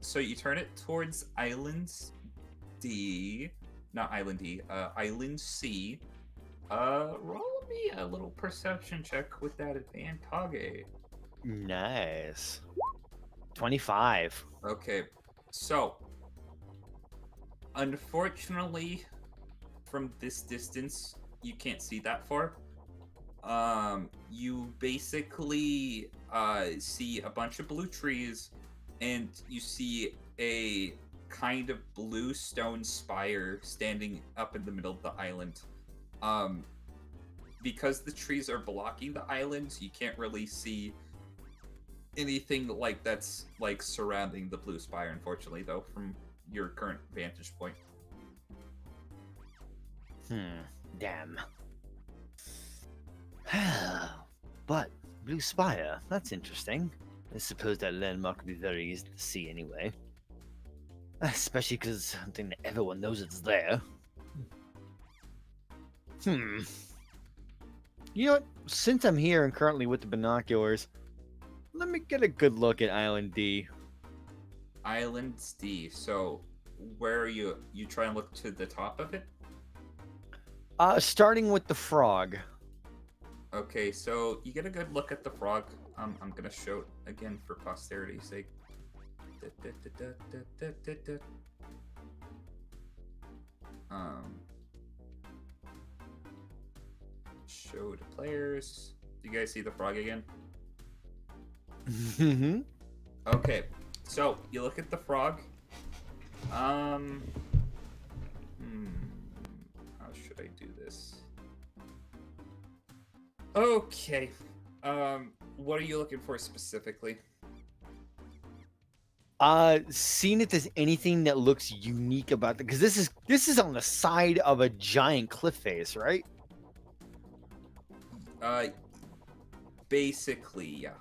So you turn it towards Island D, not Island D, Island C. Roll me a little perception check with that advantage. Nice. 25. Okay, so unfortunately, from this distance, you can't see that far. You basically see a bunch of blue trees, and you see a kind of blue stone spire standing up in the middle of the island. Because the trees are blocking the island, you can't really see anything like that's like surrounding the blue spire, unfortunately, though, from your current vantage point. Damn. But Blue Spire, that's interesting. I suppose that landmark would be very easy to see anyway. Especially because I don't think that everyone knows it's there. You know what? Since I'm here and currently with the binoculars, let me get a good look at Island D. Island D. So, where are you? You try and look to the top of it? Starting with the frog. Okay, so you get a good look at the frog. I'm gonna show it again for posterity's sake. Show to players. Do you guys see the frog again? Okay, so you look at the frog. How should I do this? Okay. What are you looking for specifically? Seeing if there's anything that looks unique about because this is on the side of a giant cliff face, right? Basically, yeah.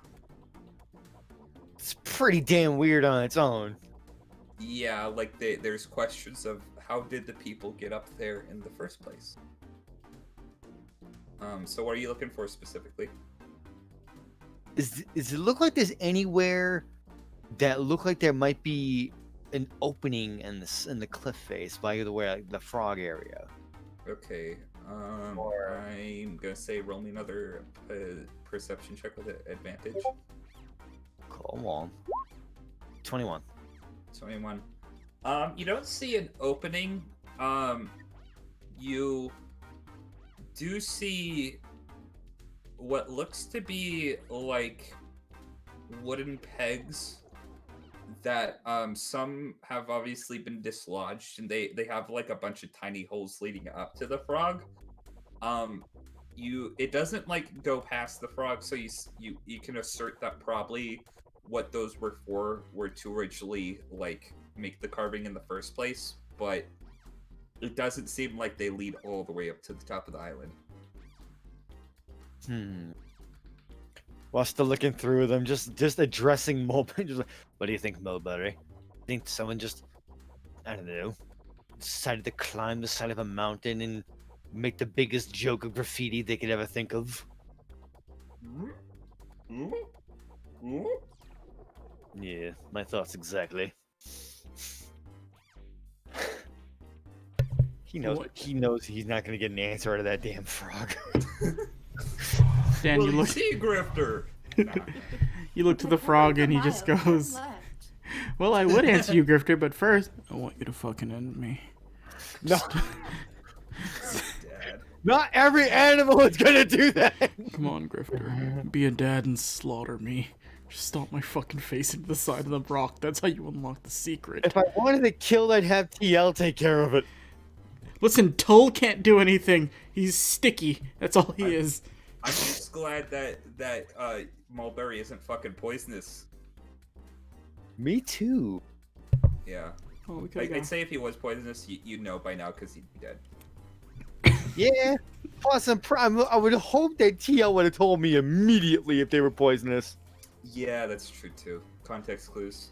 It's pretty damn weird on its own. Yeah, like there's questions of how did the people get up there in the first place? So what are you looking for specifically? Does it look like there's anywhere that look like there might be an opening in the cliff face by the way, like the frog area? Okay. I'm gonna say roll me another perception check with advantage. Come on. 21. 21. You don't see an opening. You do see what looks to be like wooden pegs that some have obviously been dislodged, and they have like a bunch of tiny holes leading up to the frog. It doesn't like go past the frog, so you can assert that probably what those were for were to originally like make the carving in the first place, but it doesn't seem like they lead all the way up to the top of the island. Hmm. While still looking through them, just addressing Mulberry. Just like, what do you think, Mulberry? Think someone just, I don't know, decided to climb the side of a mountain and make the biggest joke of graffiti they could ever think of? Yeah, my thoughts exactly. He knows. What? He knows he's not gonna get an answer out of that damn frog. Dan, Well, you you look. see, Grifter. You look to the frog and he just goes, "Well, I would answer you, Grifter, but first, I want you to fucking end me." No, Dad. not every animal is gonna do that. Come on, Grifter. Be a dad and slaughter me. Just stomp my fucking face into the side of the rock. That's how you unlock the secret. If I wanted to kill, I'd have TL take care of it. Listen, Tull can't do anything. He's sticky. That's all he is. I'm just glad that Mulberry isn't fucking poisonous. Me too. Yeah. Oh, we could've I'd say if he was poisonous, you'd know by now because he'd be dead. Yeah. Plus, I would hope that TL would have told me immediately if they were poisonous. Yeah, that's true too. Context clues.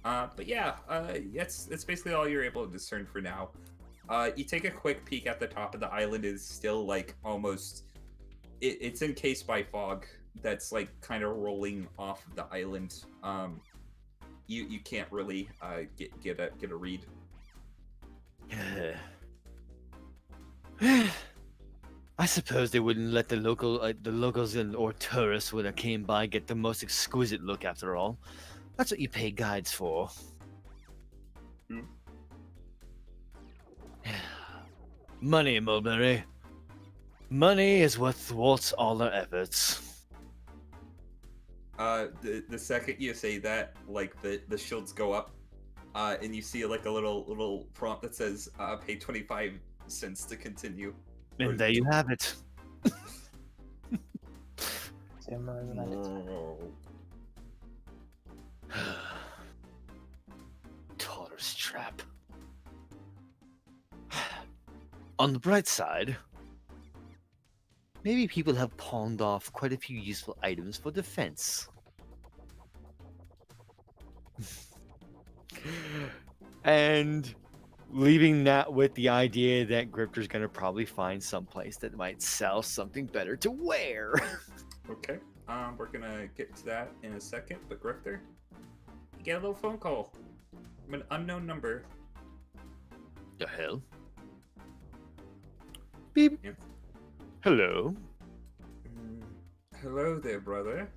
But yeah, that's basically all you're able to discern for now. You take a quick peek at the top of the island. Is still like almost. It's encased by fog that's like kind of rolling off of the island. You can't really get a read. I suppose they wouldn't let the locals or tourists when they came by get the most exquisite look. After all, that's what you pay guides for. Money, Mulberry. Money is what thwarts all our efforts. The second you say that, like the shields go up, and you see like a little prompt that says pay 25 cents to continue. And there you have it. Taurus trap. On the bright side, maybe people have pawned off quite a few useful items for defense. And leaving that with the idea that Grifter's gonna probably find someplace that might sell something better to wear. Okay. We're gonna get to that in a second, but Grifter, you get a little phone call from an unknown number. The hell? Beep. Yeah. Hello. Hello there, brother.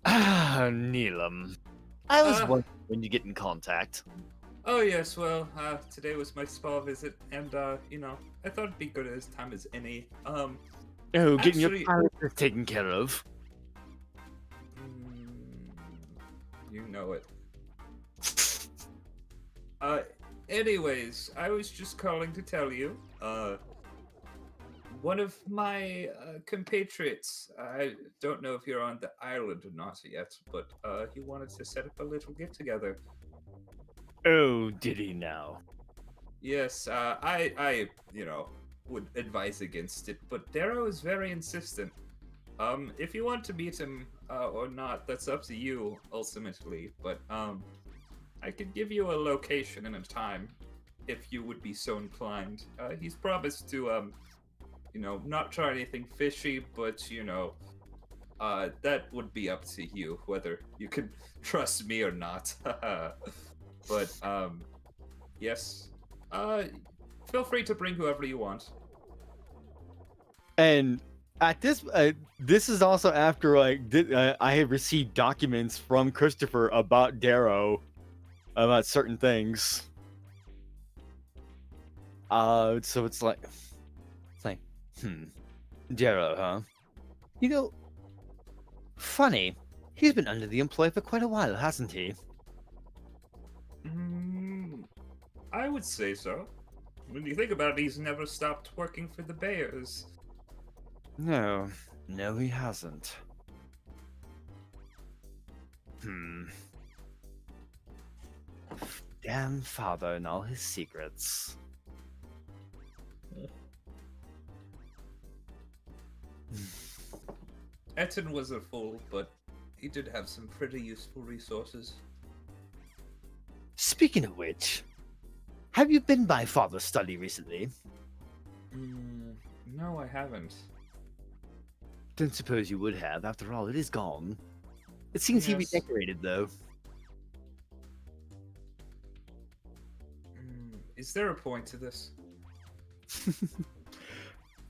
Ah, Neelam. I was Ah. wondering when you get in contact. Oh yes, well, today was my spa visit, and I thought it'd be good as time as any. Oh, getting Actually- your character taken care of. You know it. Anyways, I was just calling to tell you, one of my compatriots, I don't know if you're on the island or not yet, but he wanted to set up a little get-together. Oh, did he now? Yes, I would advise against it, but Darrow is very insistent. If you want to meet him or not, that's up to you ultimately. But I could give you a location and a time if you would be so inclined. He's promised to, not try anything fishy, but that would be up to you whether you can trust me or not. But yes. Feel free to bring whoever you want. And at this is also after I have received documents from Christopher about Darrow, about certain things. So it's like, Darrow, huh? Funny. He's been under the employ for quite a while, hasn't he? I would say so. When you think about it, he's never stopped working for the Bayers. No, he hasn't. Damn father and all his secrets. Etten was a fool, but he did have some pretty useful resources. Speaking of which, have you been by Father's study recently? No, I haven't. Don't suppose you would have. After all, it is gone. It seems he'd be Yes. decorated, though. Is there a point to this?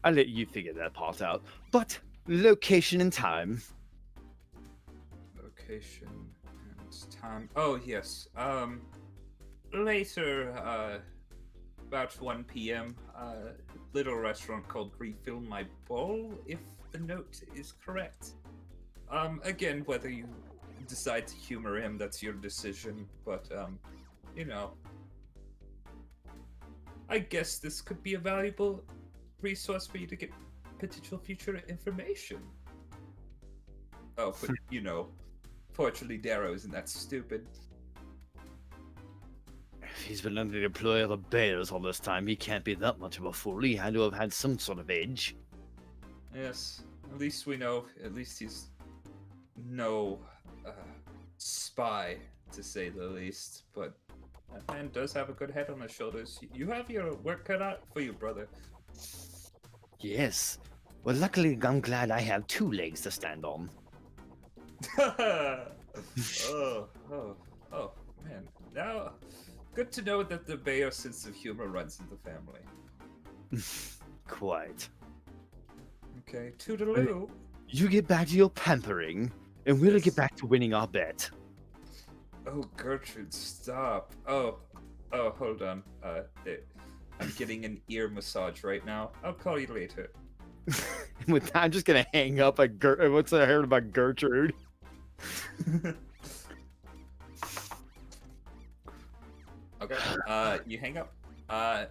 I'll let you figure that part out. But location and time. Location and time. Oh, yes. Later, about 1 p.m., little restaurant called Refill My Bowl, if the note is correct. Again, whether you decide to humor him, that's your decision, but, you know, I guess this could be a valuable resource for you to get potential future information. Oh, but, you know, fortunately, Darrow isn't that stupid. If he's been under the employ of the Bears all this time, he can't be that much of a fool. He had to have had some sort of edge. Yes, at least we know, at least he's no spy, to say the least, but that man does have a good head on his shoulders. You have your work cut out for you, brother. Yes. Well, luckily, I'm glad I have 2 legs to stand on. oh, man. Now, good to know that the Bayo sense of humor runs in the family. Quite. Okay, toodaloo. You get back to your pampering, and we'll Yes. get back to winning our bet. Oh, Gertrude, stop. Oh, hold on. I'm getting an ear massage right now. I'll call you later. And with that, I'm just gonna hang up at what's I heard about Gertrude? Okay, you hang up.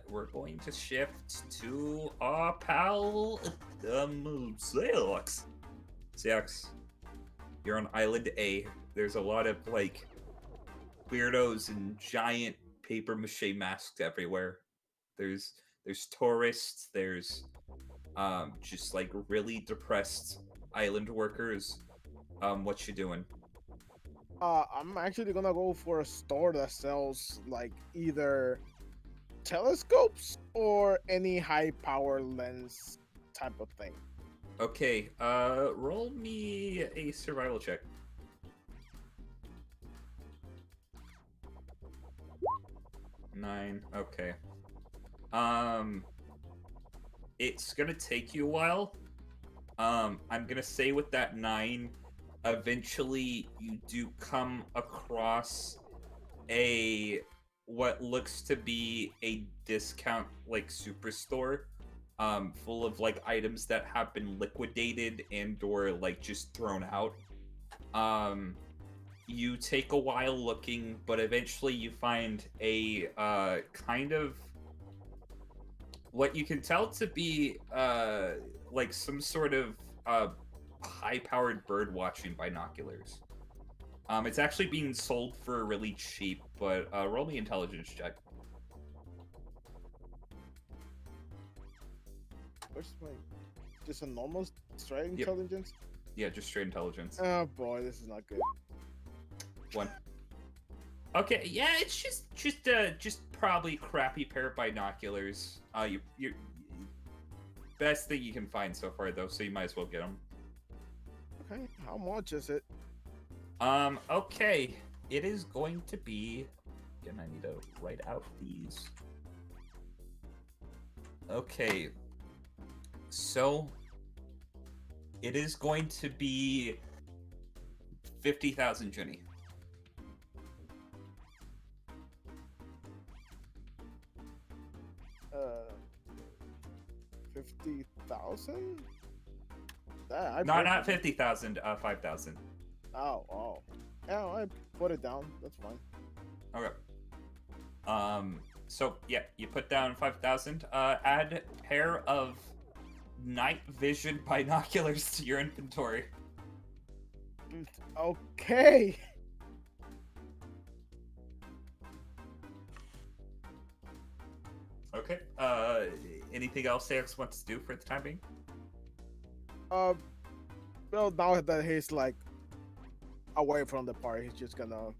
We're going to shift to our pal, Xeox. Xeox, you're on Island A. There's a lot of, like, weirdos and giant paper mache masks everywhere. There's tourists, there's, just, like, really depressed island workers. What you doing? I'm actually gonna go for a store that sells like either telescopes or any high power lens type of thing. Okay, roll me a survival check. 9, okay. It's gonna take you a while. I'm gonna say with that 9, eventually you do come across what looks to be a discount, like, superstore, full of, like, items that have been liquidated and or, like, just thrown out. You take a while looking, but eventually you find a kind of what you can tell to be like some sort of high-powered bird watching binoculars. It's actually being sold for really cheap, but roll me intelligence check. Where's my just a normal straight Yep. intelligence? Yeah, just straight intelligence. Oh boy, this is not good. 1. Okay, yeah, it's just probably crappy pair of binoculars. You best thing you can find so far though, so you might as well get them. Okay, how much is it? Okay, it is going to be. Again, I need to write out these. Okay, so it is going to be 50,000 Jenny. 50,000? No, not 50,000. 5,000. Oh. Yeah, I put it down. That's fine. Okay. So yeah, you put down 5,000. Add a pair of night vision binoculars to your inventory. Okay. Okay. Anything else Alex wants to do for the time being? Well, now that he's like away from the party, he's just gonna,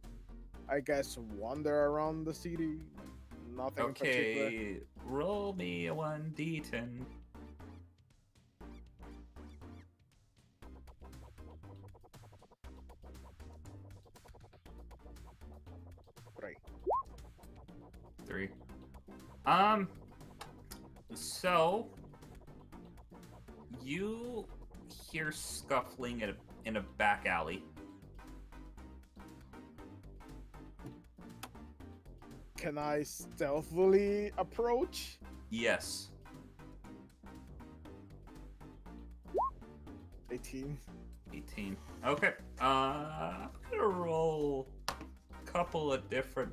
I guess, wander around the city. Nothing in particular. Okay, roll me a 1d10. Right. 3. So you hear scuffling in a back alley. Can I stealthily approach? Yes. 18. 18. Okay. I'm gonna roll a couple of different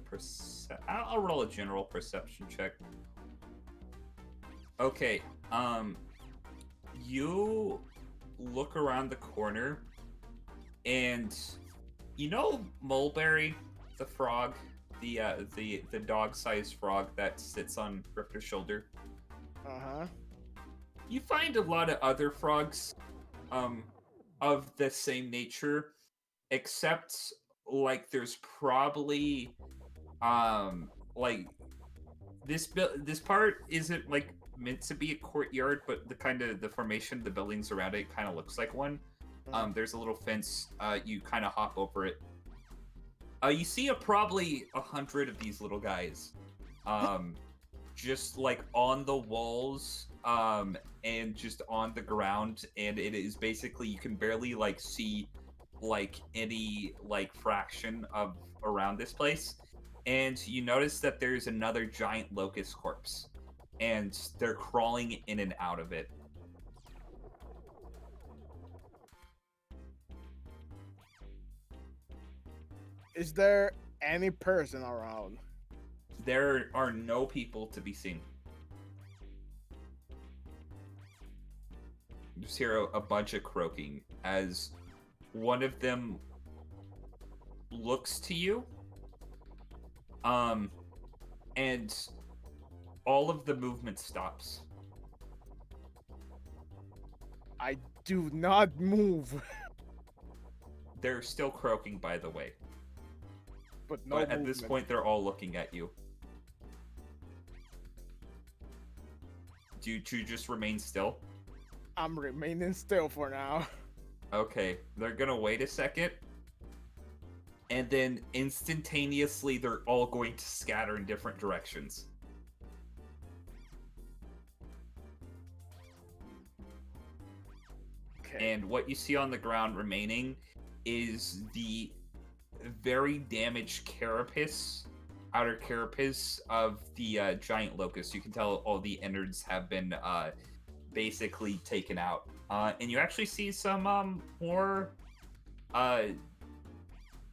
I'll roll a general perception check. Okay. You look around the corner, and you know Mulberry, the frog, the dog-sized frog that sits on Grifter's shoulder. Uh-huh. You find a lot of other frogs, of the same nature, except like there's probably like this part isn't like meant to be a courtyard, but the formation, the buildings around it kind of looks like one. There's a little fence. You kind of hop over it. You see probably 100 of these little guys, just like on the walls, and just on the ground, and it is basically you can barely like see like any like fraction of around this place, and you notice that there's another giant locust corpse, and they're crawling in and out of it. Is there any person around? There are no people to be seen. You just hear a bunch of croaking as one of them looks to you, and all of the movement stops. I do not move. They're still croaking, by the way. But no But at this movement. point, they're all looking at you. Do you just remain still? I'm remaining still for now. Okay, they're gonna wait a second. And then instantaneously, they're all going to scatter in different directions. Okay. And what you see on the ground remaining is the very damaged carapace, outer carapace of the giant locust. You can tell all the innards have been basically taken out. And you actually see some more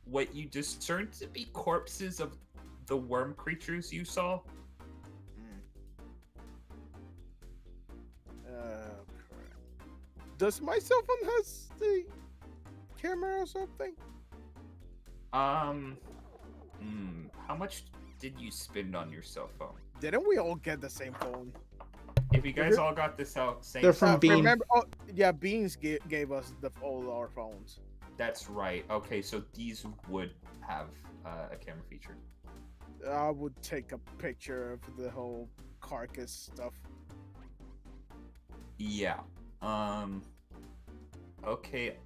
what you discern to be corpses of the worm creatures you saw. Crap. Does my cell phone has the camera or something? How much did you spend on your cell phone? Didn't we all get the same phone? If you guys all got this out same They're from Bean. Remember? Oh, yeah, Beans gave us all our phones. That's right. Okay, so these would have a camera feature. I would take a picture of the whole carcass stuff. Yeah. Okay.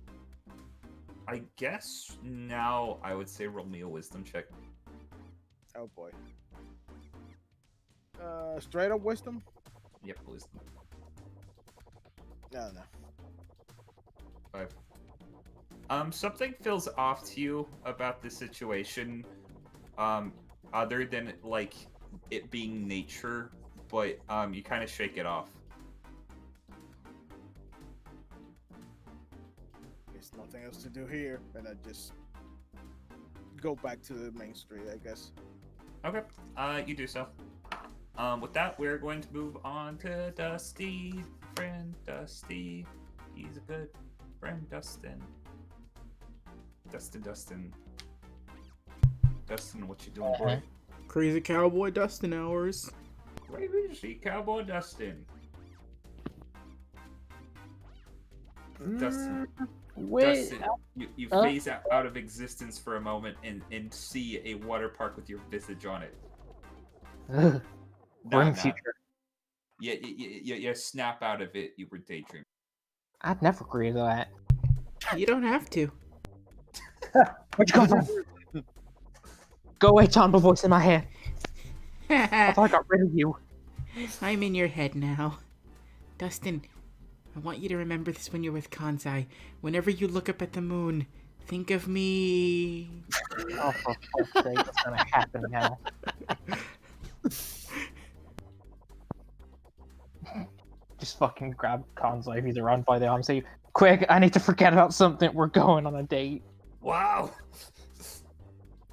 I guess now I would say roll me a wisdom check. Oh boy. Straight up wisdom? Yep, wisdom. No. 5. Something feels off to you about this situation. Other than like it being nature, but you kind of shake it off. There's nothing else to do here, and I just go back to the main street, I guess. Okay, you do so. With that, we're going to move on to Dusty. Friend Dusty. He's a good friend, Dustin. Dustin, what you doing, boy? Crazy cowboy Dustin hours. Crazy cowboy Dustin. Dustin, Wait. Dustin, you phase out of existence for a moment and see a water park with your visage on it. We're in Nah. future. You snap out of it. You were daydreaming. I'd never agree to that. You don't have to. Where'd you come from? Go away, Tombo voice in my head. I thought I got rid of you. I'm in your head now. Dustin, I want you to remember this when you're with Kansai. Whenever you look up at the moon, think of me. Oh, for fuck's sake, what's gonna happen now? Just fucking grab Kanzai if he's around by the arm and say, quick, I need to forget about something. We're going on a date. Wow.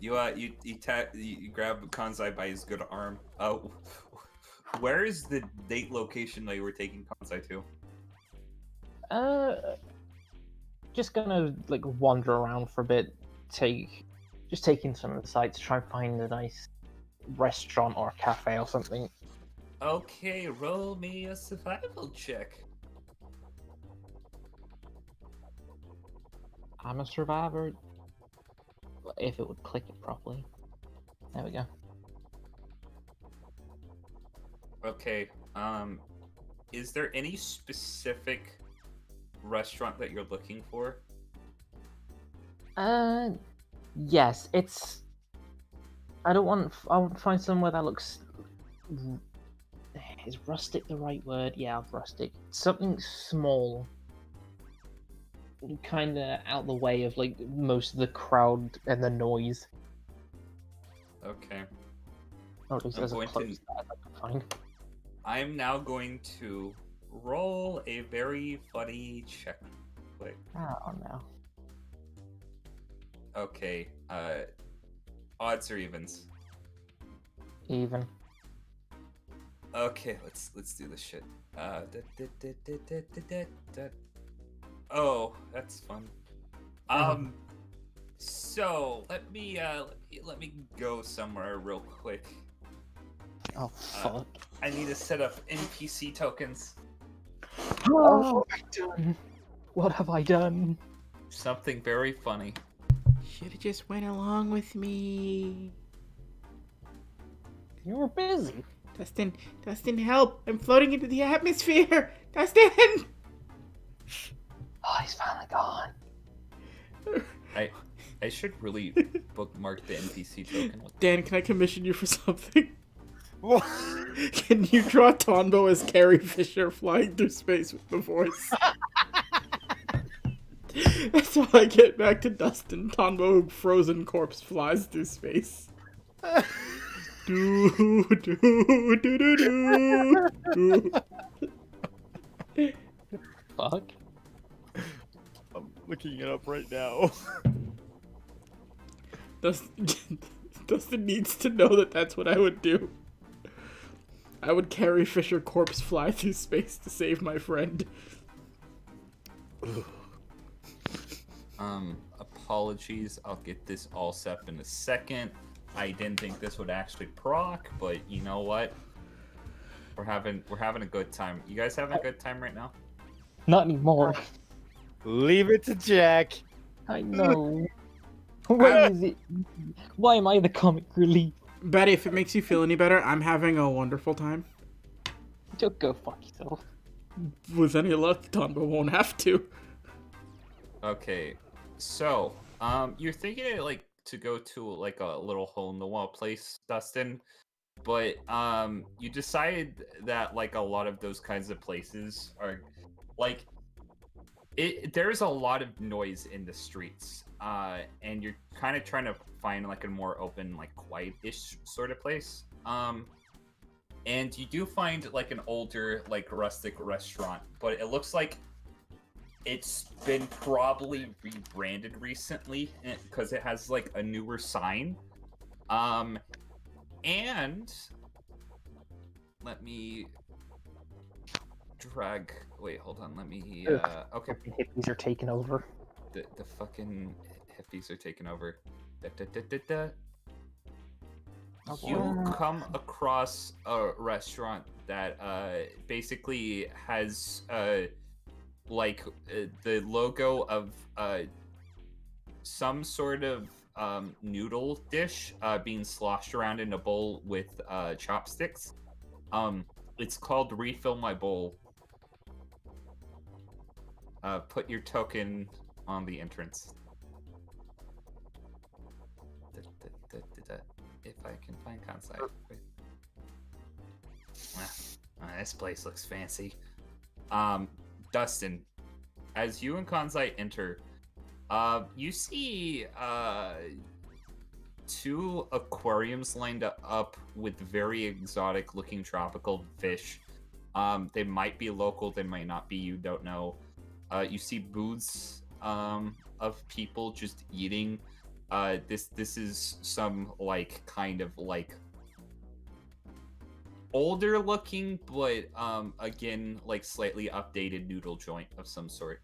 You grab Kansai by his good arm. Where is the date location that you were taking Kansai to? Just gonna like wander around for a bit, taking some of the sights, try and find a nice restaurant or cafe or something. Okay, roll me a survival check. I'm a survivor. If it would click it properly. There we go. Okay, is there any specific restaurant that you're looking for? Yes, it's... I want to find somewhere that looks... Is rustic the right word? Yeah, rustic. Something small. Kinda out the way of, like, most of the crowd and the noise. Okay. Or at least I'm as a going close to- that I can find. I'm now going to roll a very funny check. Wait. Oh no. Okay, odds or evens? Even. Okay, let's do this shit. Oh, that's fun. So let me go somewhere real quick. Oh fuck. I need to set up NPC tokens. Oh, what have I done? What have I done? Something very funny. Should have just went along with me. You were busy. Dustin, help! I'm floating into the atmosphere! Dustin! Oh, he's finally gone. I should really bookmark the NPC token. Dan, can I commission you for something? What? Can you draw Tonbo as Carrie Fisher flying through space with the voice? That's how I get back to Dustin. Tonbo, frozen corpse, flies through space. Do, do, do, do, do, do. Fuck. I'm looking it up right now. Dustin needs to know that that's what I would do. I would Carrie Fisher corpse fly through space to save my friend. Apologies. I'll get this all set up in a second. I didn't think this would actually proc, but you know what? We're having a good time. You guys having a good time right now? Not anymore. Leave it to Jack. I know. Why is it? Why am I the comic relief? Betty, if it makes you feel any better, I'm having a wonderful time. Just go fuck yourself. With any luck, Tonbo won't have to. Okay, so you're thinking like to go to like a little hole in the wall place, Dustin, but you decided that like a lot of those kinds of places are like there's a lot of noise in the streets, and you're kind of trying to find like a more open, like quiet-ish sort of place. And you do find like an older, like rustic restaurant, but it looks like it's been probably rebranded recently because it has like a newer sign. And let me drag. Wait, hold on. Let me. Okay. Fucking hippies are taking over. The fucking hippies are taking over. Da, da, da, da, da. You come across a restaurant that basically has like the logo of some sort of noodle dish being sloshed around in a bowl with chopsticks. It's called Refill My Bowl. Put your token on the entrance. If I can find Kansai. This place looks fancy. Dustin, as you and Kansai enter, you see two aquariums lined up with very exotic looking tropical fish. They might be local, they might not be, you don't know. You see booths of people just eating. This is some like kind of like older looking, but again like slightly updated noodle joint of some sort.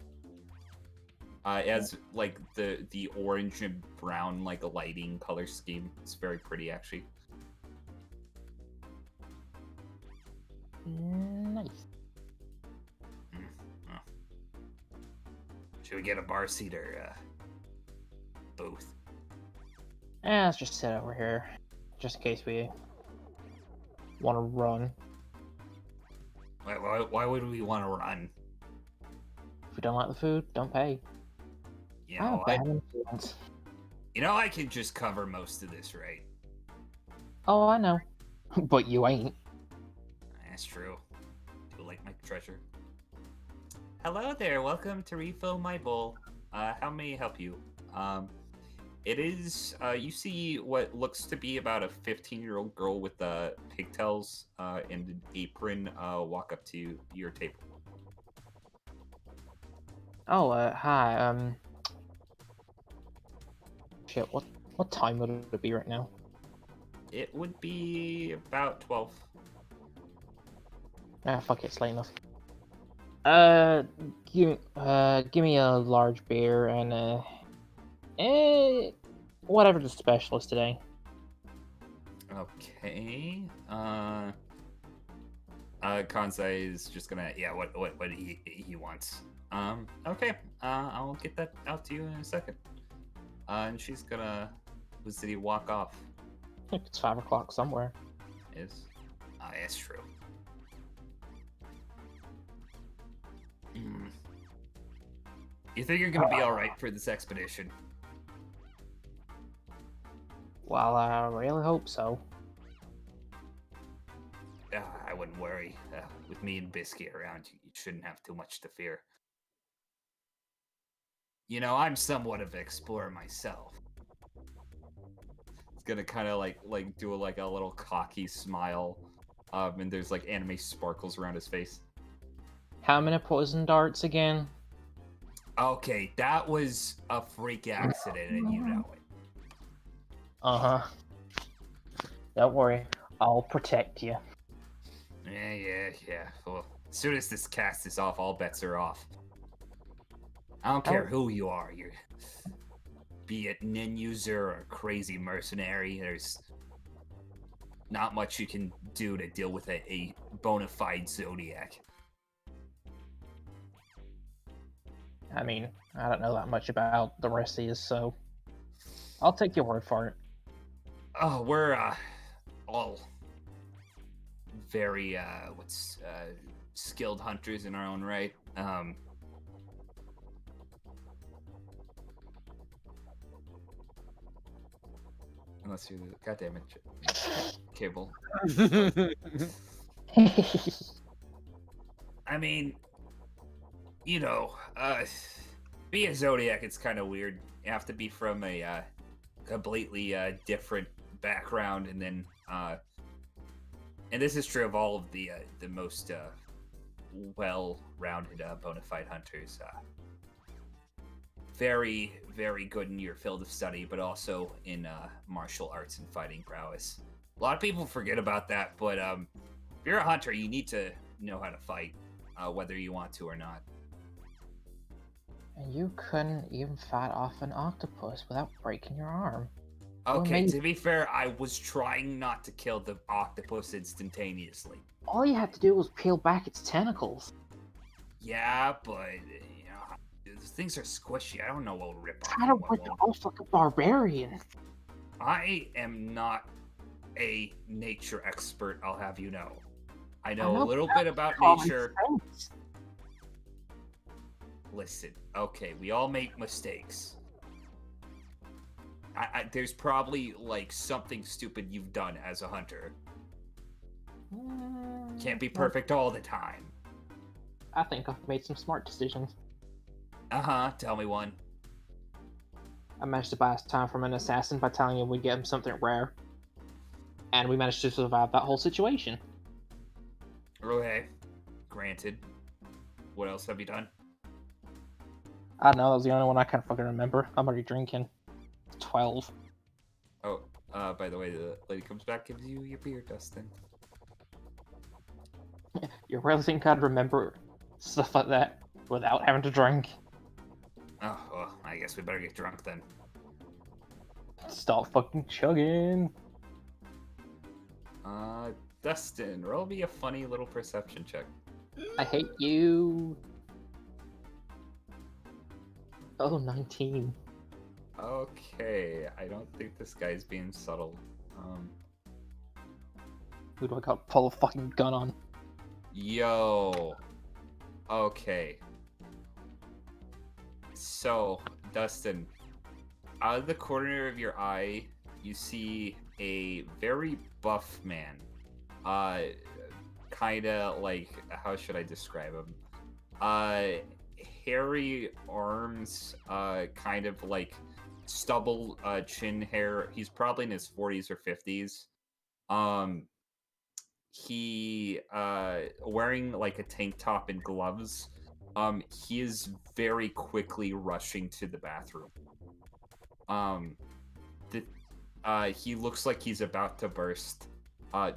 It has like the orange and brown like lighting color scheme. It's very pretty actually. Nice. Should we get a bar seat or booth? Let's just sit over here, just in case we want to run. Why would we want to run? If we don't like the food, don't pay. You know, I can just cover most of this, right? Oh, I know. But you ain't. That's true. Do you like my treasure? Hello there, welcome to Refill My Bowl. How may I help you? It is, you see what looks to be about a 15-year-old girl with pigtails and an apron walk up to your table. Oh, hi, shit, what time would it be right now? It would be about 12. Ah, fuck it, it's late enough. Give me a large beer and, whatever the special is today. Okay, Kansai is just gonna, what he wants. Okay, I'll get that out to you in a second. And she's gonna, City walk off. It's 5 o'clock somewhere. Is, that's true. You think you're gonna be alright for this expedition? Well, I really hope so. I wouldn't worry. With me and Biscuit around, you shouldn't have too much to fear. You know, I'm somewhat of an explorer myself. It's gonna kind of like do a little cocky smile, and there's like anime sparkles around his face. How many poison darts again? Okay, that was a freak accident, and you know it. Uh-huh. Don't worry, I'll protect you. Yeah. Well, as soon as this cast is off, all bets are off. I don't care who you are. Be it nin user or crazy mercenary, there's not much you can do to deal with a bona fide Zodiac. I mean, I don't know that much about the rest of you, so I'll take your word for it. Oh, we're all very skilled hunters in our own right. Unless you're the goddamn Cable. I mean, you know, be a Zodiac, it's kind of weird. You have to be from a completely different background, and then and this is true of all of the most well-rounded bona fide hunters. Very, very good in your field of study, but also in martial arts and fighting prowess. A lot of people forget about that, but if you're a hunter, you need to know how to fight, whether you want to or not. And you couldn't even fight off an octopus without breaking your arm. Okay, to be fair, I was trying not to kill the octopus instantaneously. All you had to do was peel back its tentacles. Yeah, but you know, these things are squishy. I don't know what will rip off. Kind and of what like won't. almost like a barbarian. I am not a nature expert, I'll have you know. I I know a know little that's bit about common nature. sense. Listen, okay, we all make mistakes. There's probably like something stupid you've done as a hunter. Can't be perfect all the time. I think I've made some smart decisions. Tell me one. I managed to buy us time from an assassin by telling him we'd get him something rare. And we managed to survive that whole situation. Okay, granted. What else have you done? I don't know, that was the only one I can fucking remember. I'm already drinking. 12. Oh, by the way, the lady comes back, gives you your beer, Dustin. You really think I'd remember stuff like that without having to drink? Oh, well, I guess we better get drunk then. Start fucking chugging. Dustin, roll me a funny little perception check. I hate you. Oh, 19. Okay, I don't think this guy's being subtle. Who do I got to pull a fucking gun on? Yo. Okay. So, Dustin, out of the corner of your eye, you see a very buff man. Kinda like, how should I describe him? Hairy arms, kind of like stubble, chin hair. He's probably in his 40s or 50s. He, wearing like a tank top and gloves. He is very quickly rushing to the bathroom. He looks like he's about to burst.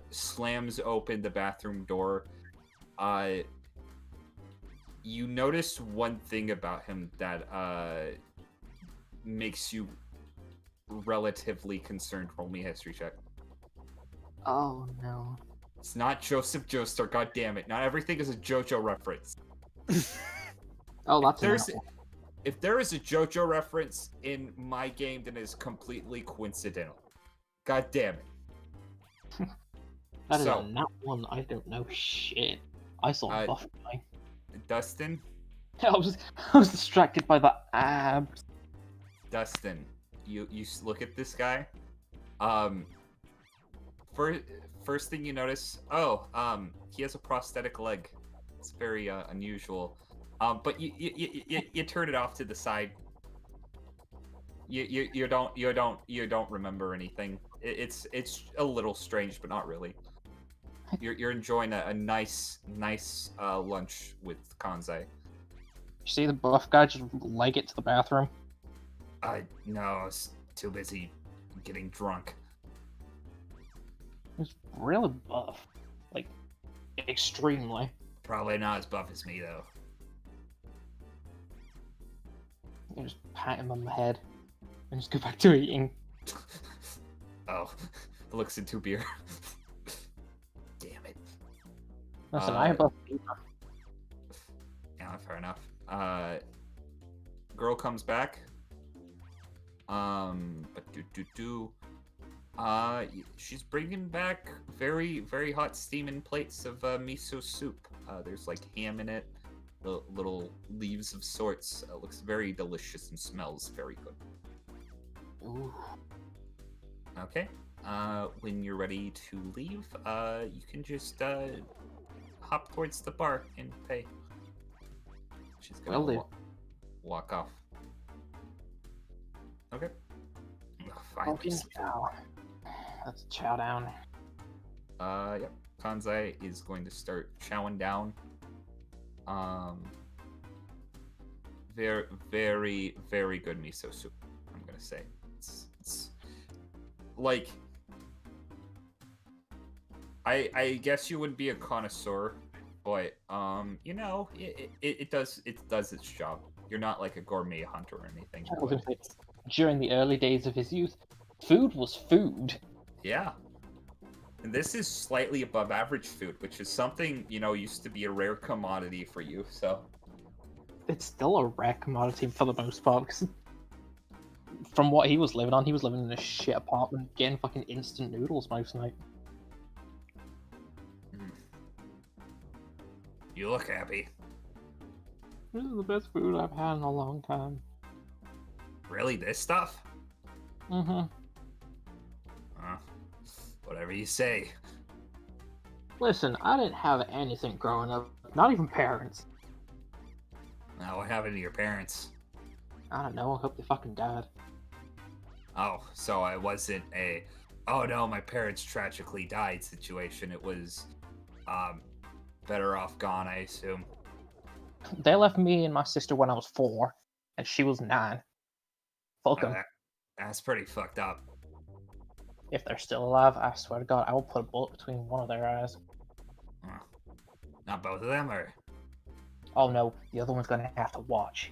Slams open the bathroom door. You notice one thing about him that makes you relatively concerned. Roll me a history check. Oh, no. It's not Joseph Joestar, god damn it. Not everything is a JoJo reference. Oh, that's If there is a JoJo reference in my game, then it's completely coincidental. God damn it. That is So- a not one. I don't know shit. I saw buff guy. Dustin, I was distracted by the abs. Dustin, you look at this guy. First thing you notice, he has a prosthetic leg. It's very unusual. But you turn it off to the side. You don't remember anything. It's a little strange, but not really. You're enjoying a nice lunch with Kanzai. You see the buff guy just leg it to the bathroom? No, I was too busy getting drunk. He's really buff. Like, extremely. Probably not as buff as me though. You just pat him on the head and just go back to eating. Oh, looks into beer. Damn it. Listen, I have buff. Yeah, fair enough. Girl comes back. She's bringing back very, very hot steaming plates of miso soup. There's like ham in it, little leaves of sorts. Looks very delicious and smells very good. Ooh. Okay. When you're ready to leave, you can just hop towards the bar and pay. She's gonna Will do. walk off. Okay. Fucking chow. That's chow down. Yep. Kanzai is going to start chowing down. Very, very, very good miso soup, I'm gonna say. It's like, I guess you wouldn't be a connoisseur, but you know, it does its job. You're not like a gourmet hunter or anything. I was gonna say, during the early days of his youth, food was food. Yeah. And this is slightly above average food, which is something, you know, used to be a rare commodity for you, so it's still a rare commodity for the most part. Because from what he was living on, he was living in a shit apartment, getting fucking instant noodles most night. You look happy. This is the best food I've had in a long time. Really, this stuff? Mm-hmm. Whatever you say. Listen, I didn't have anything growing up. Not even parents. Now, what happened to your parents? I don't know. I hope they fucking died. Oh, so I wasn't a, oh no, my parents tragically died situation. It was, better off gone, I assume. They left me and my sister when I was 4, and she was 9. Fuck 'em. That's pretty fucked up. If they're still alive, I swear to God, I will put a bullet between one of their eyes. Not both of them, or? Oh no, the other one's gonna have to watch.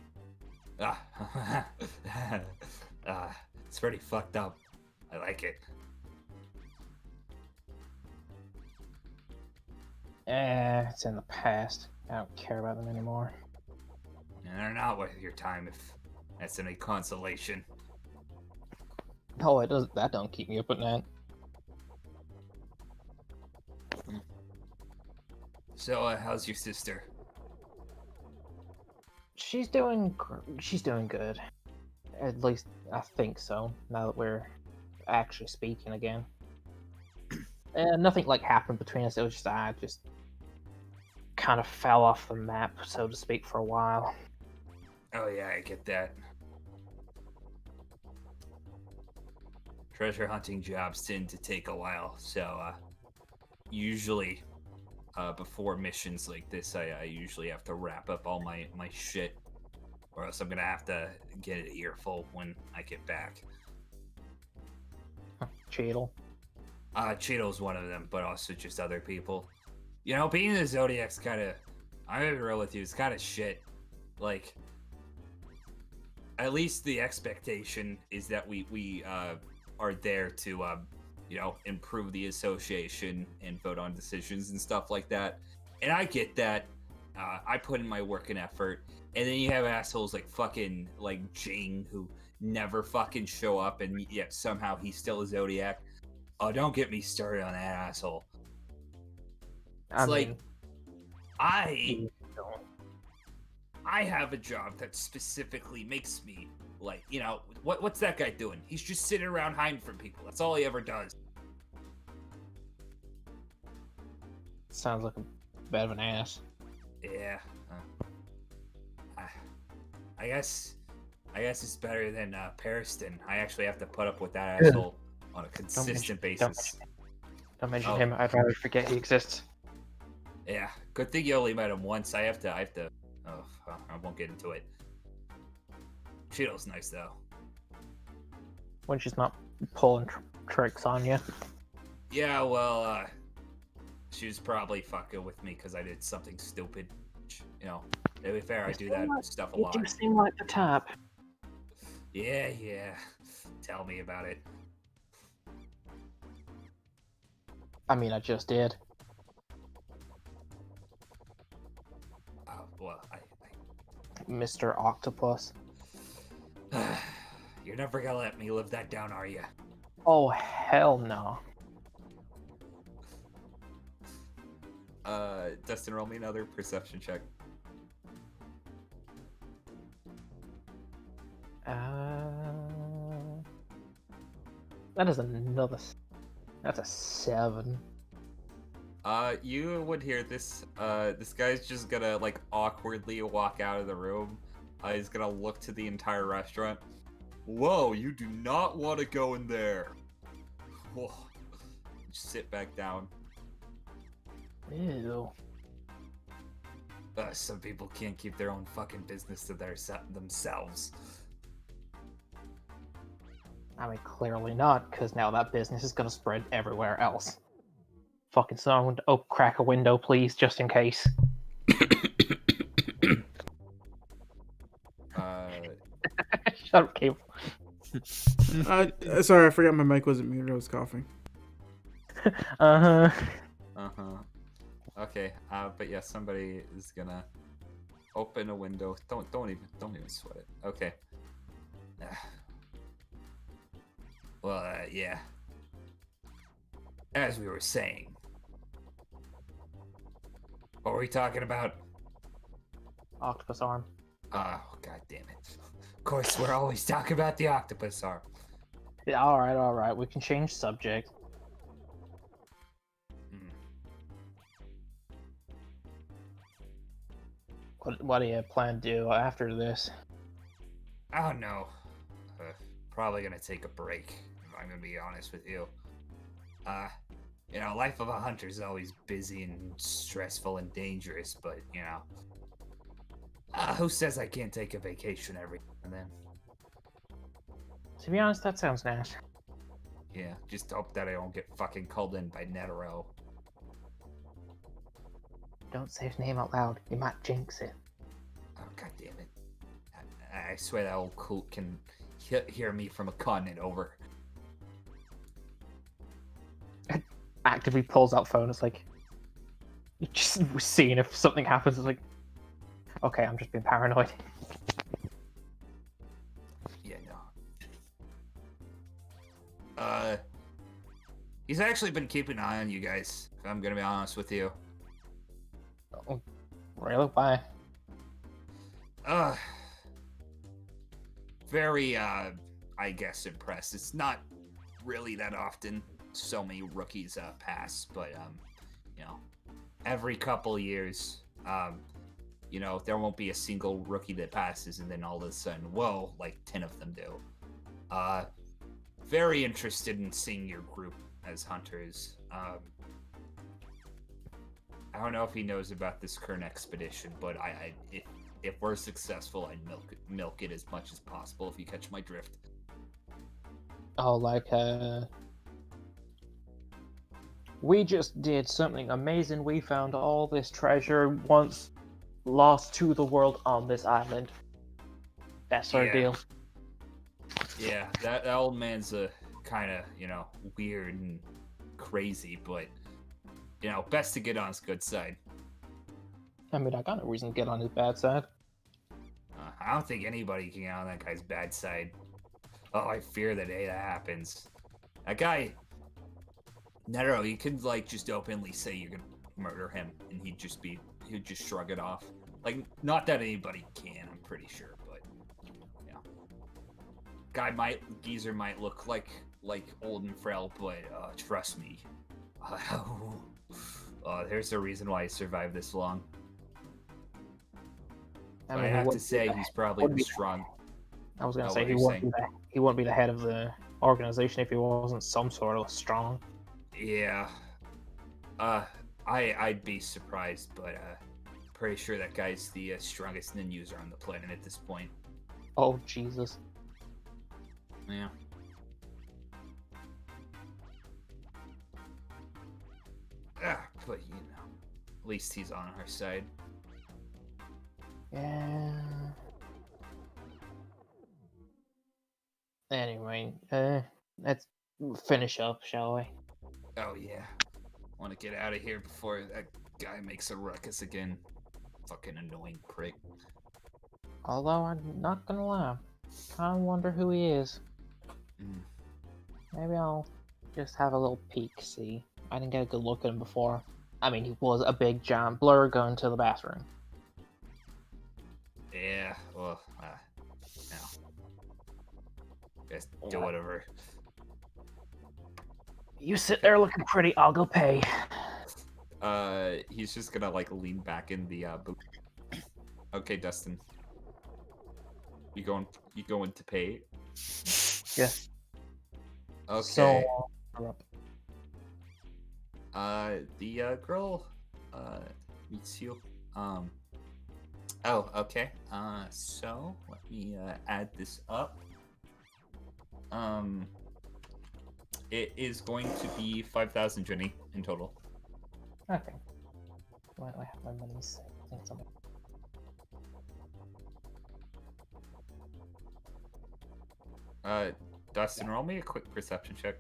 It's pretty fucked up. I like it. It's in the past. I don't care about them anymore. And they're not worth your time if that's any consolation. No, it does. That don't keep me up at night. So, how's your sister? She's doing good. At least I think so. Now that we're actually speaking again. Nothing like happened between us. It was just I just kind of fell off the map, so to speak, for a while. Oh yeah, I get that. Treasure hunting jobs tend to take a while, so usually before missions like this, I usually have to wrap up all my shit, or else I'm gonna have to get it earful when I get back. Cheadle. Cheeto's one of them, but also just other people. You know, being the Zodiac's kind of, I'm gonna be real with you, it's kind of shit. Like, at least the expectation is that we are there to, you know, improve the association and vote on decisions and stuff like that. And I get that. I put in my work and effort. And then you have assholes like fucking, like, Jing, who never fucking show up, and yet somehow he's still a Zodiac. Oh, don't get me started on that asshole. It's like, I have a job that specifically makes me, like, you know, what's that guy doing? He's just sitting around hiding from people. That's all he ever does. Sounds like a bit of an ass. Yeah. I guess it's better than Pariston. I actually have to put up with that asshole on a consistent basis. Don't mention him. I'd rather forget he exists. Yeah, good thing you only met him once. I have to. Oh, I won't get into it. Cheeto's nice though. When she's not pulling tricks on you. Yeah, well, she was probably fucking with me because I did something stupid. You know, to be fair, I do that stuff a lot. You do seem like the type. Yeah. Tell me about it. I mean, I just did. Well, Mr. Octopus. You're never gonna let me live that down, are you? Oh, hell no. Dustin, roll me another perception check. That is another. That's a 7. You would hear this. This guy's just gonna, like, awkwardly walk out of the room. He's gonna look to the entire restaurant. Whoa, you do not want to go in there. Whoa. Just sit back down. Ew. Some people can't keep their own fucking business to themselves. I mean, clearly not, because now that business is gonna spread everywhere else. Fucking someone, crack a window, please, just in case. Shut up, Cable. Sorry, I forgot my mic wasn't muted. I was coughing. Uh-huh. Okay, but yeah, somebody is gonna open a window. Don't even sweat it. Okay. Well, yeah. As we were saying, what were we talking about? Octopus arm. Oh, god damn it! Of course, we're always talking about the octopus arm. Yeah, all right. We can change subject. What do you plan to do after this? I don't know. Probably gonna take a break. If I'm gonna be honest with you. Life of a hunter is always busy and stressful and dangerous, but who says I can't take a vacation every now and then? To be honest, that sounds nice. Yeah, just hope that I don't get fucking called in by Netero. Don't say his name out loud. You might jinx it. Oh, god damn it. I swear that old coot can hear me from a continent over. Actively pulls out phone. It's like, just seeing if something happens. It's like, okay, I'm just being paranoid. Yeah, no. He's actually been keeping an eye on you guys, if I'm gonna be honest with you. Oh, really? Why? Very, I guess, impressed. It's not really that often so many rookies pass, but, every couple years, there won't be a single rookie that passes, and then all of a sudden, whoa, like 10 of them do. Very interested in seeing your group as hunters. I don't know if he knows about this current expedition, but if we're successful, I'd milk it as much as possible, if you catch my drift. Oh, like, we just did something amazing. We found all this treasure once lost to the world on this island. That sort of deal. Yeah, that old man's kind of, weird and crazy, but, best to get on his good side. I mean, I got no reason to get on his bad side. I don't think anybody can get on that guy's bad side. Oh, I fear the day that happens. That guy, Netero, you could, just openly say you're gonna murder him, and he'd just shrug it off. Like, not that anybody can, I'm pretty sure, but, Geezer might look like old and frail, but, trust me. There's a reason why he survived this long. I mean, I have to say, he's probably the strong. I was gonna say he wouldn't be the head of the organization if he wasn't some sort of strong. Yeah. I'd be surprised, but pretty sure that guy's the strongest ninja user on the planet at this point. Oh Jesus. Yeah. But at least he's on our side. Yeah. Anyway, let's finish up, shall we? Oh yeah. Want to get out of here before that guy makes a ruckus again. Fucking annoying prick. Although I'm not gonna lie, I wonder who he is. Maybe I'll just have a little peek, see. I didn't get a good look at him before. I mean, he was a big giant blur going to the bathroom. Yeah, well, just do whatever. You sit there looking pretty, I'll go pay. He's just gonna lean back in the boot. Okay, Dustin. You going to pay? Yeah. Okay. So, the girl meets you. Oh, okay. So let me add this up. It is going to be 5,000 Jenny in total. okay. Why do I have my money saved? I think something. Dustin, roll me a quick perception check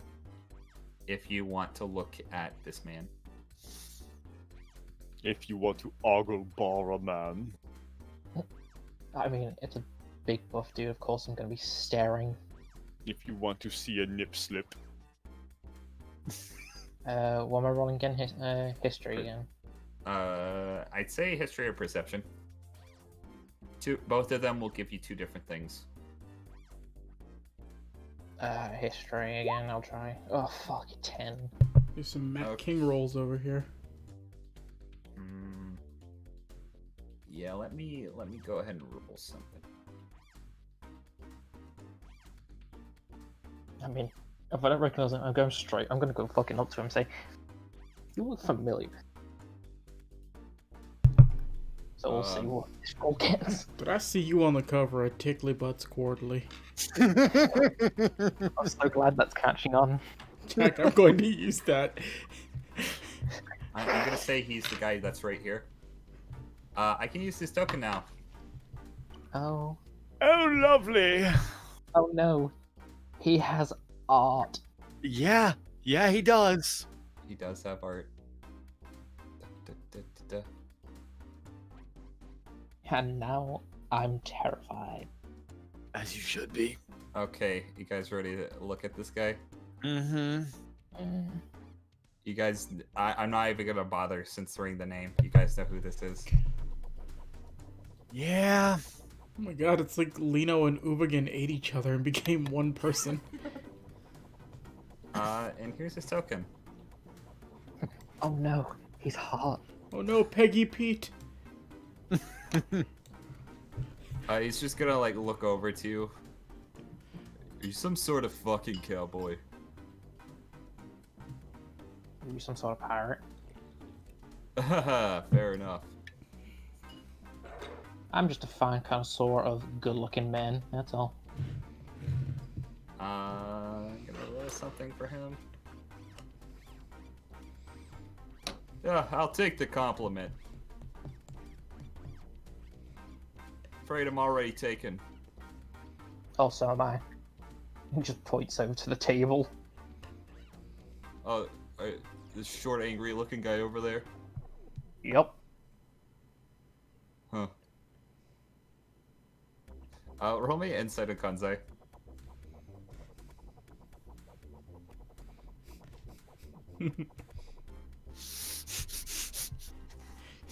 if you want to look at this man. If you want to ogle bar a man. I mean, it's a big buff dude. Of course, I'm gonna be staring. If you want to see a nip slip. What am I rolling again? History again. I'd say history or perception. Both of them will give you 2 different things. History again. I'll try. Oh fuck, 10. There's some Matt Okay. King rolls over here. Yeah, let me go ahead and roll something. I mean, if I don't recognize him, I'm going straight. I'm gonna go fucking up to him and say, "You look familiar." So we'll see what this roll gets. But I see you on the cover of Tickly Butts Quarterly. I'm so glad that's catching on. Jack, I'm going to use that. I'm gonna say he's the guy that's right here. I can use this token now. Oh. Oh, lovely. Oh no. He has art. Yeah, he does. He does have art. And now I'm terrified. As you should be. Okay, you guys ready to look at this guy? Mm-hmm. You guys, I'm not even gonna bother censoring the name. You guys know who this is. Yeah. Oh my god, it's like Lino and Ubigan ate each other and became one person. And here's his token. Oh no, he's hot. Oh no, Peggy Pete. He's just gonna like look over to you. Are you some sort of fucking cowboy? Are you some sort of pirate? Fair enough. I'm just a fine connoisseur of good-looking men, that's all. I'm gonna roll something for him. Yeah, I'll take the compliment. Afraid I'm already taken. Oh, so am I. He just points over to the table. Oh, this short, angry-looking guy over there. Yup. Huh. Roll me insight of Kanzai.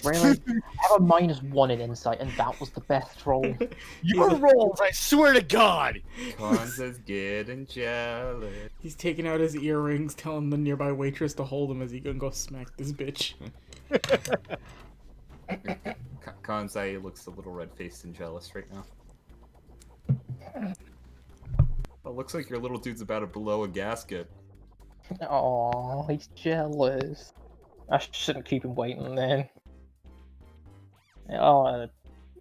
Really? I have a -1 in insight, and that was the best roll. Your rolls, I swear to God. Kanzai's getting jealous. He's taking out his earrings, telling the nearby waitress to hold him as he gonna go smack this bitch. Kanzai looks a little red-faced and jealous right now. Well, looks like your little dude's about to blow a gasket. Oh, he's jealous. I shouldn't keep him waiting then. Oh,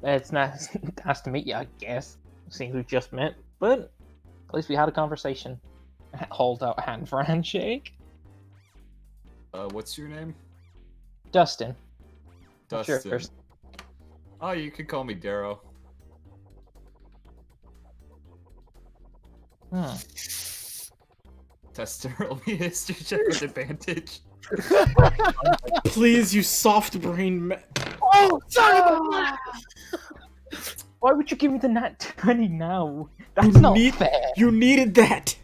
it's nice to meet you, I guess. Seems we've just met, but at least we had a conversation. Hold out a hand for a handshake. What's your name? Dustin. What's Dustin. yours? Oh, you can call me Darrow. Tester, roll me a history check with advantage. Please, you soft-brained Oh, son of a... Why would you give me the nat 20 now? That's not fair. You needed that!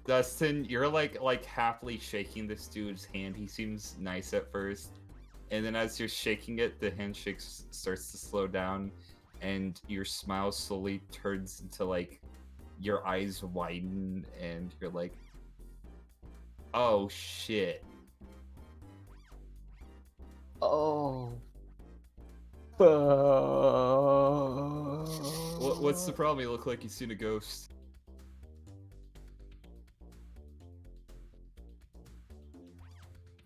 Dustin, you're like happily shaking this dude's hand. He seems nice at first, and then as you're shaking it, the handshake starts to slow down, and your smile slowly turns into like your eyes widen, and you're like, "Oh shit." Oh. What's the problem? You look like you've seen a ghost.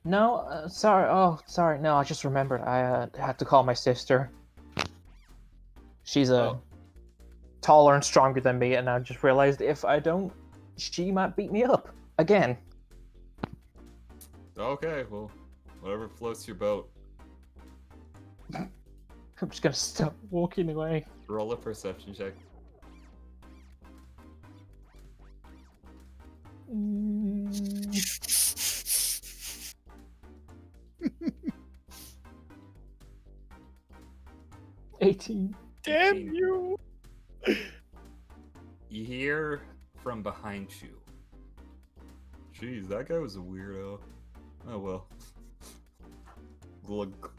No, sorry. Oh, sorry. No, I just remembered. I had to call my sister. She's taller and stronger than me, and I just realized if I don't, she might beat me up again. Okay, well, whatever floats your boat. I'm just gonna stop walking away. Roll a perception check. $18. Damn 18. you! You hear from behind you. Jeez, that guy was a weirdo. Oh well. Glug.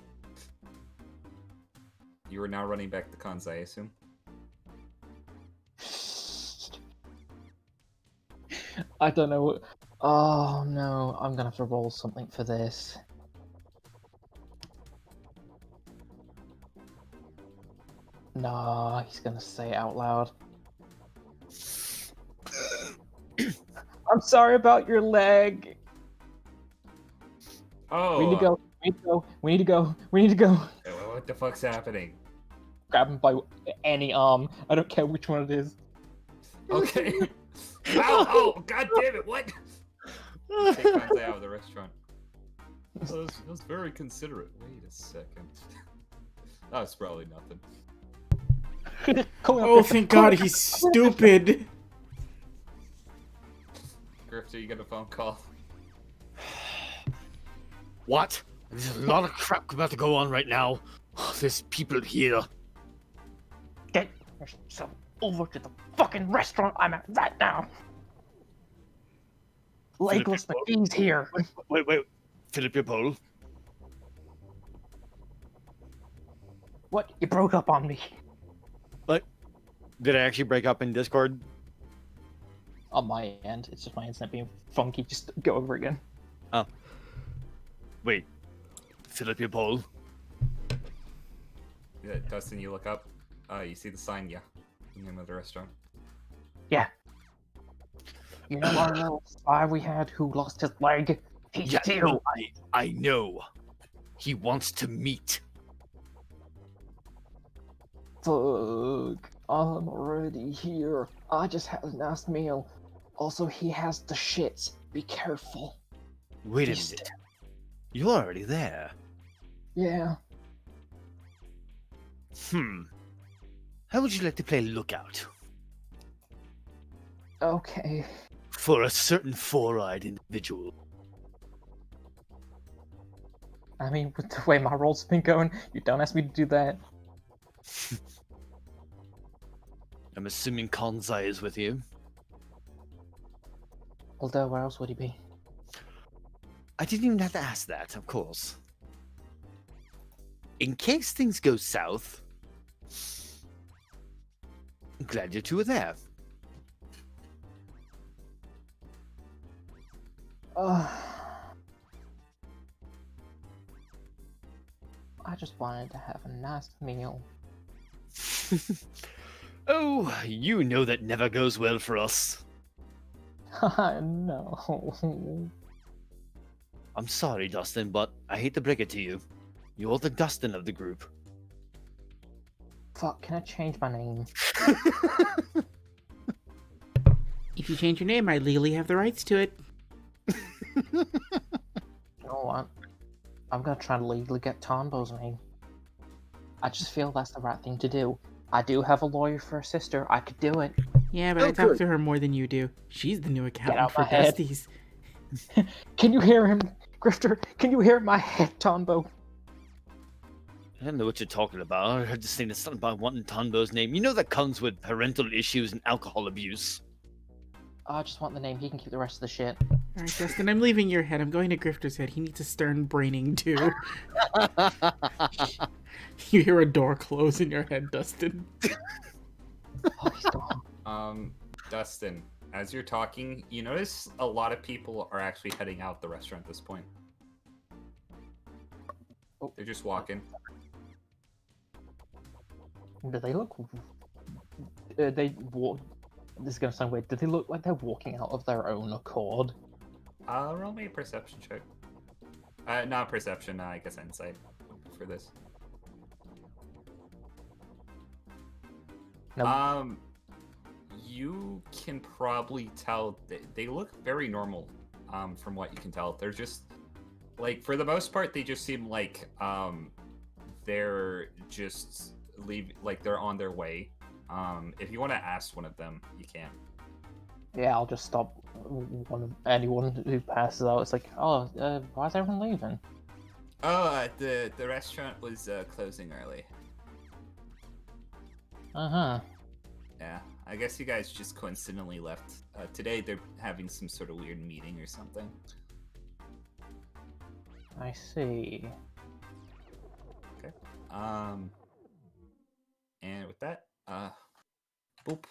You are now running back to cons, I assume? I don't know what... Oh no, I'm gonna have to roll something for this. Nah, he's gonna say it out loud. I'm sorry about your leg. Oh! We need to go. We need to go. We need to go. We need to go. What the fuck's happening? Grab him by any arm. I don't care which one it is. Okay. Ow! Oh! God damn it! What? Take Kansai out of the restaurant. That was very considerate. Wait a second. That's probably nothing. Oh, thank God, he's stupid. Grifter, you get a phone call. What? There's a lot of crap about to go on right now. There's people here. Get yourself over to the fucking restaurant I'm at right now. Legless McGee's here. Wait. Philip, your pole. What? You broke up on me. Did I actually break up in Discord? On my end, it's just my internet being funky. Just go over again. Oh. Wait. Philip, your pole. Yeah, Dustin, you look up. You see the sign, yeah. The name of the restaurant. Yeah. You know our little spy we had who lost his leg? He's here. No, I know. He wants to meet. Fuck. I'm already here. I just had a nice meal. Also, he has the shits. Be careful. Wait a minute. You're already there. Yeah. How would you like to play lookout? Okay. For a certain four-eyed individual. I mean, with the way my roll's been going, you don't ask me to do that. I'm assuming Konzai is with you. Although, where else would he be? I didn't even have to ask that, of course. In case things go south, I'm glad you two are there. I just wanted to have a nice meal. Oh, you know that never goes well for us. No. I'm sorry, Dustin, but I hate to break it to you. You're the Dustin of the group. Fuck, can I change my name? If you change your name, I legally have the rights to it. You know what? I'm gonna try to legally get Tonbo's name. I just feel that's the right thing to do. I do have a lawyer for a sister. I could do it. Yeah, but I talk to her more than you do. She's the new accountant out for my head. Dusties. Can you hear him, Grifter? Can you hear my head, Tonbo? I don't know what you're talking about. I heard this thing that's something about wanting Tonbo's name. You know that comes with parental issues and alcohol abuse. I just want the name. He can keep the rest of the shit. Alright, Dustin, I'm leaving your head. I'm going to Grifter's head. He needs a stern braining, too. You hear a door close in your head, Dustin. Oh, he's gone. Dustin, as you're talking, you notice a lot of people are actually heading out the restaurant at this point. Oh. They're just walking. Do they look... they walk... This is gonna sound weird. Do they look like they're walking out of their own accord? Roll me a perception check. Not perception, I guess insight for this. Nope. You can probably tell they look very normal, from what you can tell. They're just, like, for the most part, they just seem like, they're just they're on their way. If you want to ask one of them, you can. Yeah, I'll just stop anyone who passes out. It's like, oh, why is everyone leaving? Oh, the restaurant was closing early. Uh-huh. Yeah, I guess you guys just coincidentally left. Today they're having some sort of weird meeting or something. I see. And with that, boop.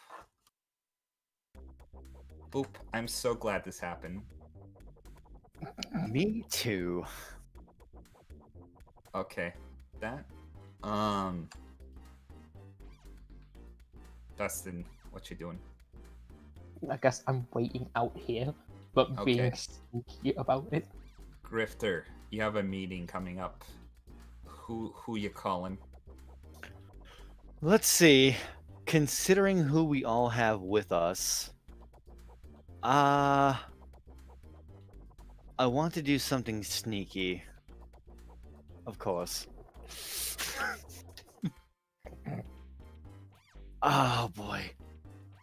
Boop. I'm so glad this happened. Me too. Okay. That. Dustin, what you doing? I guess I'm waiting out here, but being Okay. sneaky about it. Grifter, you have a meeting coming up. Who you calling? Let's see. Considering who we all have with us, I want to do something sneaky. Of course. Oh boy.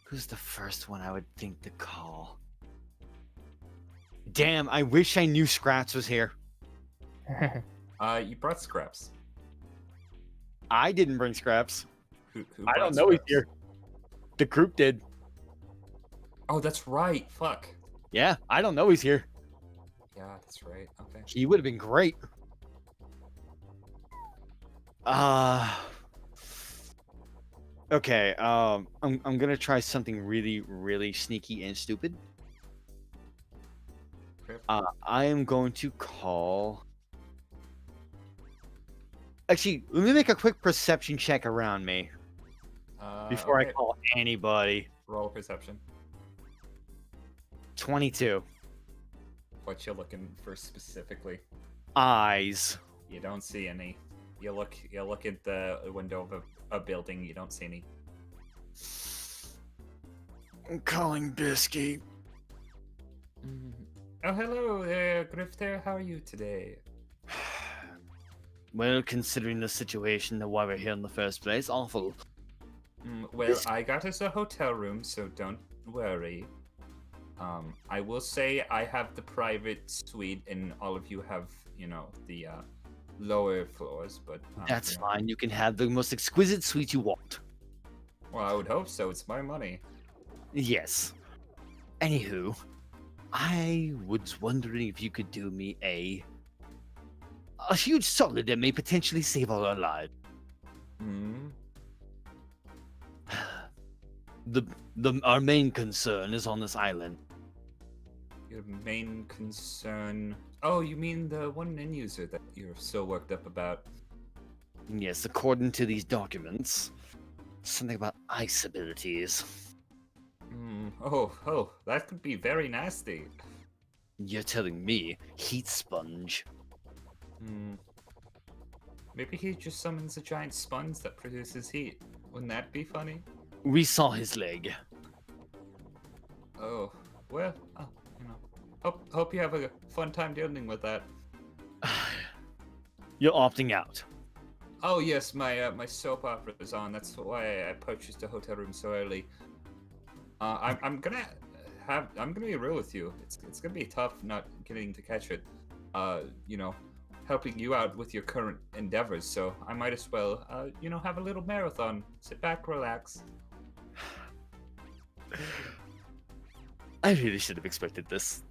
Who's the first one I would think to call? Damn, I wish I knew Scraps was here. You brought scraps. I didn't bring Scraps. Who I brought don't know he's scraps? here. The group did. Oh, that's right. Fuck. Yeah, I don't know he's here. Yeah, that's right. Okay. He would have been great. Okay, I'm gonna try something really sneaky and stupid. Grip. I am going to call. Actually, let me make a quick perception check around me before Okay. I call anybody. Roll perception. 22 What you looking for specifically? eyes. You don't see any. You look at the window of a building. You don't see any. I'm calling Bisky. Oh, hello there, Grifter. How are you today? Well, considering the situation, that why we're here in the first place, awful. Well, I got us a hotel room, so don't worry. I will say I have the private suite, and all of you have, the lower floors. But That's fine. You can have the most exquisite suite you want. Well, I would hope so. It's my money. Yes. Anywho, I was wondering if you could do me a huge solid that may potentially save our lives. Hmm. Our main concern is on this island. Your main concern. Oh, you mean the one end user that you're so worked up about? Yes, according to these documents, something about ice abilities. Oh, that could be very nasty. You're telling me heat sponge? Maybe he just summons a giant sponge that produces heat. Wouldn't that be funny? We saw his leg. Oh, well, hope you have a fun time dealing with that. You're opting out. Oh yes, my soap opera is on. That's why I purchased a hotel room so early. I'm gonna be real with you. It's gonna be tough not getting to catch it. Helping you out with your current endeavors. So I might as well, have a little marathon. Sit back, relax. I really should have expected this.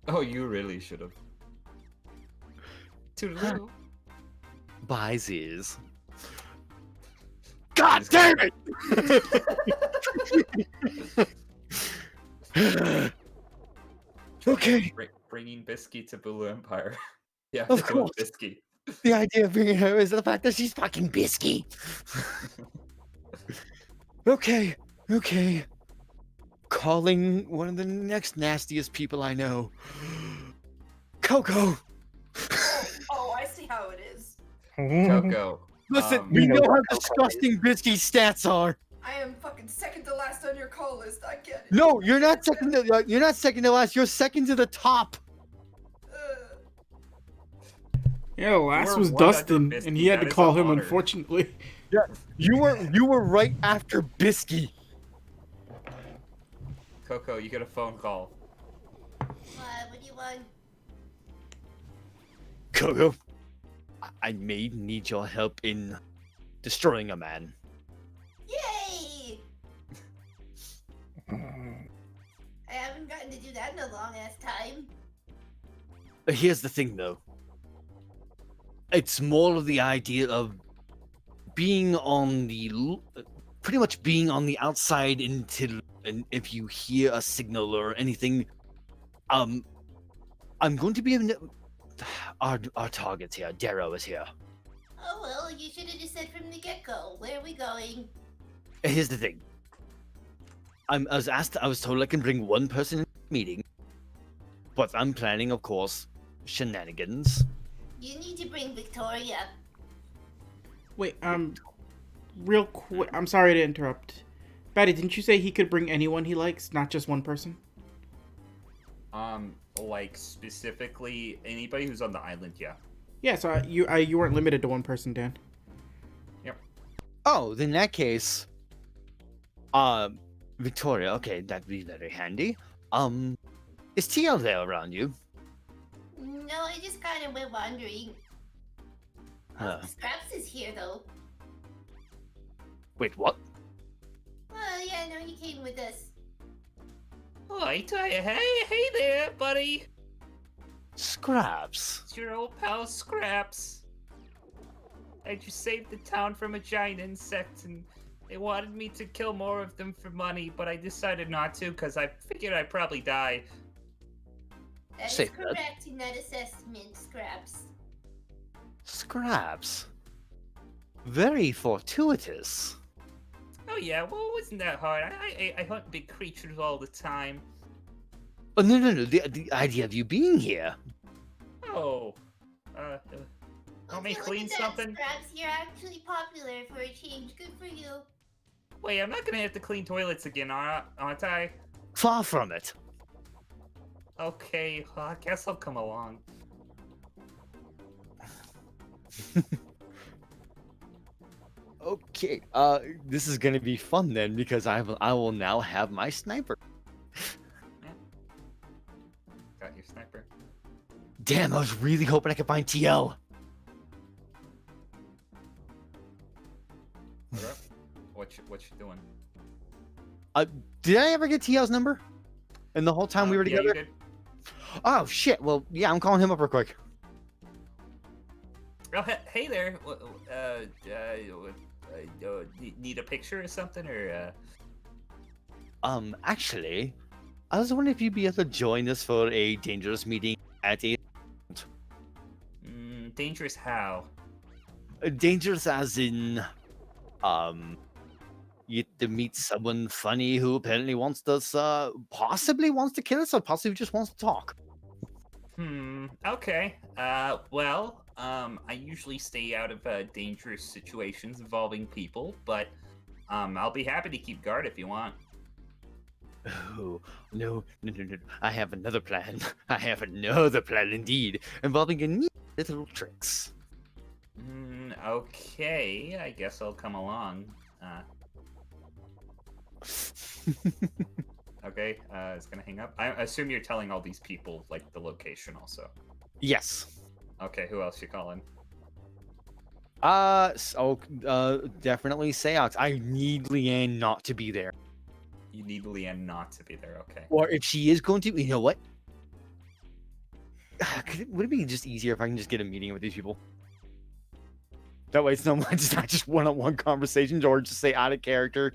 Oh, you really should have. Toodaloo. Buys ears. God damn it! Okay. Bringing Bisky to Bulu Empire. Yeah, Of to go with course. Bisky. The idea of bringing her is the fact that she's fucking Bisky. Okay. Calling one of the next nastiest people I know. Coco. Oh, I see how it is. Coco. Listen, we know how disgusting Bisky's stats are. I am fucking second to last on your call list. I get it. No, you're not second to last. You're second to the top. Yeah, last You're was one under Dustin, Bisky. and he had That to is call an him, honor. unfortunately. Yeah, you were right after Bisky. Coco, you get a phone call. What do you want? Coco, I may need your help in destroying a man. Yay! I haven't gotten to do that in a long ass time. Here's the thing, though. It's more of the idea of being on the pretty much being on the outside until, and if you hear a signal or anything, I'm going to be our target here. Darrow is here. Oh well, you should have just said from the get-go. Where are we going? Here's the thing. I was told I can bring one person in the meeting, but I'm planning, of course, shenanigans. You need to bring Victoria. Wait, real quick. I'm sorry to interrupt. Betty, didn't you say he could bring anyone he likes, not just one person? Like specifically anybody who's on the island, yeah. Yeah, so you weren't limited to one person, Dan. Yep. Oh, then in that case, Victoria. Okay, that'd be very handy. Is TL there around you? No, I just kind of went wandering. Huh. Oh, Scraps is here though. Wait, what? Oh yeah, no, he came with us. Oh, I tell you, hey there, buddy. Scraps. It's your old pal Scraps. I just saved the town from a giant insect, and they wanted me to kill more of them for money, but I decided not to because I figured I'd probably die. That is Say that. correct in that assessment, Scraps. Scraps. Very fortuitous. Oh yeah, well, it wasn't that hard. I hunt big creatures all the time. Oh, no. The idea of you being here. Oh, want me Okay, to clean look at that, something? Scraps, you're actually popular for a change. Good for you. Wait, I'm not gonna have to clean toilets again, aren't I? Far from it. Okay, well, I guess I'll come along. Okay. This is gonna be fun then because I will now have my sniper. Got your sniper. Damn, I was really hoping I could find TL. What up? What you doing? Did I ever get TL's number? And the whole time we were Yeah, together? you did. Oh shit. Well, yeah, I'm calling him up real quick. Oh, hey there. Need a picture or something, or Actually, I was wondering if you'd be able to join us for a dangerous meeting at a dangerous how? dangerous as in you get to meet someone funny who apparently wants us possibly wants to kill us or possibly just wants to talk. Okay. Well, I usually stay out of dangerous situations involving people, but I'll be happy to keep guard if you want. Oh, no. I have another plan. I have another plan indeed, involving a neat little tricks. Okay. I guess I'll come along. Okay, it's gonna hang up. I assume you're telling all these people, like, the location also. Yes. Okay, who else you calling? Definitely Seox. I need Leanne not to be there. You need Leanne not to be there, okay. Or if she is going to, you know what? Would it be just easier if I can just get a meeting with these people? That way it's not just one-on-one conversations or just say out of character.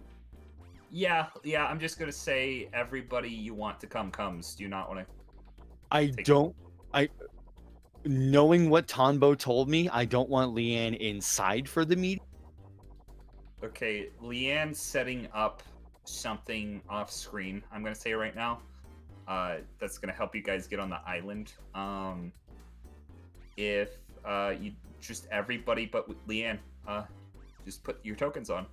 Yeah, I'm just gonna say everybody you want to come comes. Do you not want to... Knowing what Tonbo told me, I don't want Leanne inside for the meeting. Okay, Leanne's setting up something off screen, I'm gonna say right now. That's gonna help you guys get on the island. If you just everybody but Leanne, just put your tokens on.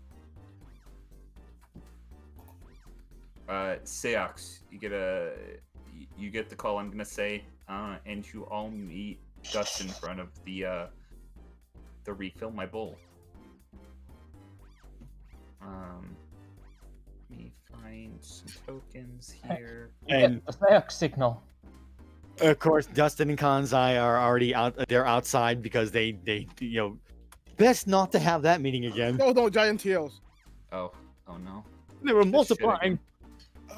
Seox, you get the call, I'm gonna say, and you all meet Gus in front of the refill my bowl. Let me find some tokens here. And The Seox signal. of course, Dustin and Kanzai are already out. They're outside because they best not to have that meeting again. No, giant TLs. Oh no. They were This shit multiplying.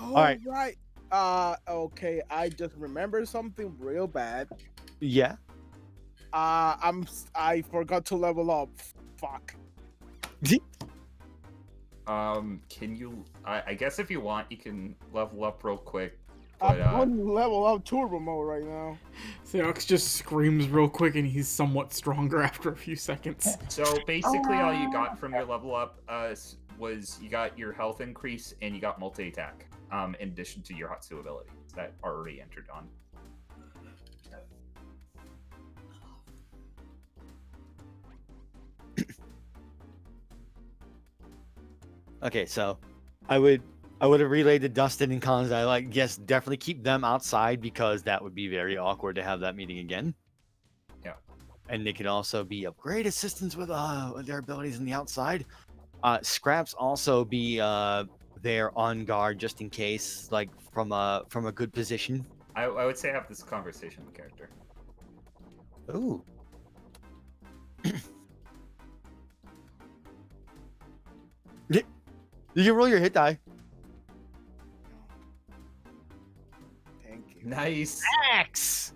Oh, All right. right. Okay, I just remembered something real bad. Yeah. I forgot to level up. Fuck. Can you? I guess if you want, you can level up real quick. I'm But on level up turbo mode right now. Seox just screams real quick and he's somewhat stronger after a few seconds. so basically, all you got from your level up was you got your health increase and you got multi attack. In addition to your Hatsu abilities that are already entered on. Okay, so I would have relayed to Dustin and Cons. I like, yes, definitely keep them outside because that would be very awkward to have that meeting again. Yeah. And they could also be of great assistance with their abilities on the outside. Scraps also be there on guard just in case, like from a good position. I would say have this conversation with the character. Ooh. You can roll your hit die. Thank you. Nice. X.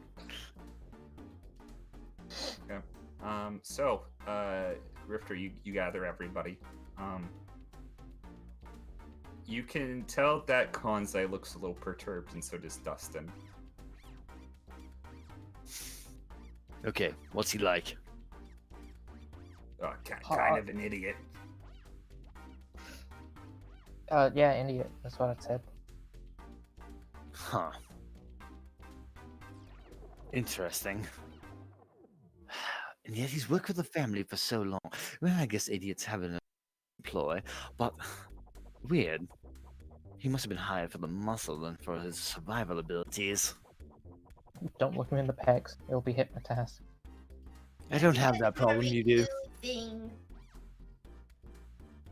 Okay. So, Rifter, you gather everybody. You can tell that Konzai looks a little perturbed, and so does Dustin. Okay, what's he like? Oh, kind of an idiot. Yeah, idiot. That's what I said. Huh. Interesting. And yet he's worked with the family for so long. Well, I guess idiots have an employ, but weird. He must have been hired for the muscle than for his survival abilities. Don't look him in the pecs. He'll be hypnotized. I don't have that problem, you do. Thing.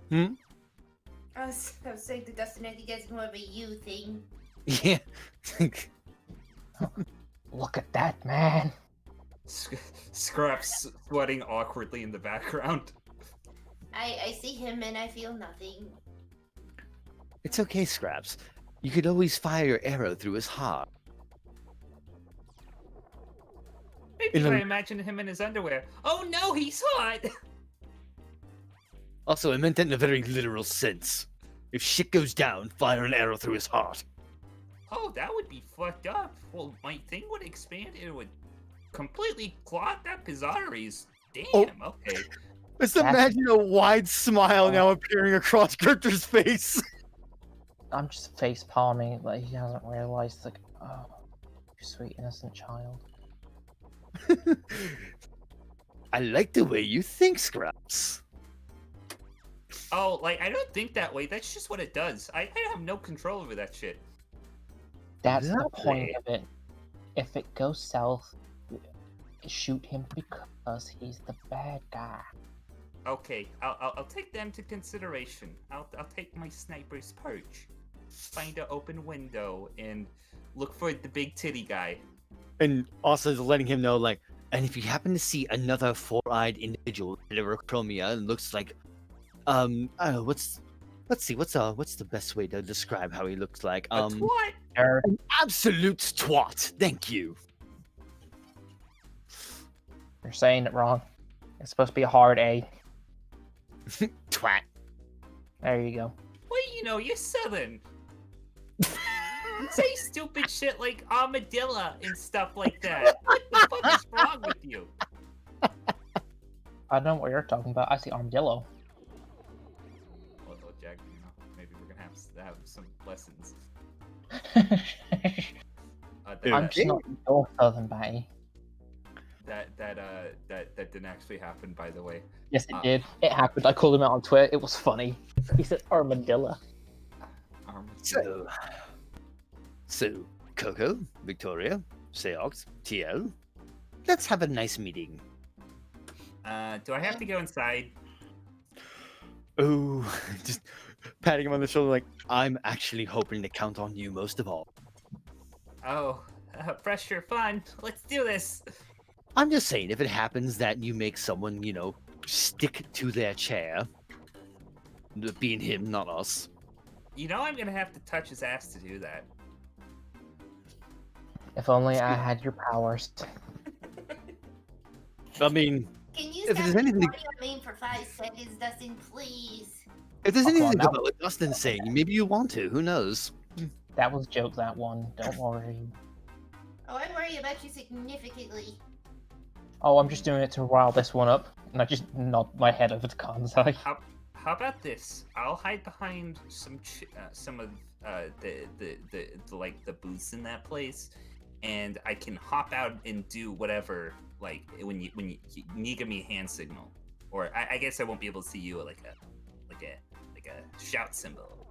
Hmm? I was saying to Dustin, I think it's more of a you thing. Yeah. Look at that, man. Scraps sweating awkwardly in the background. I see him and I feel nothing. It's okay, Scraps. You could always fire your arrow through his heart. Maybe I imagine him in his underwear. Oh no, he's hot! Also, I meant that in a very literal sense. If shit goes down, fire an arrow through his heart. Oh, that would be fucked up. Well, my thing would expand. It would completely clog up his arteries. Damn, okay. Just imagine a wide smile now appearing across Grifter's face. I'm just face palming, like he hasn't realized, like, oh, you sweet innocent child. I like the way you think, Scraps. Oh, like, I don't think that way. That's just what it does. I have no control over that shit. That's the point of it. If it goes south, shoot him because he's the bad guy. Okay, I'll take them to consideration. I'll take my sniper's perch. Find an open window and look for the big titty guy. And also letting him know, like, and if you happen to see another four-eyed individual in Chromia and looks like, I don't know, what's the best way to describe how he looks like? A twat? An absolute twat. Thank you. You're saying it wrong. It's supposed to be a hard A. Twat. There you go. Well, you know, you're southern. Say stupid shit like armadillo and stuff like that. What the fuck is wrong with you? I know what you're talking about. I see armadillo. Well, Jack, you know, maybe we're gonna have some lessons. I'm just not your southern Batty. That didn't actually happen, by the way. Yes, it did. It happened. I called him out on Twitter. It was funny. He said armadillo. So, Coco, Victoria, Seox, TL, let's have a nice meeting. Do I have to go inside? Oh, just patting him on the shoulder like, I'm actually hoping to count on you most of all. Oh, pressure fun. Let's do this. I'm just saying, if it happens that you make someone, you know, stick to their chair, being him, not us. You know I'm gonna have to touch his ass to do that. If only I had your powers. I mean, Can you if stop there's anything, recording on main for 5 seconds, Dustin, please? if there's Oh, come on, anything that- about what Dustin's saying, maybe you want to. Who knows? That was a joke, that one. Don't worry. Oh, I worry about you significantly. Oh, I'm just doing it to rile this one up. And I just nod my head over to Kansai. How about this? I'll hide behind some of the like the booths in that place, and I can hop out and do whatever. Like when you give me a hand signal, or I guess I won't be able to see you like a shout symbol.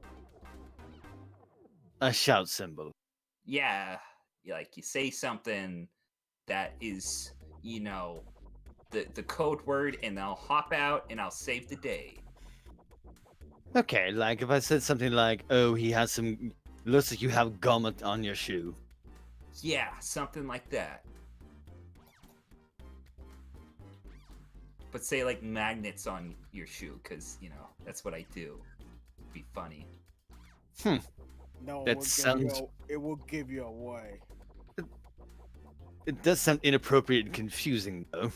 A shout symbol. Yeah, like you say something that is the code word, and I'll hop out and I'll save the day. Okay, like if I said something like, "Oh, he has some. Looks like you have gum on your shoe." Yeah, something like that. But say like magnets on your shoe, because that's what I do. It'd be funny. No, That sounds. it will give you away. It does sound inappropriate and confusing, though,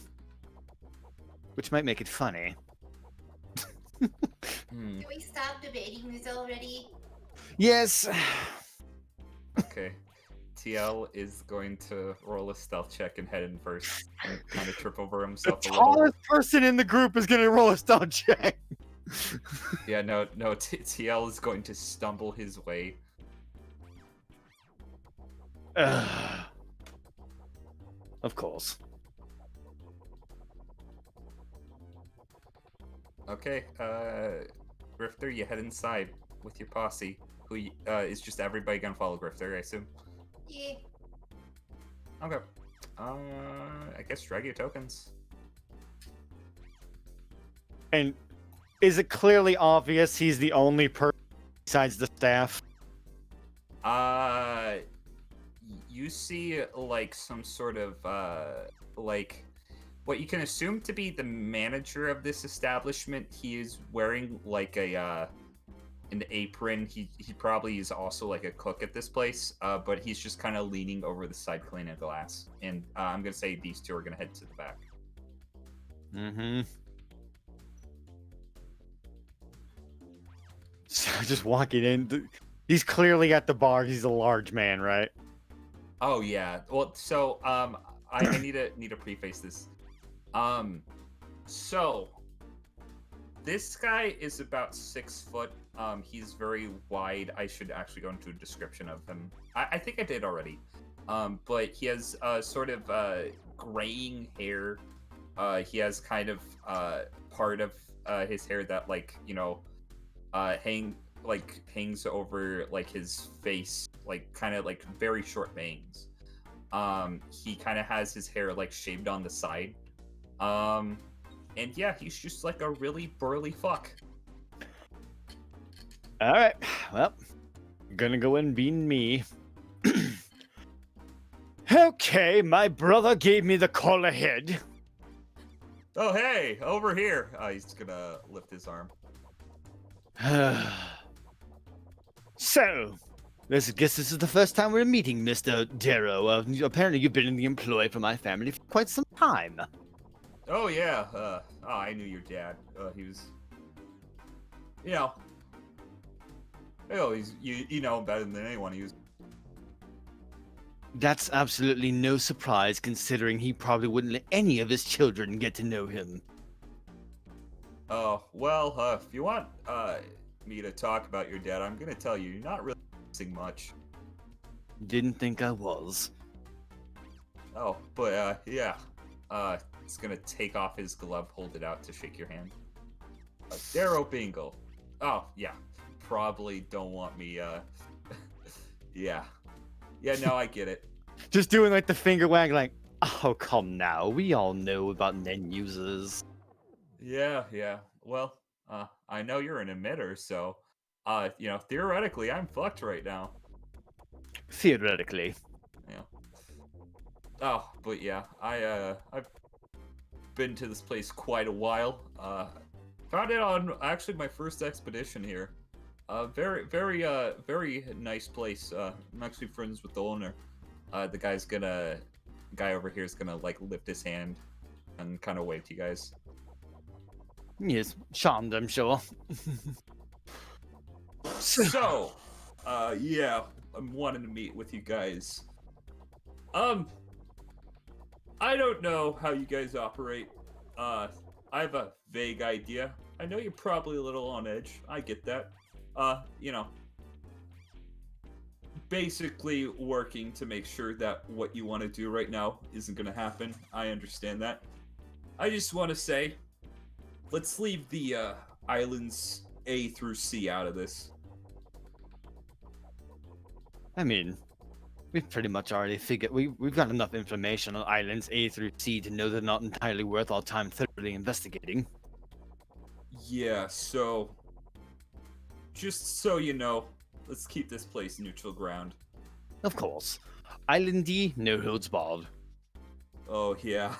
which might make it funny. Can we stop debating this already? Yes. Okay. TL is going to roll a stealth check and head in first and kind of trip over The himself a little. tallest person in the group is gonna roll a stealth check. Yeah, no, TL is going to stumble his way. Of course. Okay, Grifter, you head inside with your posse. Who is just everybody gonna follow Grifter, I assume? Yeah. Okay. I guess drag your tokens. And is it clearly obvious he's the only person besides the staff? You see like some sort of like what you can assume to be the manager of this establishment. He is wearing like an apron. He probably is also like a cook at this place, but he's just kind of leaning over the side cleaning a glass. And I'm gonna say these two are gonna head to the back. Mm-hmm. So just walking in, he's clearly at the bar. He's a large man, right? Oh yeah. Well, so I need to preface this. So this guy is about 6 foot. He's very wide. I should actually go into a description of him. I think I did already. But he has sort of graying hair. He has kind of part of his hair that hangs over like his face, like kind of like very short bangs. He kind of has his hair like shaved on the side. And yeah, he's just like a really burly fuck. All right. Well, gonna go and bean me. Okay, my brother gave me the call ahead. Oh hey, over here. He's gonna lift his arm. So, I guess this is the first time we're meeting, Mr. Darrow. Apparently you've been in the employ for my family for quite some time. Oh yeah. I knew your dad. He was, he's you know him better than anyone. He was. That's absolutely no surprise, considering he probably wouldn't let any of his children get to know him. Oh well, if you want me to talk about your dad, I'm gonna tell you, you're not really missing much. Didn't think I was. Oh, but yeah. He's gonna take off his glove, hold it out to shake your hand. Darrow Bingle. Oh, yeah. Probably don't want me, yeah. Yeah, no, I get it. Just doing like the finger wag, like, oh, come now. We all know about NEN users. Yeah. Well, I know you're an emitter, so, theoretically, I'm fucked right now. Theoretically. Yeah. Oh, but yeah, I've been to this place quite a while. Found it on actually my first expedition here. Very nice place. I'm actually friends with the owner. The guy over here is gonna like lift his hand and kind of wave to you guys. Yes, charmed, I'm sure. So, yeah, I'm wanting to meet with you guys. I don't know how you guys operate. I have a vague idea. I know you're probably a little on edge. I get that. You know, basically working to make sure that what you want to do right now isn't going to happen. I understand that. I just want to say, let's leave the islands A through C out of this. I mean, we've pretty much already figured we've got enough information on islands A through C to know they're not entirely worth our time thoroughly investigating. Yeah, so just so you know, let's keep this place neutral ground. Of course. Island D, no holds barred. Oh yeah.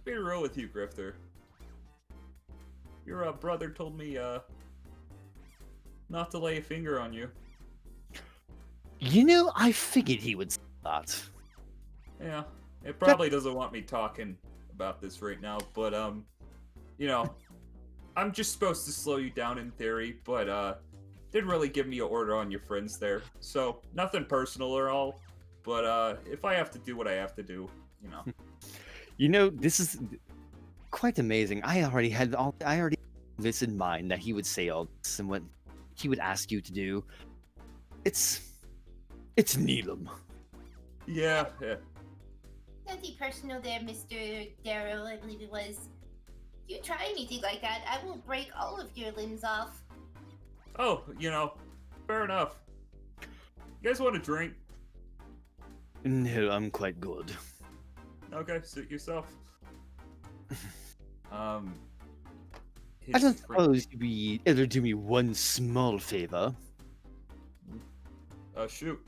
Be real with you, Grifter. Your brother told me not to lay a finger on you. You know, I figured he would say that. Yeah, it probably doesn't want me talking about this right now, but you know, I'm just supposed to slow you down in theory, but didn't really give me an order on your friends there. So nothing personal or all, but if I have to do what I have to do, you know. You know, this is quite amazing. I already had this in mind that he would say all this and what he would ask you to do. It's Neelam. Yeah. Nothing personal there, Mr. Darrow, I believe it was. If you try anything like that, I will break all of your limbs off. Oh, you know, fair enough. You guys want a drink? No, I'm quite good. Okay, suit yourself. I don't suppose you'd be able to do me one small favor. Shoot.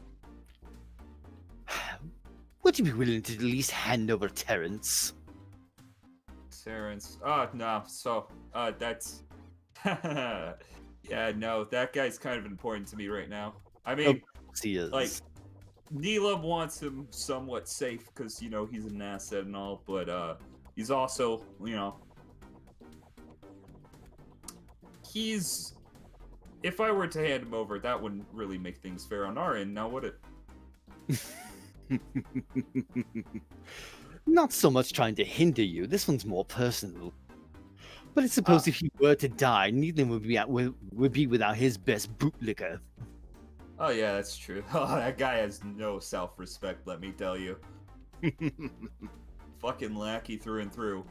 Would you be willing to at least hand over Terrence? Terrence. No. So, that's... Yeah, no, that guy's kind of important to me right now. I mean, he is. like, Neelam wants him somewhat safe because, you know, he's an asset and all, but, he's also, you know... He's... If I were to hand him over, that wouldn't really make things fair on our end, now would it? Not so much trying to hinder you. This one's more personal. But I suppose if he were to die, Neelam would be without his best bootlicker. Oh yeah, that's true. Oh, that guy has no self-respect, let me tell you. Fucking lackey through and through.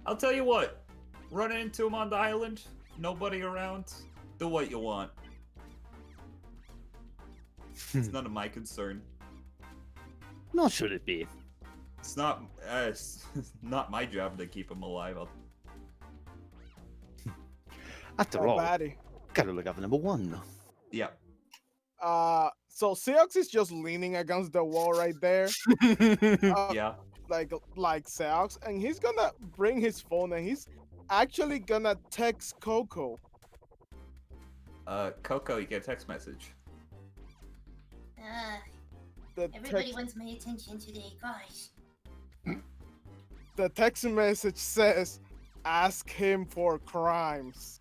I'll tell you what. Run into him on the island, nobody around, do what you want. It's none of my concern. Nor should it be. It's not my job to keep him alive. After all, Baddie. gotta look out for number one. Yeah. So Seox is just leaning against the wall right there. Yeah. Like Seox, and he's gonna bring his phone and he's actually gonna text Coco. Coco, you get a text message. The Everybody wants my attention today, gosh. The text message says, "Ask him for crimes."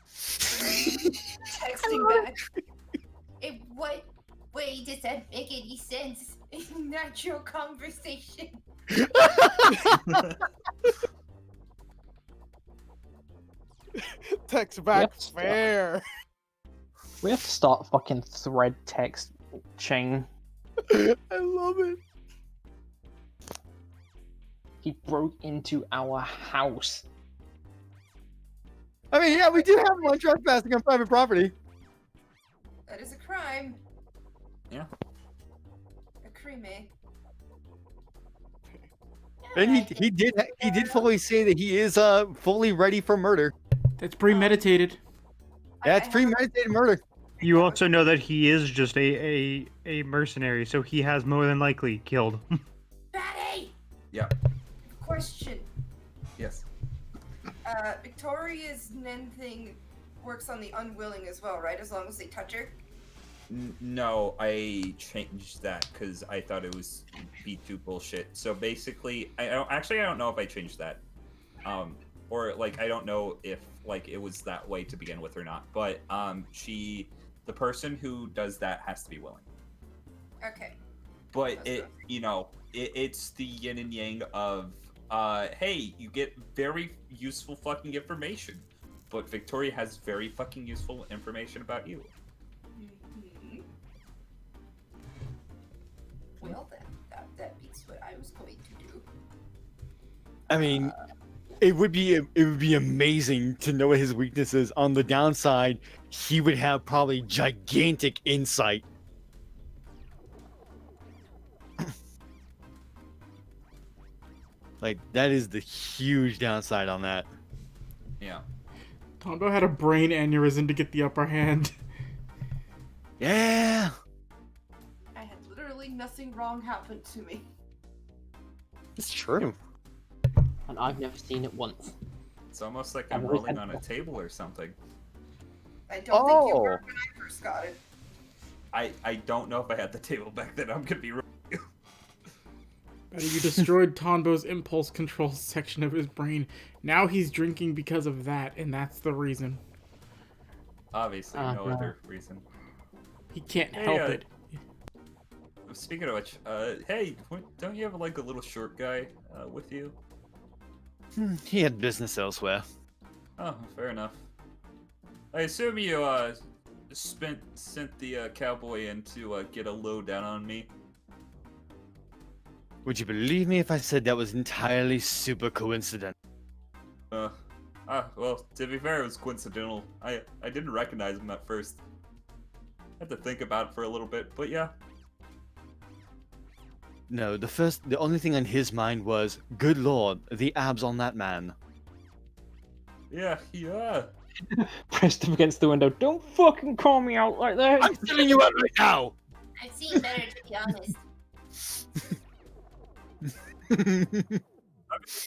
Texting back. In what way does that make any sense? Natural conversation. Text back Yes. fair. We have to start fucking thread text chain. I love it. He broke into our house. I mean, yeah, we do have one trespassing on private property. That is a crime. Yeah. A crime. And he did fully say that he is fully ready for murder. That's premeditated. That's premeditated murder. You also know that he is just a mercenary, so he has more than likely killed. Batty! Yeah. Question. Yes. Victoria's Nen thing works on the unwilling as well, right? As long as they touch her. No, I changed that because I thought it was B2 bullshit. So basically, I don't know if I changed that, or like I don't know if like it was that way to begin with or not. But the person who does that has to be willing. Okay. But it's the yin and yang of hey, you get very useful fucking information, but Victoria has very fucking useful information about you. Well then, that beats what I was going to do. I mean, it would be amazing to know what his weakness is. On the downside, he would have probably gigantic insight. Like, that is the huge downside on that. Yeah. Tombo had a brain aneurysm to get the upper hand. Yeah. I had literally nothing wrong happen to me. It's true. And I've never seen it once. It's almost like I'm rolling on a table or something. I don't think you were when I first got it. I don't know if I had the table back then. I'm gonna be wrong. You destroyed Tombo's impulse control section of his brain. Now he's drinking because of that, and that's the reason. Obviously, no other reason. He can't help it. Speaking of which, hey, don't you have like a little short guy with you? He had business elsewhere. Oh, fair enough. I assume you sent the cowboy in to get a lowdown on me. Would you believe me if I said that was entirely super coincidental? Well, to be fair, it was coincidental. I didn't recognize him at first. I had to think about it for a little bit, but yeah. No, the only thing on his mind was, good lord, the abs on that man. Yeah. Pressed up against the window. Don't fucking call me out like that. I'm telling you out right now! I've seen better, to be honest.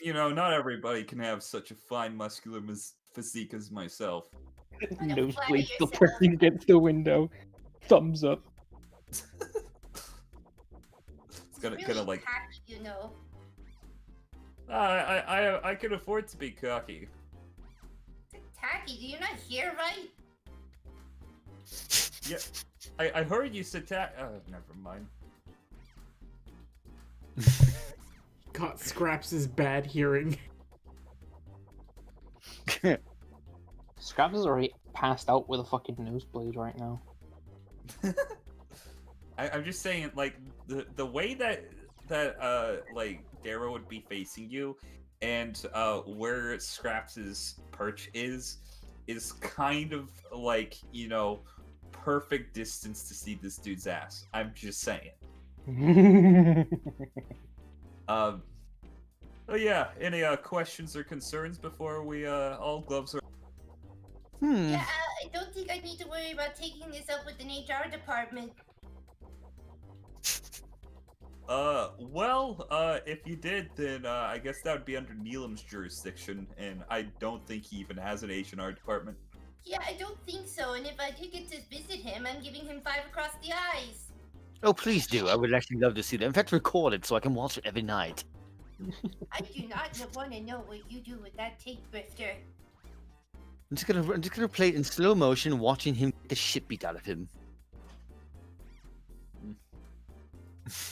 Not everybody can have such a fine muscular physique as myself. Nosebleed still pressing against the window. Thumbs up. It's gonna like. Cocky, you know. I can afford to be cocky. Tacky, do you not hear right? Yeah, I heard you said never mind. Caught Scraps' bad hearing. Scraps is already passed out with a fucking nosebleed right now. I'm just saying, like the way that like Darrow would be facing you, and where Scraps' perch is kind of like perfect distance to see this dude's ass. I'm just saying. Oh yeah, any questions or concerns before we all gloves are? Yeah, I don't think I need to worry about taking this up with an HR department. If you did, then I guess that would be under Neelam's jurisdiction, and I don't think he even has an H&R department. Yeah, I don't think so, and if I do get to visit him, I'm giving him 5 across the eyes. Oh, please do. I would actually love to see that. In fact, record it so I can watch it every night. I do not want to know what you do with that tape grifter. I'm just gonna play it in slow motion, watching him get the shit beat out of him.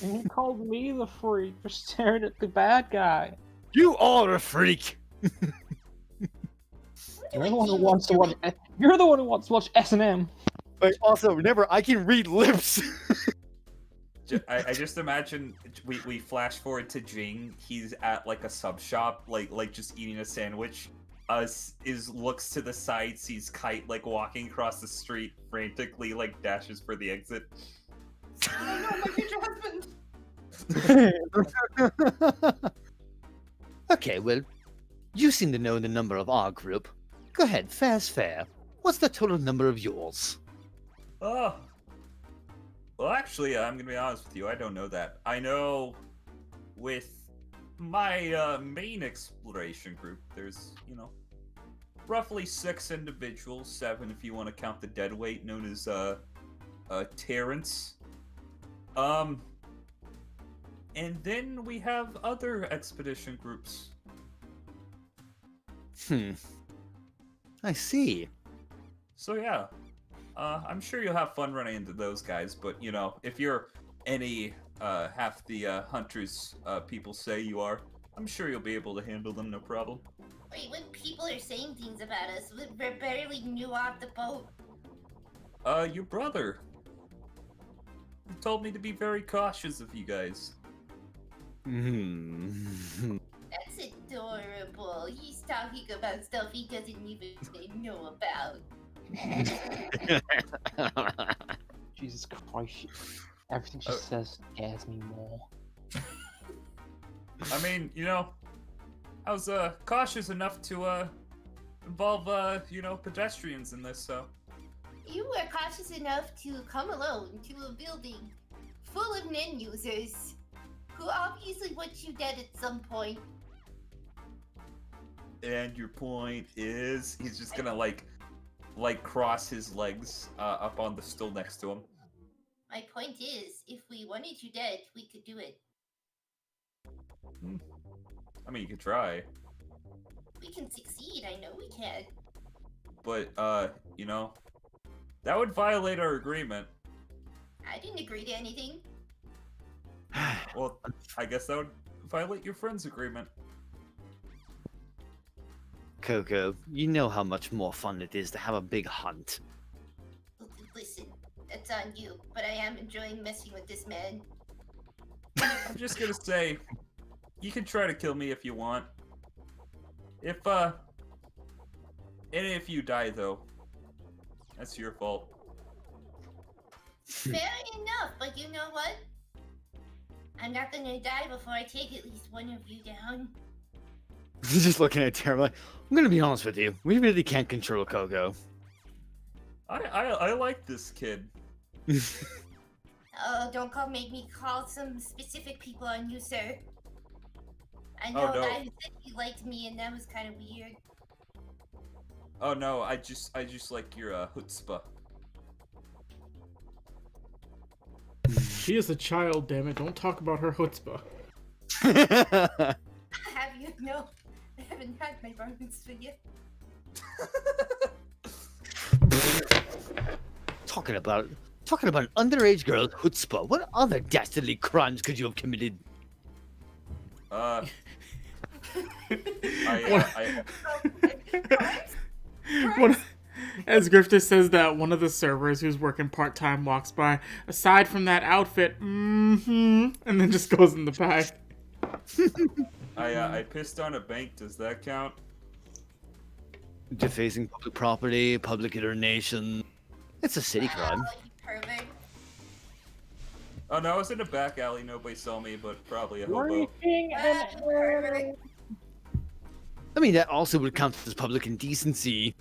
And he called me the freak for staring at the bad guy. You are a freak. You're the one who wants to watch. You're the one who wants to watch S&M. But also, remember, I can read lips. I just imagine we flash forward to Jing. He's at like a sub shop, like just eating a sandwich. Looks to the side, sees Kite like walking across the street, frantically like dashes for the exit. Oh no, my future husband! Okay, well, you seem to know the number of our group. Go ahead, fair's fair. What's the total number of yours? Oh. Well, actually, I'm gonna be honest with you. I don't know that. I know with my main exploration group, there's, roughly 6 individuals, 7 if you want to count the dead weight, known as Terrence. And then we have other expedition groups. I see. So yeah, I'm sure you'll have fun running into those guys. But you know, if you're any half the hunters people say you are, I'm sure you'll be able to handle them no problem. Wait, when people are saying things about us, we're barely new off the boat. Your brother. He told me to be very cautious of you guys. That's adorable. He's talking about stuff he doesn't even know about. Jesus Christ. Everything she says scares me more. I mean, you know, I was cautious enough to involve pedestrians in this, so. You were cautious enough to come alone to a building full of Nen users who obviously want you dead at some point. And your point is, he's just gonna like cross his legs up on the stool next to him. My point is, if we wanted you dead, we could do it. I mean, you could try, We can succeed, I know we can. but you know, that would violate our agreement. I didn't agree to anything. Well, I guess that would violate your friend's agreement. Coco, you know how much more fun it is to have a big hunt. Listen, that's on you, but I am enjoying messing with this man. I'm just gonna say, you can try to kill me if you want. If any of you die though, that's your fault. Fair enough, but you know what? I'm not gonna die before I take at least one of you down. He's just looking at Tara like, I'm gonna be honest with you. We really can't control Coco. I like this kid. Oh, don't make me call some specific people on you, sir. I Oh, know no. I said you liked me, and that was kind of weird. Oh no, I just like your chutzpah. She is a child, damn it. Don't talk about her chutzpah. Have you? No, I haven't had my bar mitzvah yet. Talking about an underage girl's chutzpah. What other dastardly crimes could you have committed? One, as Grifter says that, one of the servers who's working part-time walks by. Aside from that outfit, and then just goes in the back. I pissed on a bank. Does that count? Defacing public property, public urination. It's a city crime. You pervert. Oh no, I was in a back alley. Nobody saw me, but probably a hobo. Reaping an You pervert. I mean, that also would count as public indecency.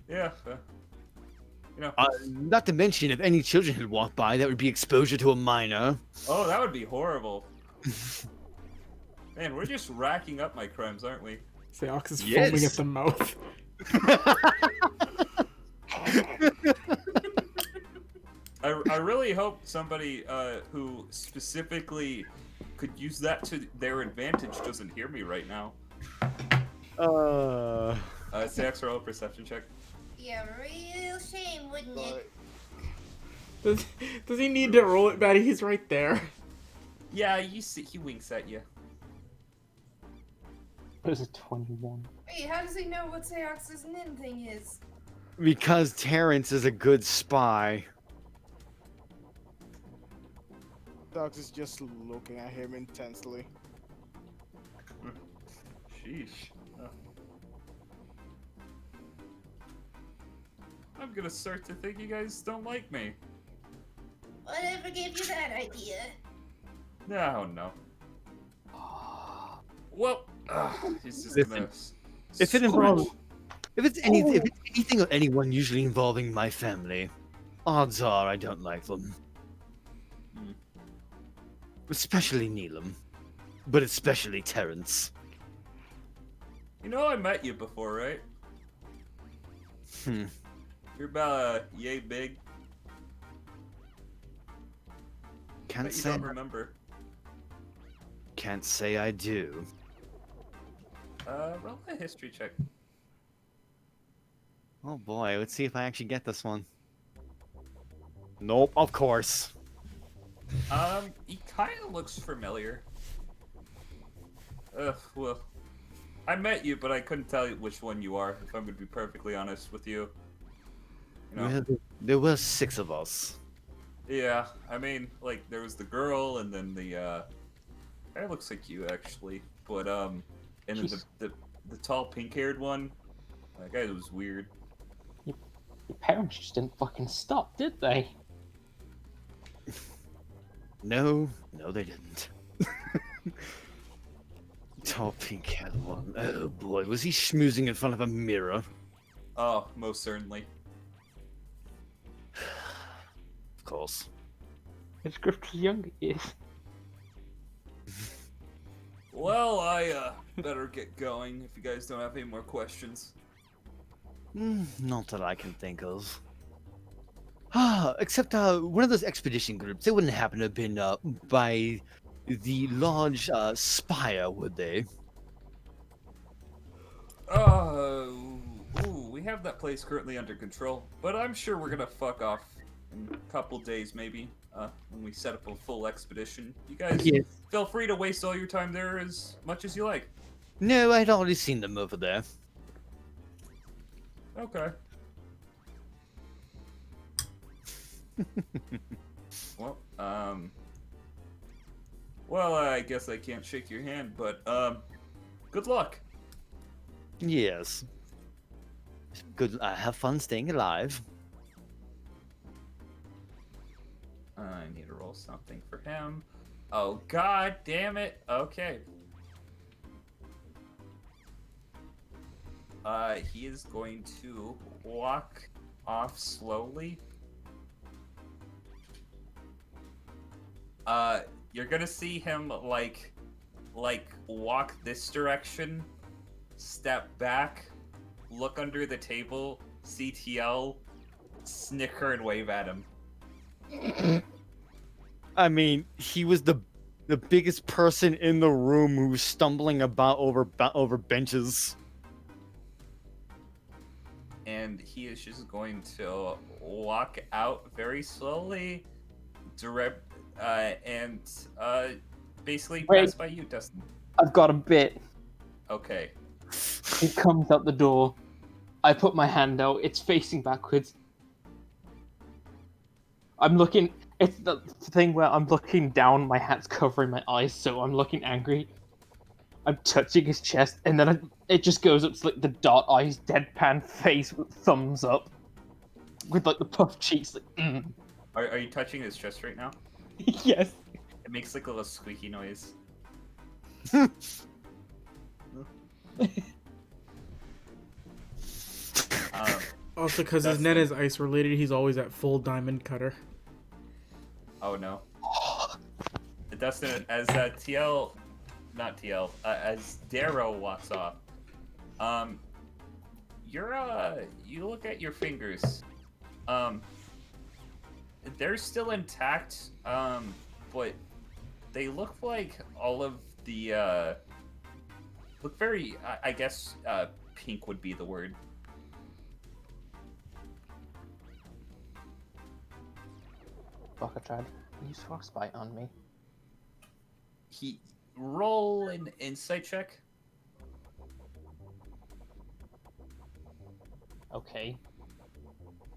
Yeah. You know. Not to mention, if any children had walked by, that would be exposure to a minor. Oh, that would be horrible. Man, we're just racking up my crimes, aren't we? Seox is Yes. foaming at the mouth. I really hope somebody who specifically could use that to their advantage doesn't hear me right now. Say extra roll perception check. Be a real shame, wouldn't it? Does he need to roll it, Betty? He's right there. Yeah, you see, he winks at you. It was a 21. Wait, how does he know what Seox's nin thing is? Because Terrence is a good spy. Dogs is just looking at him intensely. Sheesh. I'm gonna start to think you guys don't like me. Whatever gave you that idea? No. Well, he's just Listen, gonna. If it's anything or anyone usually involving my family, odds are I don't like them. Especially Neelam. But especially Terrence. You know I met you before, right? Hmm. You're about yay big. Can't Bet you say. don't remember. Can't say I do. Roll a history check. Oh boy, let's see if I actually get this one. Nope, of course. He kind of looks familiar. Well, I met you, but I couldn't tell you which one you are, if I'm gonna be perfectly honest with you. You know? There were 6 of us. Yeah, I mean, like, there was the girl, and then the, it looks like you, actually. But, and then the tall pink-haired one, that guy was weird. Your parents just didn't fucking stop, did they? No, they didn't. Tall pink cat one. Oh boy, was he schmoozing in front of a mirror? Oh, most certainly. Of course. It's Griff's younger years. Well, I, better get going if you guys don't have any more questions. Not that I can think of. Except one of those expedition groups. They wouldn't happen to have been by the large spire, would they? We have that place currently under control, but I'm sure we're gonna fuck off in a couple days, maybe, when we set up a full expedition. You guys Yes. feel free to waste all your time there as much as you like. No, I'd already seen them over there. Okay. Well, well, I guess I can't shake your hand, but, good luck. Yes. Good. Have fun staying alive. I need to roll something for him. Oh, god damn it. Okay. He is going to walk off slowly. You're gonna see him, like walk this direction, step back, look under the table, CTL, snicker and wave at him. I mean, he was the biggest person in the room who was stumbling about over benches. And he is just going to walk out very slowly, and basically pass by you, Dustin. I've got a bit. Okay. He comes out the door. I put my hand out. It's facing backwards. I'm looking. It's the thing where I'm looking down. My hat's covering my eyes, so I'm looking angry. I'm touching his chest, and then it just goes up to like the dot eyes, deadpan face with thumbs up, with like the puffed cheeks. Like, Are you touching his chest right now? Yes. It makes like a little squeaky noise. Also, because his net is ice related, he's always at full diamond cutter. Oh no. Dustin, as as Darrow walks off, you look at your fingers. They're still intact, but they look like all of the, look very, I guess, pink would be the word. Fuck, I tried. Use frostbite on me. Roll an insight check. Okay.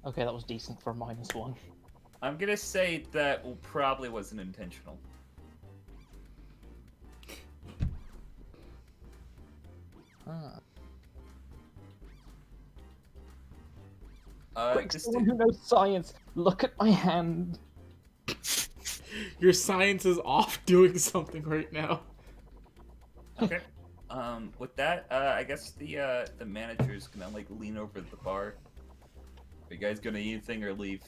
Okay, that was decent for a -1. I'm gonna say that probably wasn't intentional. Quick, someone who knows science, look at my hand. Your science is off doing something right now. Okay. With that, I guess the manager's gonna like lean over the bar. Are you guys gonna eat anything or leave?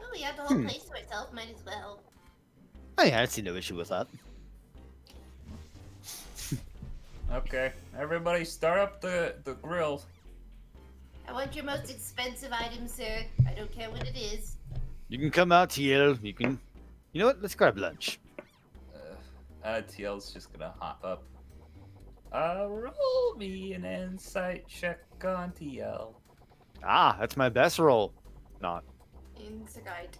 Oh, we have the whole place to ourselves. Might as well. Oh yeah, I see no issue with that. Okay, everybody, start up the grill. I want your most expensive item, sir. I don't care what it is. You can come out, TL. You can. You know what? Let's grab lunch. TL's just gonna hop up. Roll me an insight check on TL. Ah, that's my best roll. Not. Insight.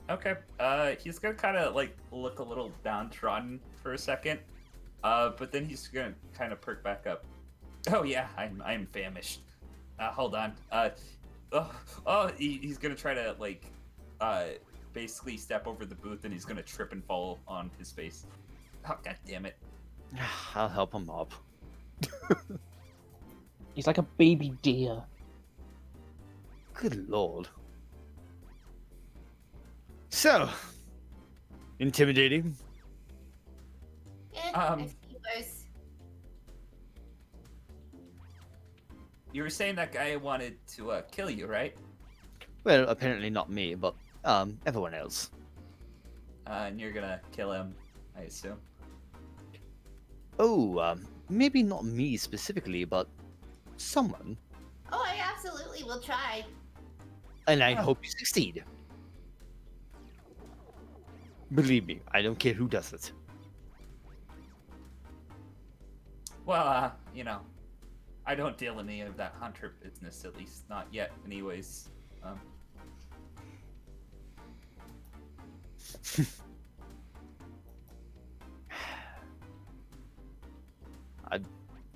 Okay. He's gonna kind of like look a little downtrodden for a second. But then he's gonna kind of perk back up. Oh yeah, I'm famished. Hold on. He's gonna try to like, basically step over the booth, and he's gonna trip and fall on his face. Oh god damn it! I'll help him up. He's like a baby deer. Good lord. So, intimidating. I see worse. You were saying that guy wanted to kill you, right? Well, apparently not me, but everyone else. And you're gonna kill him, I assume. Oh, maybe not me specifically, but someone. Oh, I absolutely will try. And I hope you succeed. Believe me, I don't care who does it. Well, you know, I don't deal in any of that hunter business, at least not yet, anyways.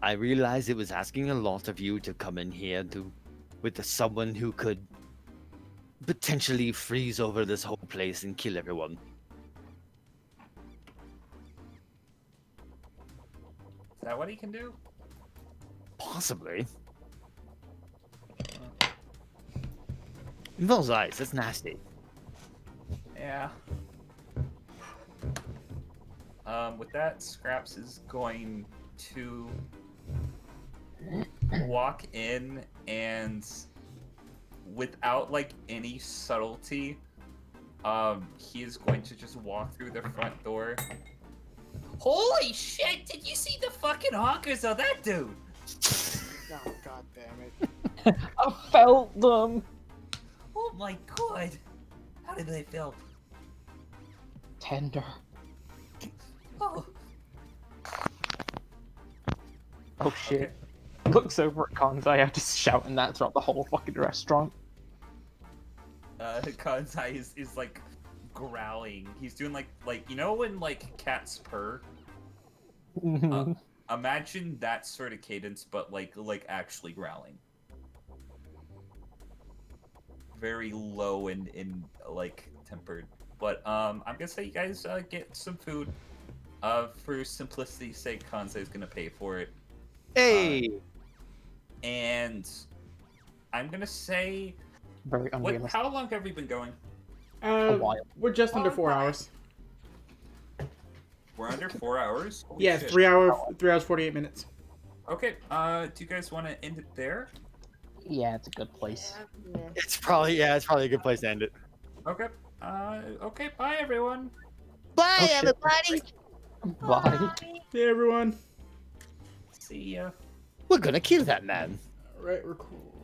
I realized it was asking a lot of you to come in here with someone who could potentially freeze over this whole place and kill everyone. Is that what he can do? Possibly. Involves eyes, that's nasty. Yeah. With that, Scraps is going to walk in and, without like any subtlety, he is going to just walk through the front door. Holy shit! Did you see the fucking honkers of that dude? Oh, god damn it. I felt them. Oh my god! How did they feel? Tender. Oh. Oh shit. Looks over at Kanzai, just shouting that throughout the whole fucking restaurant. Kanzai is like growling. He's doing like you know when like cats purr? Imagine that sort of cadence, but like actually growling. Very low and like tempered. But I'm gonna say you guys get some food. For simplicity's sake, Kanzai is gonna pay for it. Hey! And I'm gonna say, Very unrealistic. how long have we been going? A while. We're just under 4 hours. We're under 4 hours. Holy Yeah, shit. 3 hours 48 minutes. Okay. Do you guys want to end it there? Yeah, it's a good place. It's probably a good place to end it. Okay. Okay. Bye, everyone. Bye, Oh, shit. everybody! Bye. Hey everyone. See ya. We're gonna kill that man. Right, we're cool.